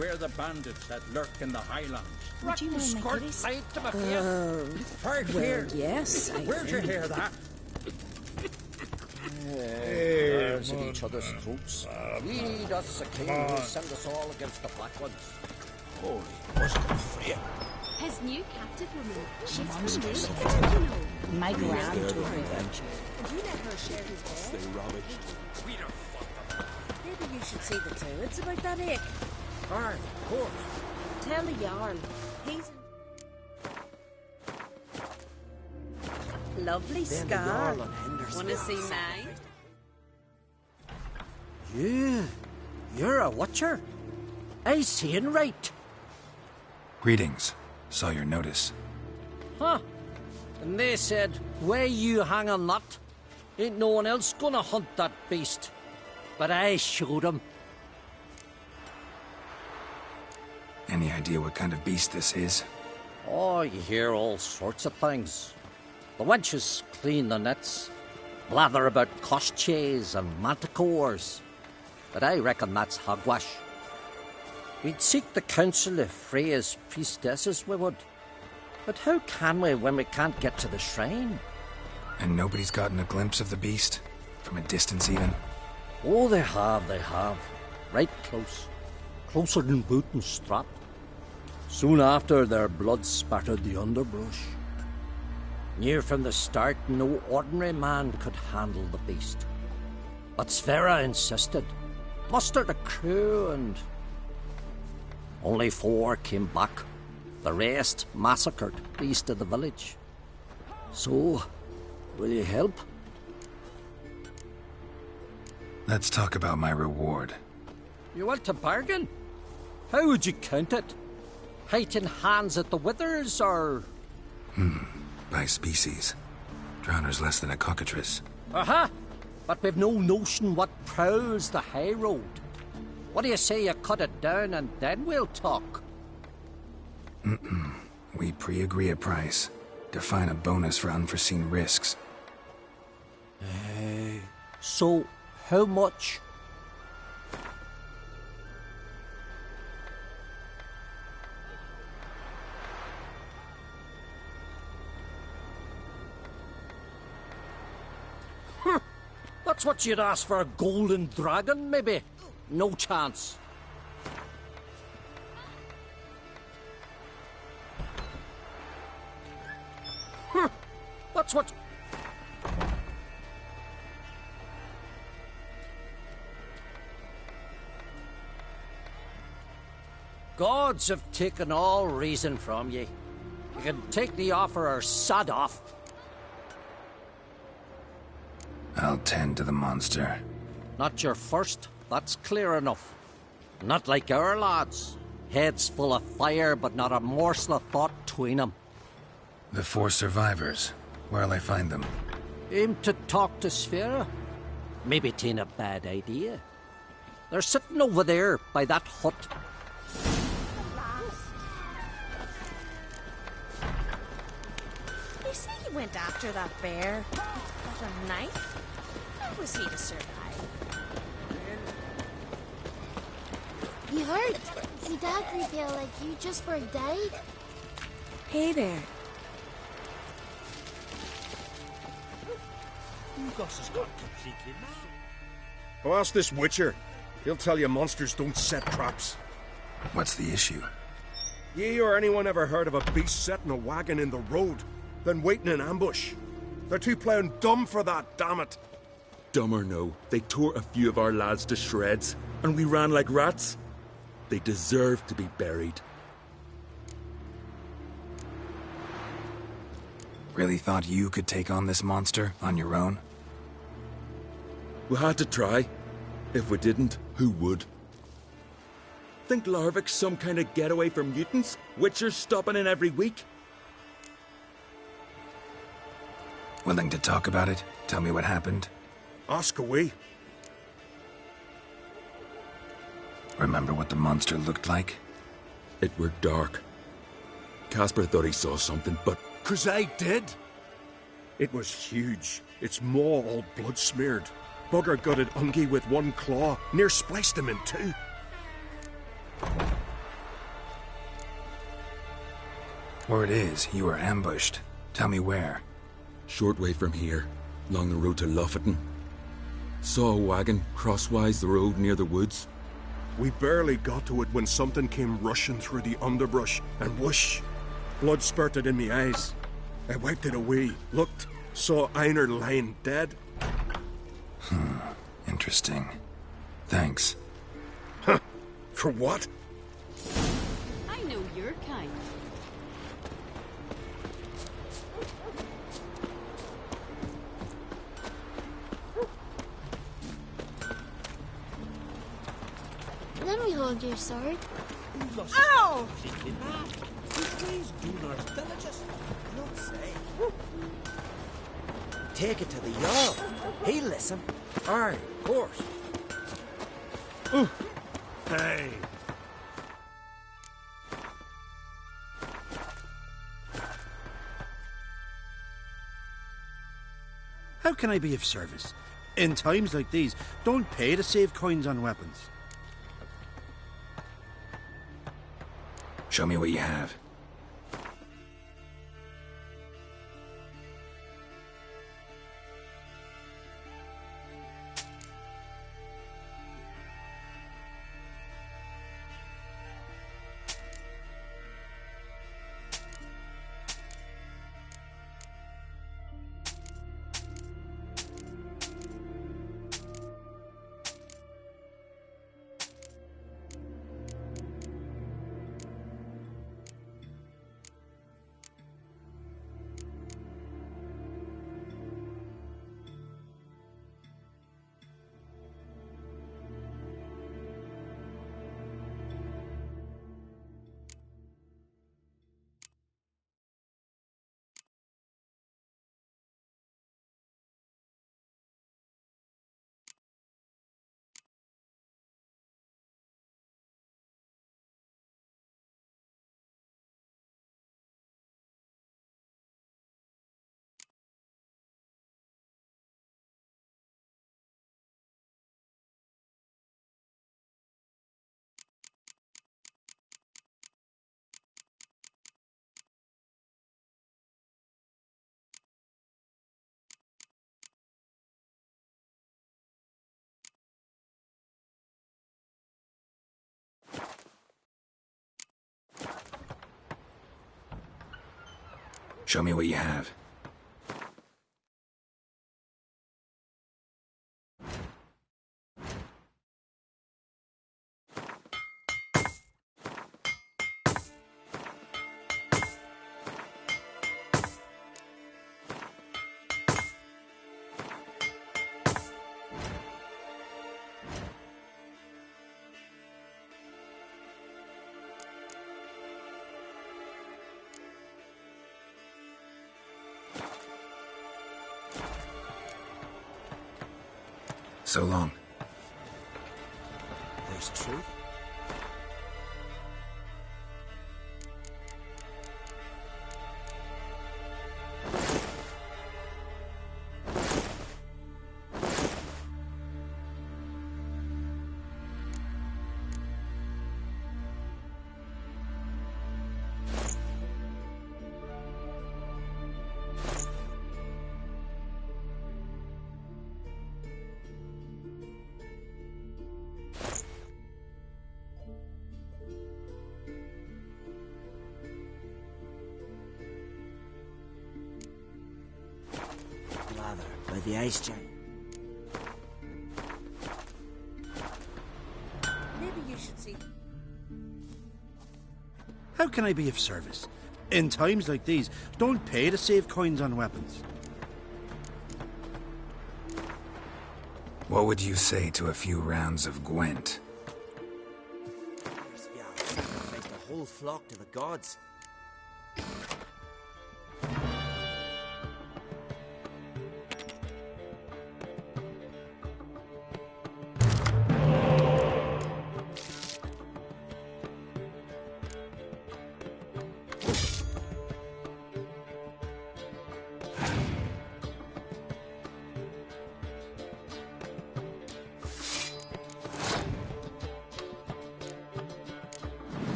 beware the bandits that lurk in the highlands. Would you mind my Skirt goodies? light to my face. Right here. yes, I Where'd you think. hear that? Birds at each other's throats. Lead us, the king, will send us all against the black ones. Holy wasn't afraid. His new captive woman, she's from Míšou, you know. My grand told me And about you. you let her share his bed? Stay ravaged. Maybe you should see the clouds about that ache. Aye, of course. Tell the Jarl. He's... Lovely Then the scar. Jarl on Henderson. Want to see mine? You're a watcher. I seeing right. Greetings. Saw your notice. Huh. And they said, where you hang on that? Ain't no one else gonna hunt that beast. But I showed him. Any idea what kind of beast this is? Oh, you hear all sorts of things. The wenches clean the nets, blather about koshchays and manticores. But I reckon that's hogwash. We'd seek the counsel of Freya's priestesses, we would. But how can we when we can't get to the shrine? And nobody's gotten a glimpse of the beast? From a distance even? Oh, they have. Right close. Closer than boot and strap. Soon after, their blood spattered the underbrush. Near from the start, no ordinary man could handle the beast. But Sverre insisted. Mustered a crew and... Only 4 came back. The rest massacred east of the village. So, will you help? Let's talk about my reward. You want to bargain? How would you count it? Height in hands at the withers, or...? By species. Drowner's less than a cockatrice. Aha! But we've no notion what prowls the high road. What do you say you cut it down and then we'll talk? We pre-agree a price. Define a bonus for unforeseen risks. So, how much? That's what you'd ask for a golden dragon, maybe? No chance. That's what... Gods have taken all reason from ye. You can take the offer or sod off. I'll tend to the monster. Not your first, that's clear enough. Not like our lads. Heads full of fire, but not a morsel of thought between them. The 4 survivors. Where'll I find them? Aim to talk to Sverre? Maybe 'tain't a bad idea. They're sitting over there by that hut. They say he went after that bear. With a knife? How was he to survive? You heard? See Dad repel like you just for a day? Hey there. Gus has got completely mad. Well, ask this Witcher. He'll tell you monsters don't set traps. What's the issue? Ye or anyone ever heard of a beast setting a wagon in the road, then waiting in ambush? They're too plowing dumb for that, damn it. Dumb or no, they tore a few of our lads to shreds, and we ran like rats. They deserve to be buried. Really thought you could take on this monster on your own? We had to try. If we didn't, who would? Think Larvik's some kind of getaway for mutants? Witchers stopping in every week? Willing to talk about it? Tell me what happened? Ask away. Remember what the monster looked like? It were dark. Casper thought he saw something, but... 'Cause I did. It was huge. Its maw all blood-smeared. Bugger gutted Ungi with one claw, near spliced him in 2. Word is, you were ambushed. Tell me where. Short way from here, along the road to Lofferton. Saw a wagon crosswise the road near the woods. We barely got to it when something came rushing through the underbrush, and whoosh! Blood spurted in me eyes. I wiped it away, looked, saw Einar lying dead. Interesting. Thanks. Huh? For what? I know your kind. Let me hold your sword. Ow! Please do not. Just not say. Take it to the Jarl. He'll listen. Aye, of course. Hey. How can I be of service? In times like these, don't pay to save coins on weapons. Show me what you have. Show me what you have. So long. There's truth. By the ice giant. Maybe you should see. How can I be of service? In times like these, don't pay to save coins on weapons. What would you say to a few rounds of Gwent? Yeah, face the whole flock to the gods.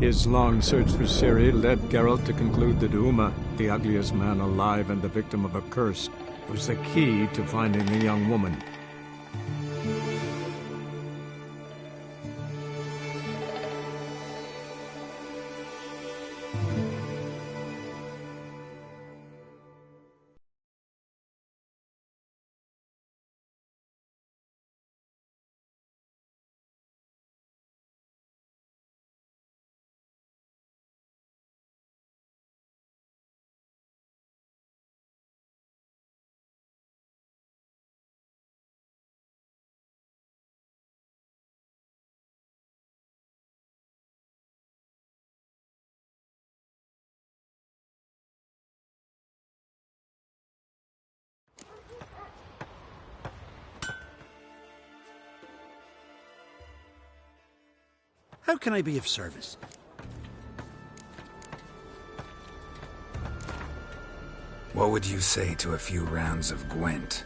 His long search for Ciri led Geralt to conclude that Uma, the ugliest man alive and the victim of a curse, was the key to finding the young woman. How can I be of service? What would you say to a few rounds of Gwent?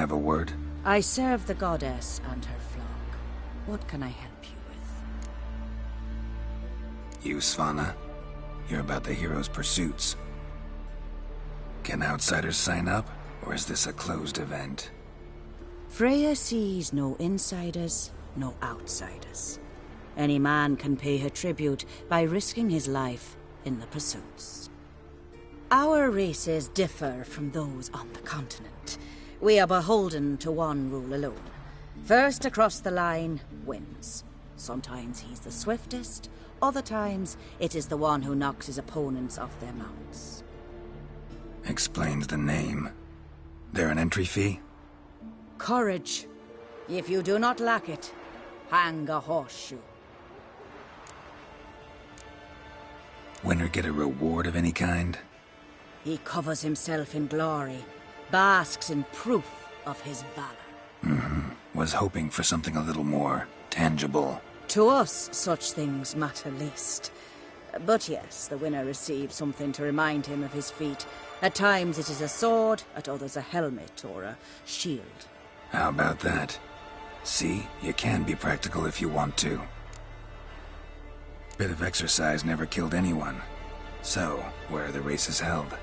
have a word? I serve the goddess and her flock. What can I help you with? You, Svanna? You're about the hero's pursuits. Can outsiders sign up, or is this a closed event? Freya sees no insiders, no outsiders. Any man can pay her tribute by risking his life in the pursuits. Our races differ from those on the continent. We are beholden to one rule alone. First across the line wins. Sometimes he's the swiftest, other times it is the one who knocks his opponents off their mounts. Explains the name. There an entry fee? Courage. If you do not lack it, hang a horseshoe. Winner get a reward of any kind? He covers himself in glory, basks in proof of his valor. Was hoping for something a little more tangible. To us, such things matter least. But yes, the winner receives something to remind him of his feat. At times it is a sword, at others a helmet or a shield. How about that? See, you can be practical if you want to. Bit of exercise never killed anyone. So, where are the races held?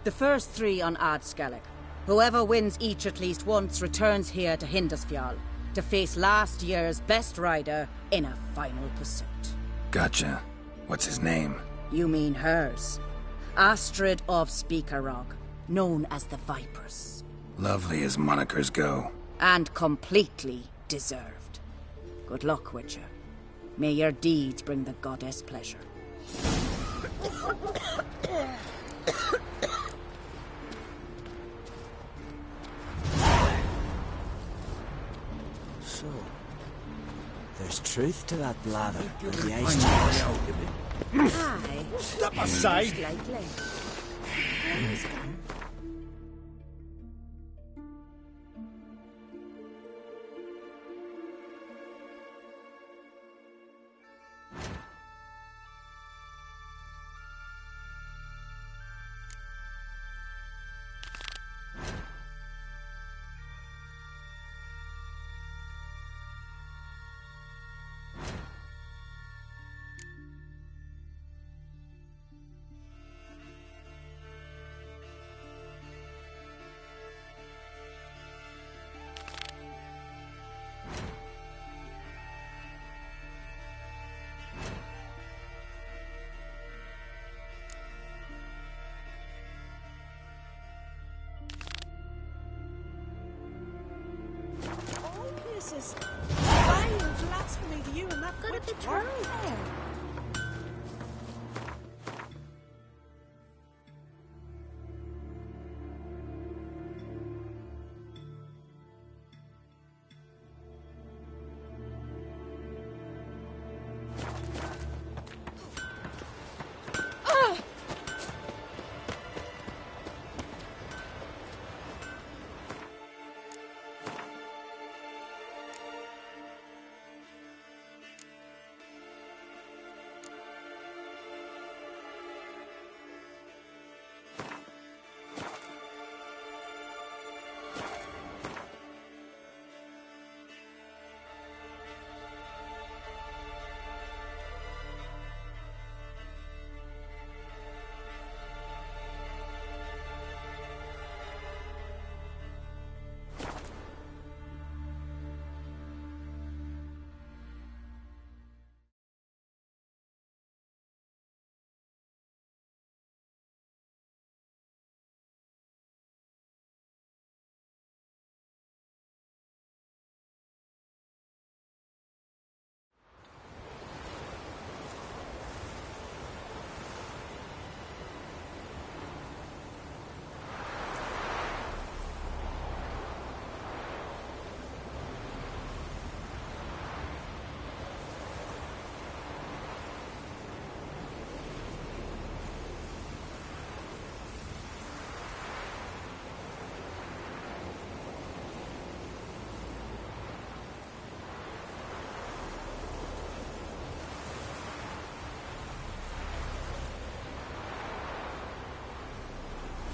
The first 3 on Adscalec. Whoever wins each at least once returns here to Hindusfjall to face last year's best rider in a final pursuit. Gotcha. What's his name? You mean hers. Astrid of Speakerrog, known as the Vipers. Lovely as monikers go. And completely deserved. Good luck, Witcher. May your deeds bring the goddess pleasure. So, there's truth to that blather of the ice giant. Aye. Step aside! Slightly. This is vile blasphemy to you and that Got a witch bit work. wrong there.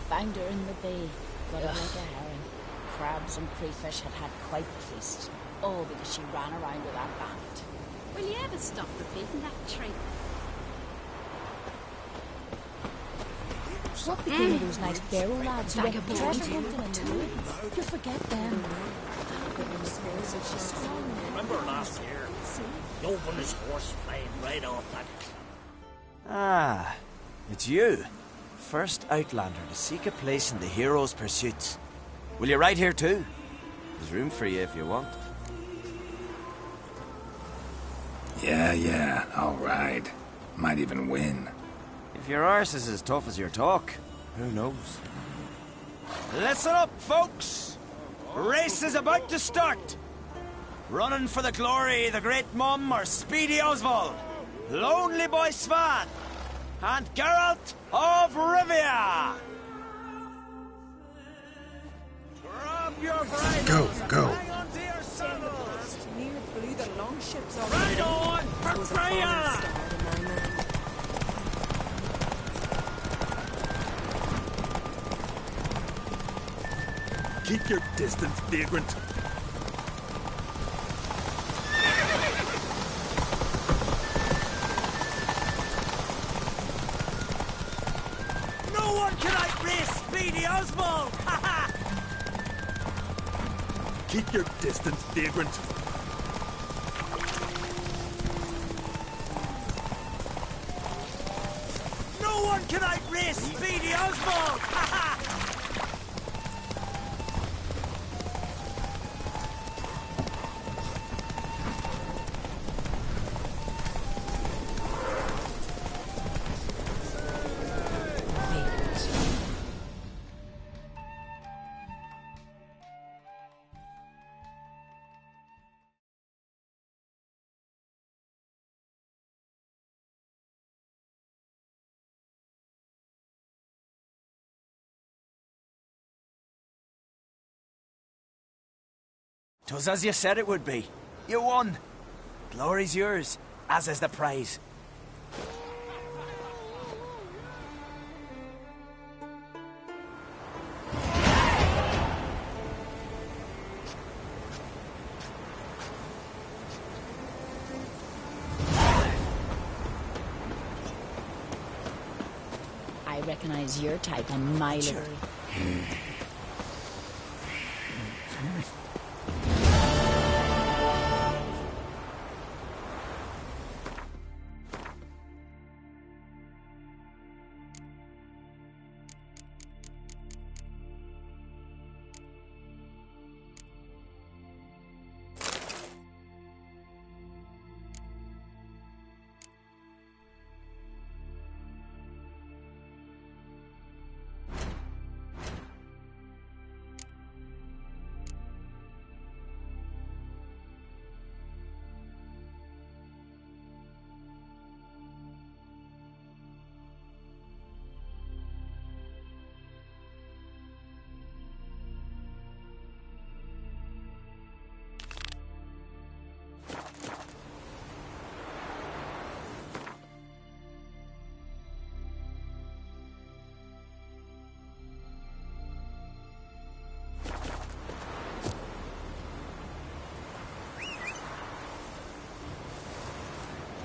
Found her in the bay. Got her like a herring. crabs and crayfish had had quite the feast. All because she ran around with that bandit. Will you ever stop repeating that trick? What became of those nice Barrow lads who went treasure hunting in the woods? You forget them. Remember last year? Open his horse flying right off that. Ah, it's you. First Outlander to seek a place in the hero's pursuits. Will you ride here too? There's room for you if you want. Yeah, I'll ride. Might even win. If your arse is as tough as your talk, who knows? Listen up, folks! Race is about to start! Running for the glory, the Great Mum, or Speedy Oswald, Lonely Boy Svan, and Geralt of Rivia! Grab your bridles Go. hang on to your saddles! Near blew the longships Ride on for Freya! Keep your distance, vagrant. No one can outrace Speedy Oswald! Keep your distance, vagrant. No one can outrace Speedy Oswald! Twas as you said it would be. You won. Glory's yours, as is the prize. I recognize your type on my livery.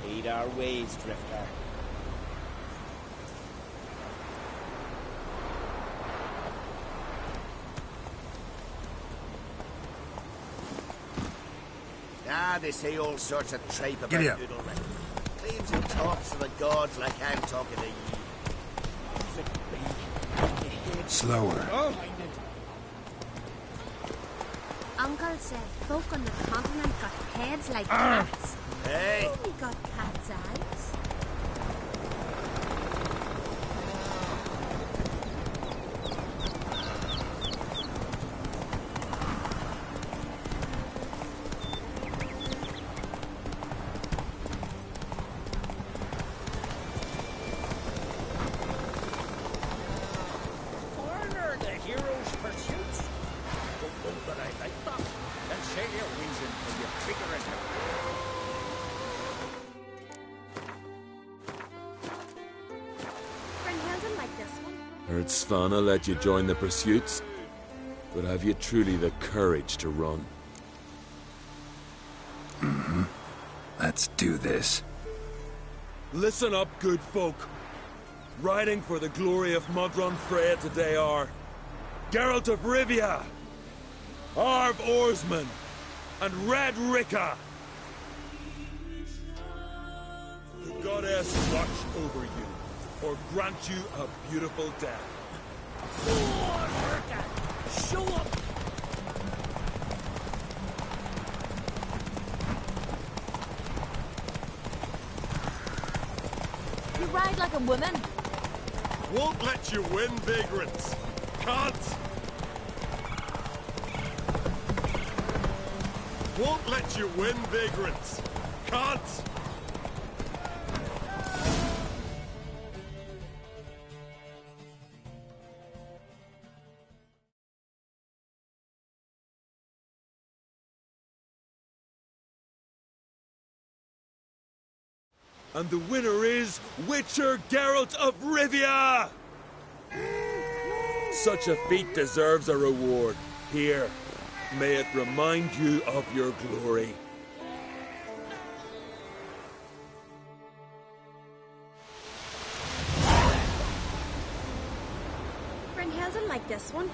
Lead our ways, Drifter. Ah, they say all sorts of tripe about Giddy up. Doodleman. Claims he talks to the gods like I'm talking to ye. Slower. Oh. Uncle said folk on the continent got heads like cats. Hey! Only got cat's eyes. Foreigner, the hero's pursuits. Oh, but I like that. Then say your reason when you figure it out. Brynhild's like this one. Heard Svanna let you join the pursuits? But have you truly the courage to run? Mm-hmm. Let's do this. Listen up, good folk. Riding for the glory of Modron Freya today are Geralt of Rivia, Arv Oarsman, and Red Ricka. The goddess watch over you, or grant you a beautiful death. Ricka! Show up! You ride like a woman. Won't let you win, vagrants. Can't. Won't let you win, vagrants. Can't. And the winner is Witcher Geralt of Rivia! Such a feat deserves a reward. Here, may it remind you of your glory. Brynhild's like this one.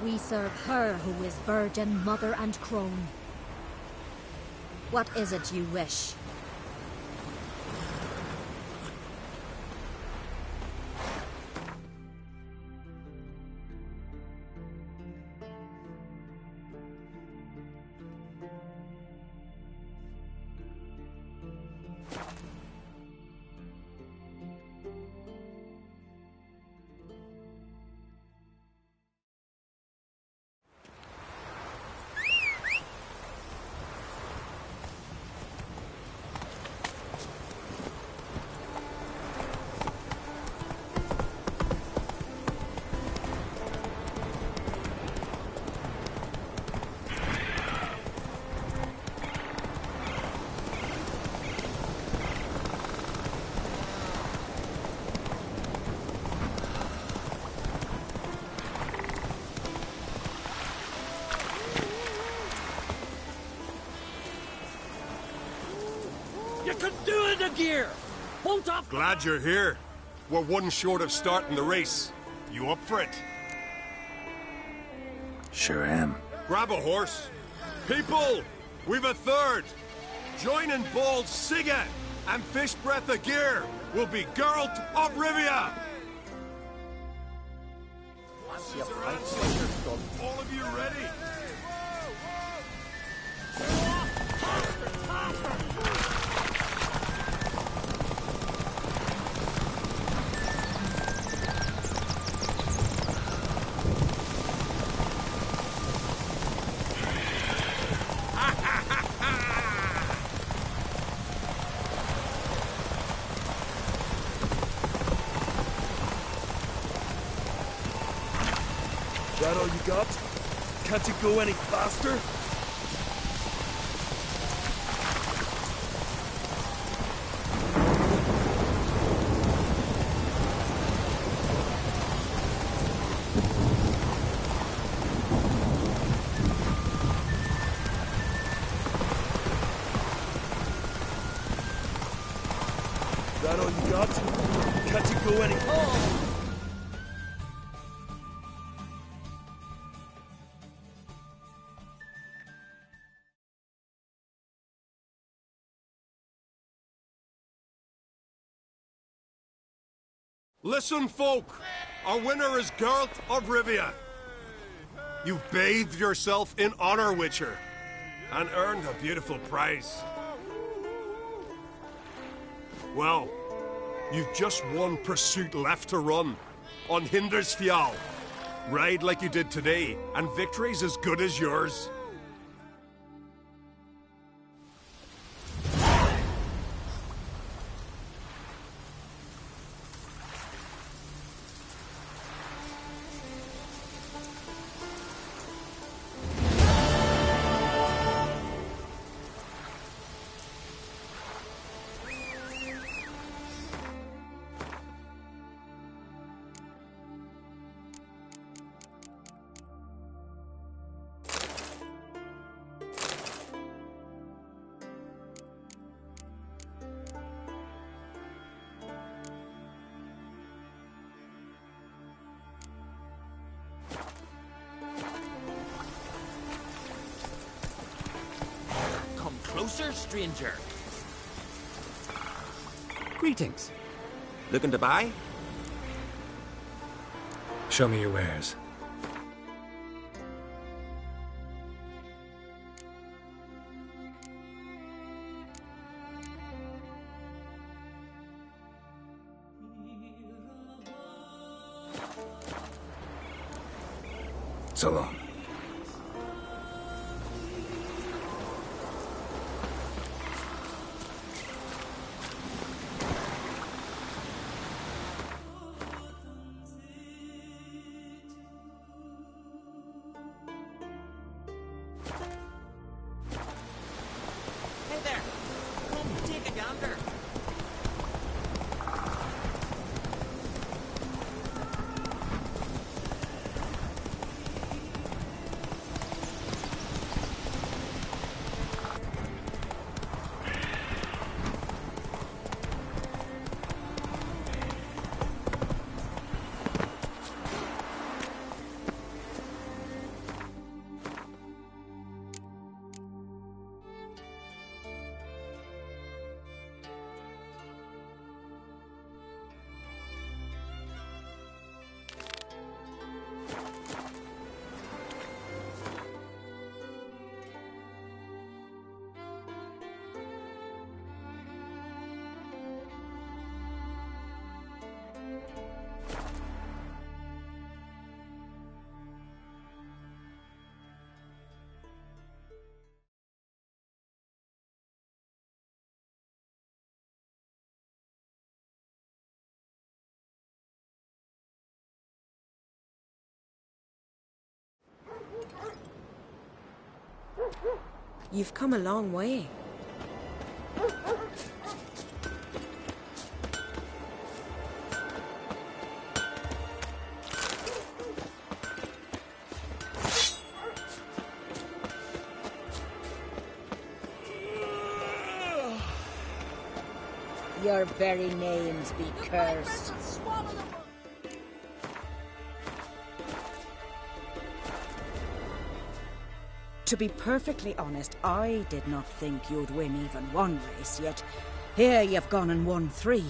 We serve her who is virgin, mother, and crone. What is it you wish? You can do it, the gear! Bolt up! Glad you're here. We're one short of starting the race. You up for it? Sure am. Grab a horse. People, we've a third. Joining Bald Sigga and Fish Breath of Gear will be Geralt of Rivia. All of you ready? That all you got? Can't you go any faster? that all you got? Can't you go any... Listen, folk! Our winner is Geralt of Rivia. You've bathed yourself in honor, Witcher, and earned a beautiful prize. Well, you've just one pursuit left to run, on Hindersfjall. Ride like you did today, and victory's as good as yours. Closer, stranger. Greetings. Looking to buy? Show me your wares. So long. You've come a long way. Your very names be cursed. To be perfectly honest, I did not think you'd win even one race, yet here you've gone and won 3.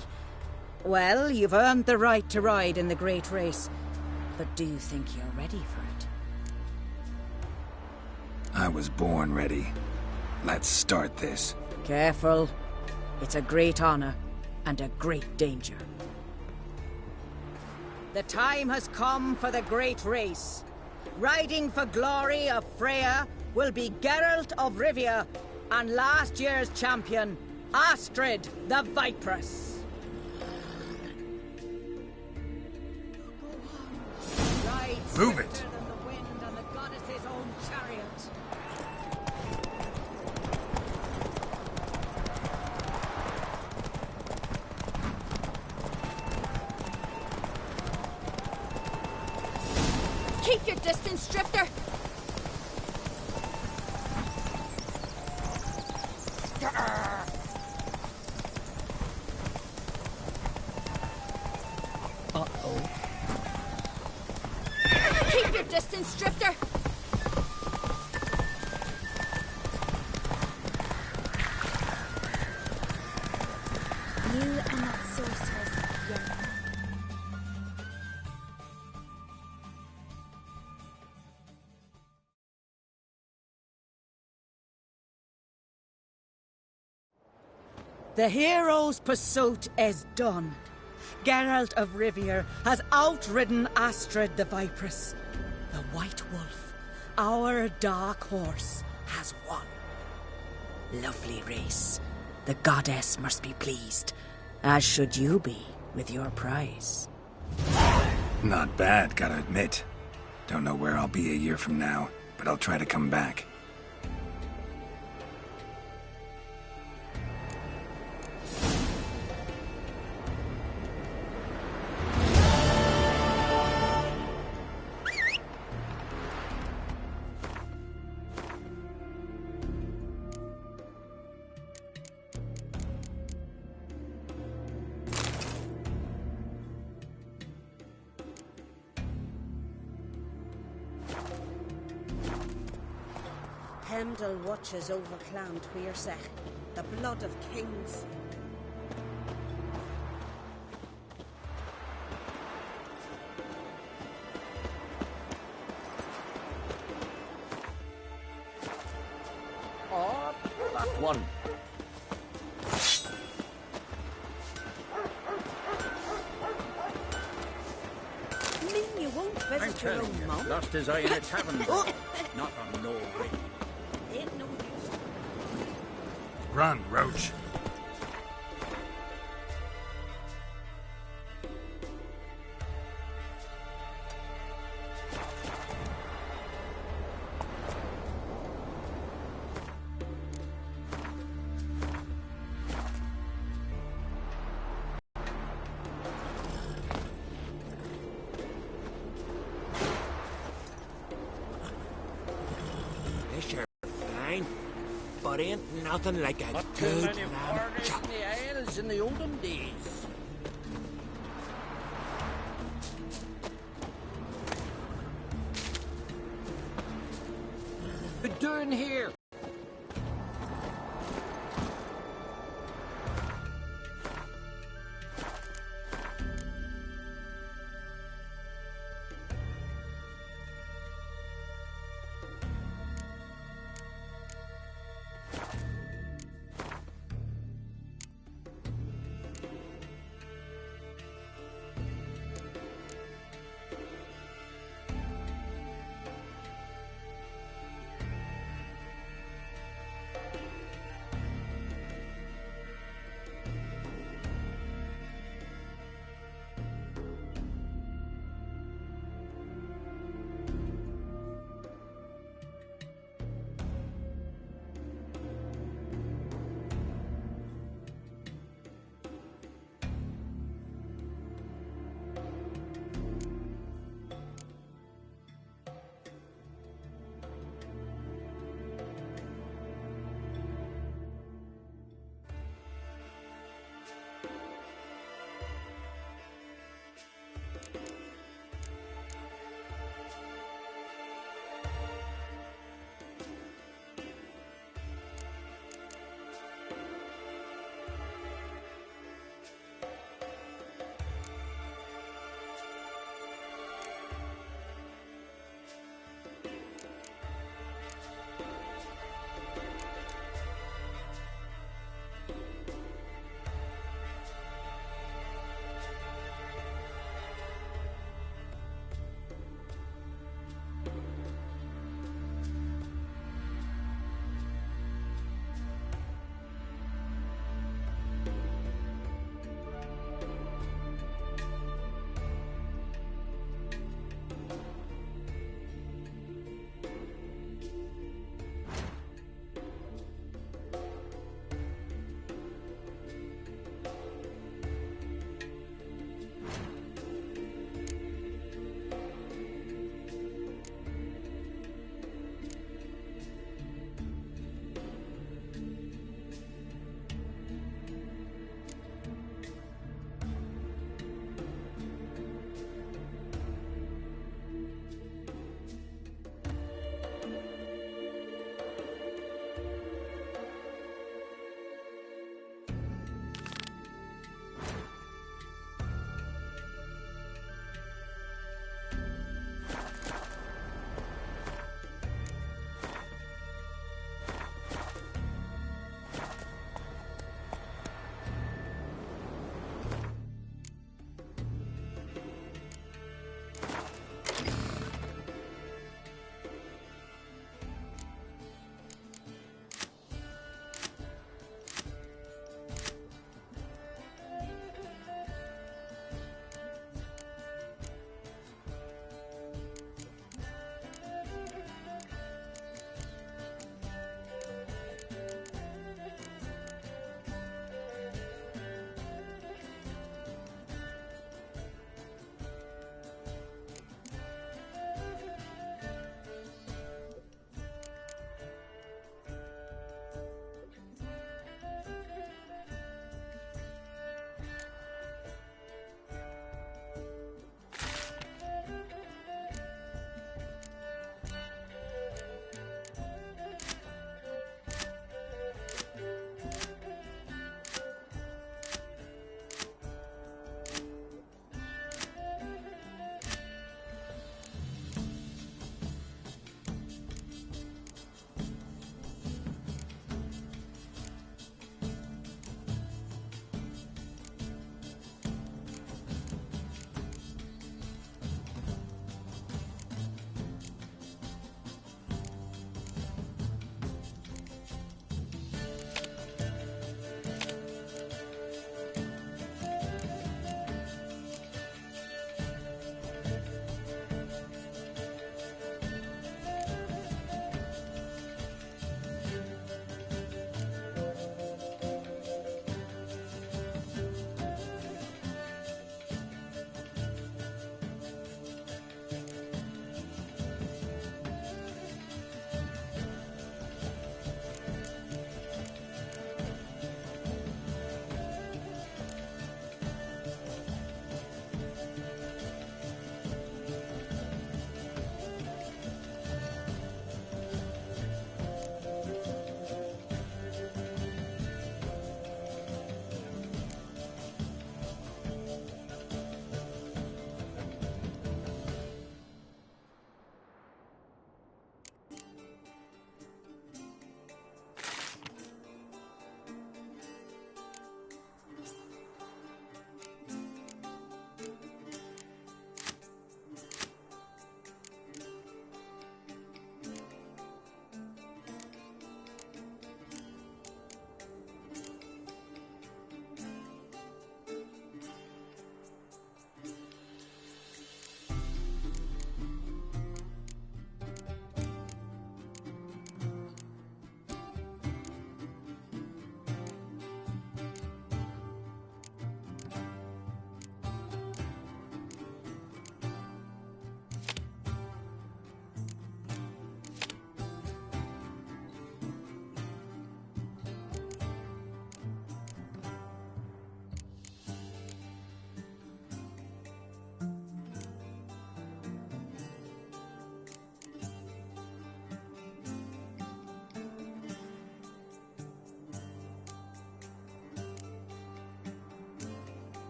Well, you've earned the right to ride in the great race, but do you think you're ready for it? I was born ready. Let's start this. Careful. It's a great honor and a great danger. The time has come for the great race. Riding for glory of Freya will be Geralt of Rivia and last year's champion, Astrid the Viperous. Move it! Keep your distance, Drifter! distance, Drifter. You are not sorcerers yet. The hero's pursuit is done. Geralt of Rivia has outridden Astrid the Vipress. The White Wolf, our dark horse, has won. Lovely race. The goddess must be pleased, as should you be with your prize. Not bad, gotta admit. Don't know where I'll be a year from now, but I'll try to come back. Hemdall watches over Clan Tweersech, the blood of kings. Oh, that one. You mean you won't I'm visit your telling own you, mum? lost his eye in a tavern. Not on no way. Ain't no use. Run, Roach. This sure fine, but ain't nothing like a Not too good many lamb foreigners chop. in the Isles in the olden days. What doing here?